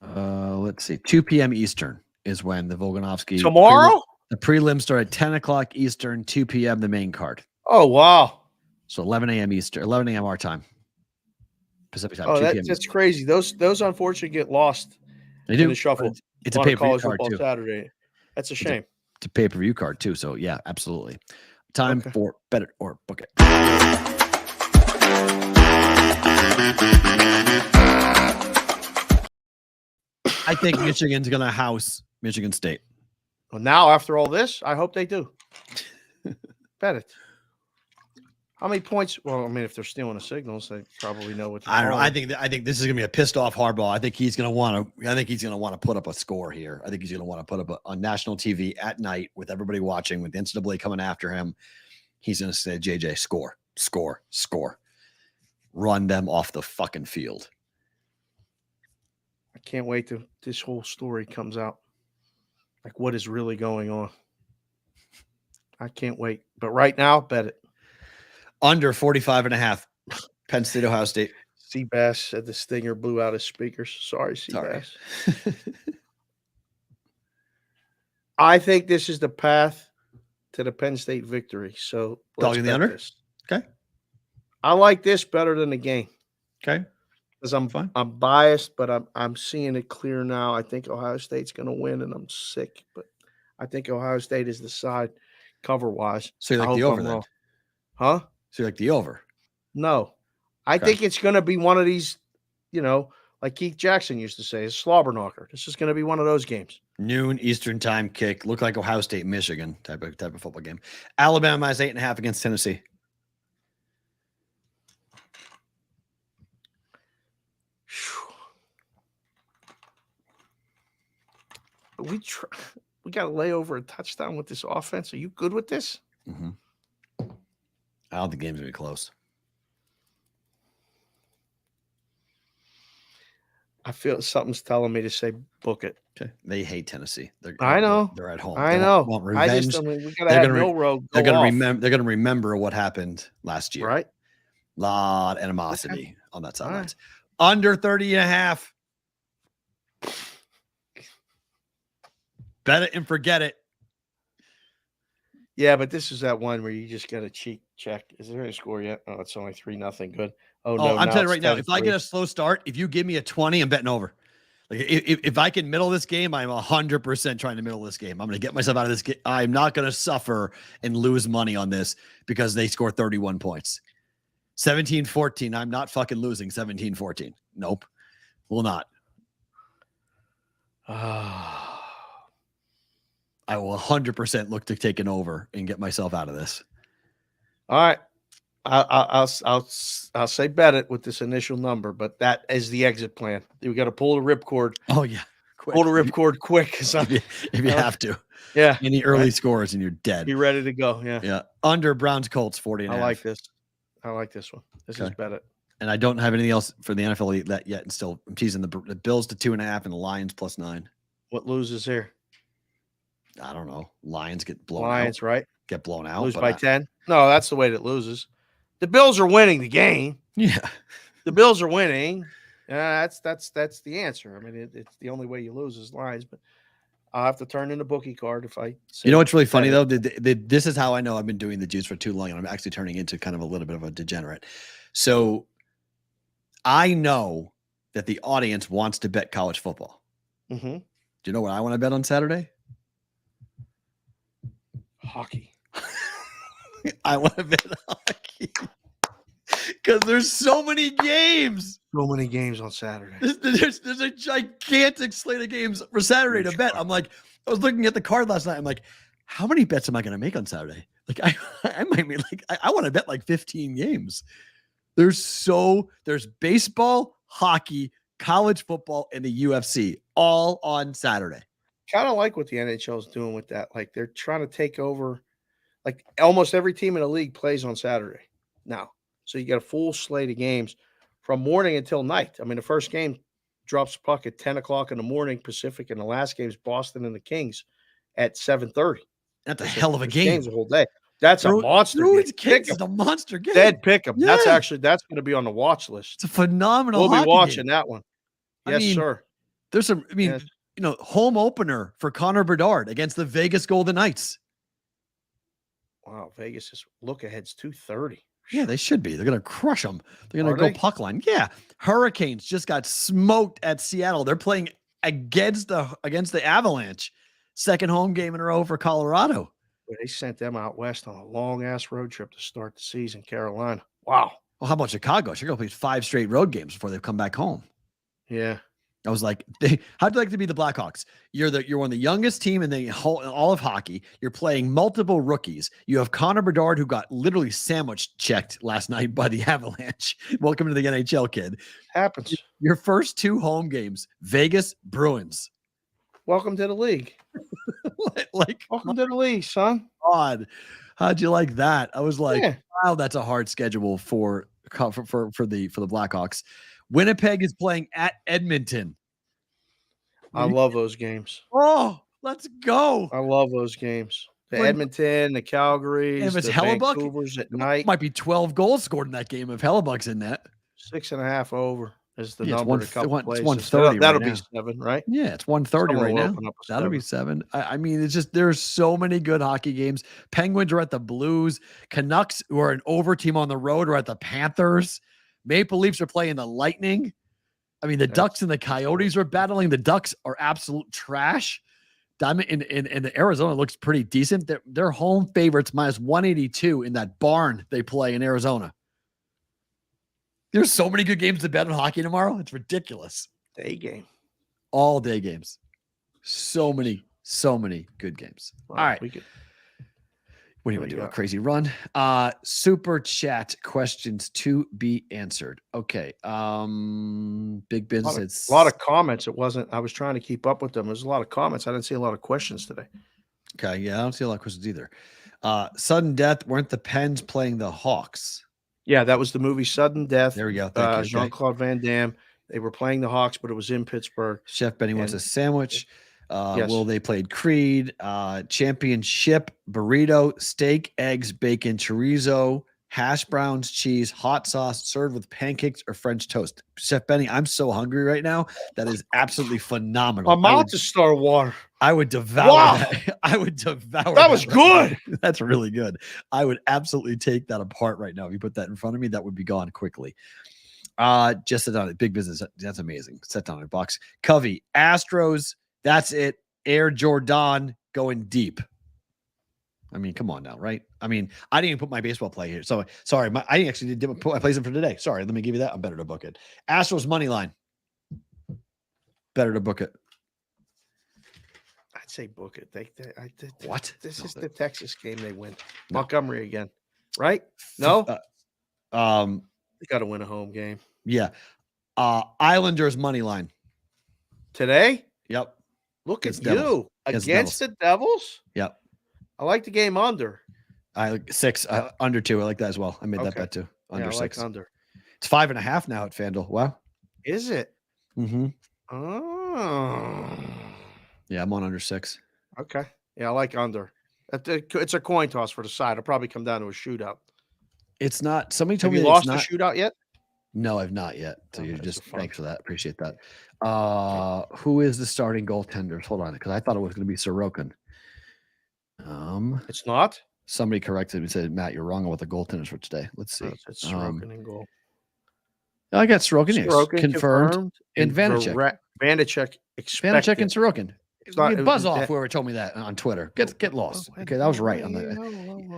Let's see. 2 p.m. Eastern is when the Volkanovski. Tomorrow? The prelims start at 10 o'clock Eastern, 2 p.m. the main card. Oh, wow. So 11 a.m. Eastern, 11 a.m. our time. Pacific time. Oh, that's crazy. Those unfortunately get lost in the shuffle. It's a pay-per-view card too. Saturday. That's a shame. It's a pay-per-view card too. So yeah, absolutely. Time for bet it or book it. I think Michigan's going to house Michigan State. Well, now after all this, I hope they do. Bet it. How many points? Well, I mean, if they're stealing the signals, they probably know what. I don't know. I think this is going to be a pissed off Harbaugh. I think he's going to want to. I think he's going to want to put up a score here. I think he's going to want to put up on national TV at night with everybody watching, with the NCAA coming after him. He's going to say, "JJ, score, score, score, run them off the fucking field." I can't wait till this whole story comes out. Like, what is really going on? I can't wait. But right now, bet it. Under 45.5. Penn State, Ohio State. Seabass said the stinger blew out his speakers. Sorry, Seabass. I think this is the path to the Penn State victory. So Dog in the under? This. Okay. I like this better than the game. Okay. Because I'm biased, but I'm seeing it clear now. I think Ohio State's going to win, and I'm sick, but I think Ohio State is the side cover-wise. So you like the over then? Huh? So you like the over? No. I think it's going to be one of these, like Keith Jackson used to say, a slobber knocker. This is going to be one of those games. Noon Eastern time kick. Look like Ohio State, Michigan type of football game. Alabama is 8.5 against Tennessee. We got to lay over a touchdown with this offense. Are you good with this? Mm-hmm. I don't think the game's going to be close. I feel something's telling me to say book it. Okay. They hate Tennessee. I know. They're at home. I know. Want revenge. We got to have Milroe. They're going to remember what happened last year. Right. Lot of animosity on that sideline. Right. Under 30.5. Bet it and forget it. Yeah, but this is that one where you just got to check. Is there any score yet? Oh, it's only 3-0. Good. Oh no! I'm telling you right now, if I get a slow start, if you give me a 20, I'm betting over. Like if I can middle this game, I'm 100% trying to middle this game. I'm going to get myself out of this game. I'm not going to suffer and lose money on this because they score 31 points. 17-14. I'm not fucking losing 17-14. Nope. Will not. I will 100% look to take an over and get myself out of this. All right. I'll say bet it with this initial number, but that is the exit plan. We got to pull the ripcord. Oh yeah, quick. Pull the ripcord quick. If you have to, yeah. Any early scores and you're dead. Be ready to go. Yeah, yeah. Under Browns Colts 40.5. I like this. I like this one. This is bet it. And I don't have anything else for the NFL that yet. And still, I'm teasing the Bills to 2.5 and the Lions +9. What loses here? I don't know. Lions get blown out. Lions, right? Get blown out. Lose by 10. No, that's the way that loses. The Bills are winning the game. Yeah. The Bills are winning. That's the answer. I mean, it's the only way you lose is Lions, but I'll have to turn in a bookie card if I say. You know what's really funny, though? This is how I know I've been doing the juice for too long, and I'm actually turning into kind of a little bit of a degenerate. So I know that the audience wants to bet college football. Mm-hmm. Do you know what I want to bet on Saturday? Hockey. I want to bet hockey because there's so many games. So many games on Saturday. There's a gigantic slate of games for Saturday to bet. I'm like, I was looking at the card last night. I'm like, how many bets am I going to make on Saturday? Like, I might be like, I want to bet like 15 games. There's baseball, hockey, college football, and the UFC all on Saturday. Kind of like what the NHL is doing with that. Like they're trying to take over. Like almost every team in the league plays on Saturday now. So you got a full slate of games from morning until night. I mean, the first game drops puck at 10 o'clock in the morning Pacific, and the last game is Boston and the Kings at 7:30. That's a hell of a game. Games the whole day. That's a monster game. Kings is a monster game. Dead pick 'em. Yeah. That's going to be on the watch list. It's a phenomenal. We'll be watching game. that one. Yes, sir. There's some. I mean, home opener for Connor Bedard against the Vegas Golden Knights. Wow, Vegas is look ahead's 230. Yeah, they should be. They're going to crush them. They're going to go puck line. Yeah, Hurricanes just got smoked at Seattle. They're playing against the Avalanche. Second home game in a row for Colorado. They sent them out west on a long ass road trip to start the season. Carolina. Wow. Well, how about Chicago? Chicago plays 5 straight road games before they come back home. Yeah. I was like, how'd you like to be the Blackhawks? You're one of the youngest team in all of hockey. You're playing multiple rookies. You have Connor Bedard, who got literally sandwich checked last night by the Avalanche. Welcome to the NHL, kid. Happens. Your first 2 home games, Vegas Bruins. Welcome to the league. Welcome to the league, son. God, how'd you like that? I was like, wow, that's a hard schedule for the Blackhawks. Winnipeg is playing at Edmonton. I love those games. Oh, let's go. I love those games. The Edmonton, the Calgary, if it's the Hellebuck, Vancouvers at night. Might be 12 goals scored in that game if Hellebuck's in net. 6.5 over. as the Yeah, number to couple it's places. 130 That'll right be now. 7, right? Yeah, it's 130 Someone right will now. open up a That'll be 7. 7. I mean, it's just there's so many good hockey games. Penguins are at the Blues. Canucks, who are an over team on the road, are at the Panthers. Maple Leafs are playing the Lightning. I mean, the Ducks and the Coyotes are battling. The Ducks are absolute trash. Diamond in the Arizona looks pretty decent. They're home favorites minus 182 in that barn they play in Arizona. There's so many good games to bet on hockey tomorrow. It's ridiculous. Day game. All day games. So many good games. Well, all right. We could. What do you want to do? A crazy run? Super chat questions to be answered. Okay. Big business. A lot of comments. It wasn't. I was trying to keep up with them. There's a lot of comments. I didn't see a lot of questions today. Okay. Yeah, I don't see a lot of questions either. Sudden death. Weren't the Pens playing the Hawks? Yeah, that was the movie Sudden Death. There we go. Thank you. Jean-Claude Van Damme. They were playing the Hawks, but it was in Pittsburgh. Chef Benny wants a sandwich. Yes. Will they played Creed, championship, burrito, steak, eggs, bacon, chorizo, hash browns, cheese, hot sauce, served with pancakes or French toast. Chef Benny, I'm so hungry right now. That is absolutely phenomenal. My mouth is starting water. I would devour that. I would devour that. Was good. That's really good. I would absolutely take that apart right now. If you put that in front of me, that would be gone quickly. Just sit down. Big business. That's amazing. Set down a box. Covey, Astros. That's it. Air Jordan going deep. I mean, come on now, right? I mean, I didn't even put my baseball play here. So sorry, I actually didn't put my plays in for today. Sorry, let me give you that. I'm better to book it. Astros money line. Better to book it. I'd say book it. What? This is the Texas game. They win. No. Montgomery again, right? No. They got to win a home game. Yeah. Islanders money line today. Yep. Look at you against the Devils. Yep. I like the game under. I like 6 under 2. I like that as well. I made that bet too. Under 6. Like under. It's 5.5 now at FanDuel. Wow. Is it? Mm-hmm. Oh. Yeah, I'm on under 6. Okay. Yeah, I like under. It's a coin toss for the side. It'll probably come down to a shootout. It's not. Somebody told me you lost the shootout yet? No, I've not yet. So you're just thanks for that. Appreciate that. Who is the starting goaltenders? Hold on, because I thought it was going to be Sorokin. It's not. Somebody corrected me and said, Matt, you're wrong about the goaltenders for today. Let's see. It's Sorokin in goal. I got Sorokin confirmed and Vanacek. Vanacek Vanacek and Sorokin. Buzz off whoever told me that on Twitter. Get lost. Okay, that was right.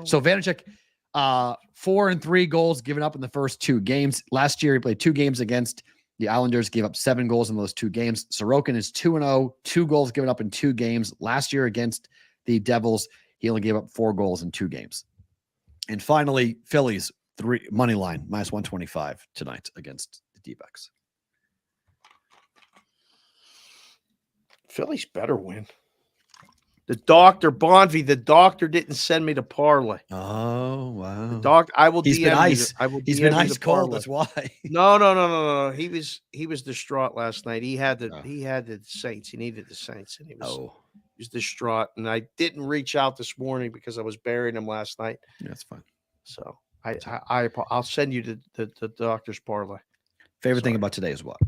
So Vanacek, 4 and 3 goals given up in the first 2 games. Last year, he played 2 games against the Islanders, gave up 7 goals in those 2 games. Sorokin is 2-0, 2 goals given up in 2 games. Last year against the Devils, he only gave up 4 goals in 2 games. And finally, Phillies, 3 money line, minus 125 tonight against the D-backs. Phillies better win. The doctor, Bonvie, the doctor didn't send me the parlay. Oh, wow. The doctor, I will He's DM been ice. He's been ice cold, that's why. No. He was distraught last night. He had the Saints. He needed the Saints, and he was distraught. And I didn't reach out this morning because I was burying him last night. Yeah, that's fine. So I'll send you the doctor's parlay. Favorite thing about today is what?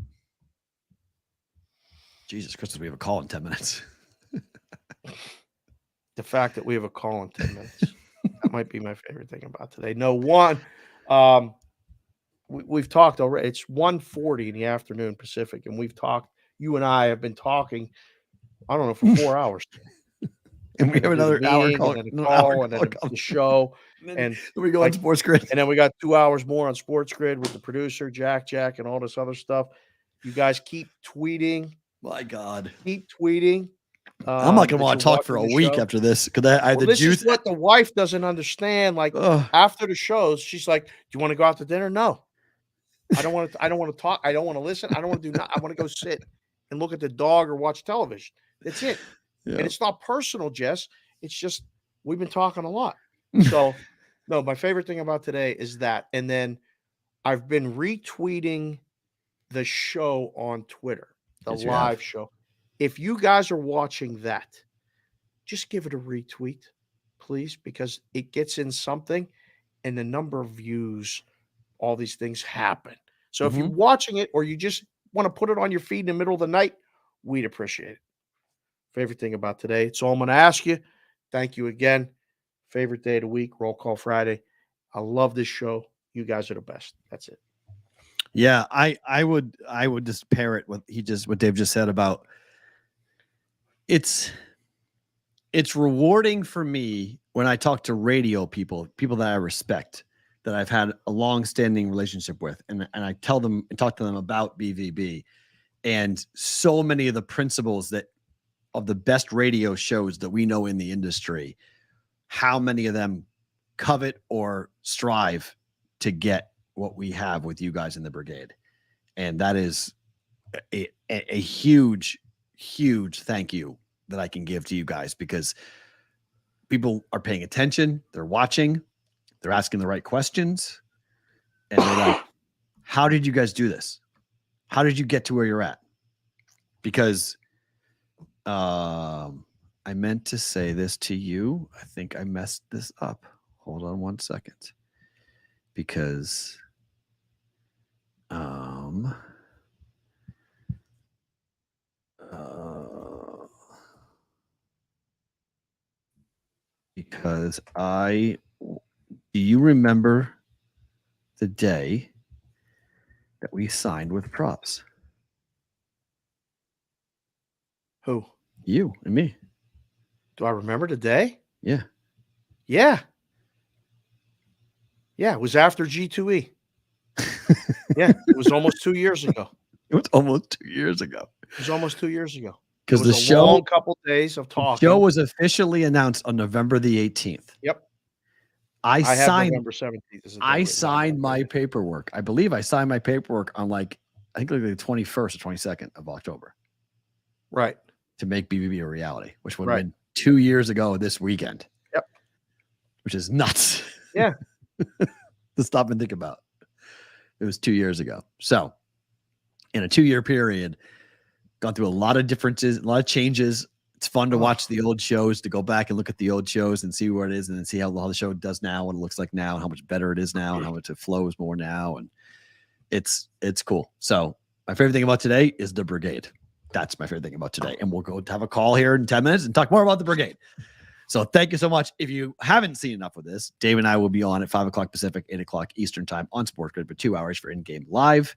Jesus Christ, we have a call in 10 minutes. The fact that we have a call in 10 minutes. That might be my favorite thing about today. No, one, we've talked already. It's 1:40 in the afternoon Pacific, and we've talked. You and I have been talking, I don't know, for 4 hours. And we have another hour call, and then the show. And we go on Sports Grid. And then we got 2 hours more on Sports Grid with the producer, Jack, and all this other stuff. You guys keep tweeting. My God. Keep tweeting. I'm not going to want to talk for a week after this because I have the this juice. Is what the wife doesn't understand. Like after the shows, she's like, "Do you want to go out to dinner?" No, I don't want to. I don't want to talk. I don't want to listen. I don't want to do nothing. I want to go sit and look at the dog or watch television. That's it. Yeah. And it's not personal, Jess. It's just we've been talking a lot. So, no, my favorite thing about today is that. And then I've been retweeting the show on Twitter, the live show. If you guys are watching that, just give it a retweet, please, because it gets in something and the number of views, all these things happen. So if you're watching it or you just want to put it on your feed in the middle of the night, we'd appreciate it. Favorite thing about today. It's all I'm going to ask you. Thank you again. Favorite day of the week, Roll Call Friday. I love this show. You guys are the best. That's it. Yeah, I would just parrot what Dave just said about it's rewarding for me when I talk to radio people that I respect, that I've had a long-standing relationship with, and I tell them and talk to them about BVB, and so many of the principles of the best radio shows that we know in the industry, how many of them covet or strive to get what we have with you guys in the Brigade. And that is a huge, huge thank you that I can give to you guys, because people are paying attention, they're watching, they're asking the right questions, and they're like, how did you guys do this? How did you get to where you're at? Because I meant to say this to you. I think I messed this up. Hold on one second. Because do you remember the day that we signed with Props? Who? You and me. Do I remember the day? Yeah. Yeah. Yeah, it was after G2E. Yeah, it was almost 2 years ago. It was almost 2 years ago. It was almost 2 years ago. Because the show, long couple days of talking. The show was officially announced on November the 18th. Yep. I signed November 17th. I signed my paperwork. I believe I signed my paperwork on I think the 21st or 22nd of October. Right. To make BBB a reality, which would have been 2 years ago this weekend. Yep. Which is nuts. Yeah. To stop and think about. It was 2 years ago. So in a 2-year period, gone through a lot of differences, a lot of changes. It's fun to watch the old shows, to go back and look at the old shows and see where it is, and then see how the show does now, what it looks like now, and how much better it is now, and how much it flows more now. And it's cool. So my favorite thing about today is the Brigade. That's my favorite thing about today. And we'll go have a call here in 10 minutes and talk more about the Brigade. So thank you so much. If you haven't seen enough of this, Dave and I will be on at 5 o'clock Pacific, 8 o'clock Eastern time on Sports Grid for 2 hours for in-game live.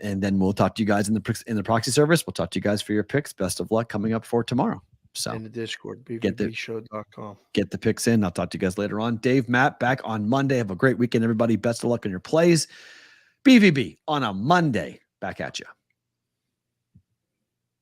And then we'll talk to you guys in the proxy service. We'll talk to you guys for your picks. Best of luck coming up for tomorrow. So in the Discord, bvbshow.com. Get the picks in. I'll talk to you guys later on. Dave, Matt, back on Monday. Have a great weekend, everybody. Best of luck on your plays. BVB on a Monday. Back at you.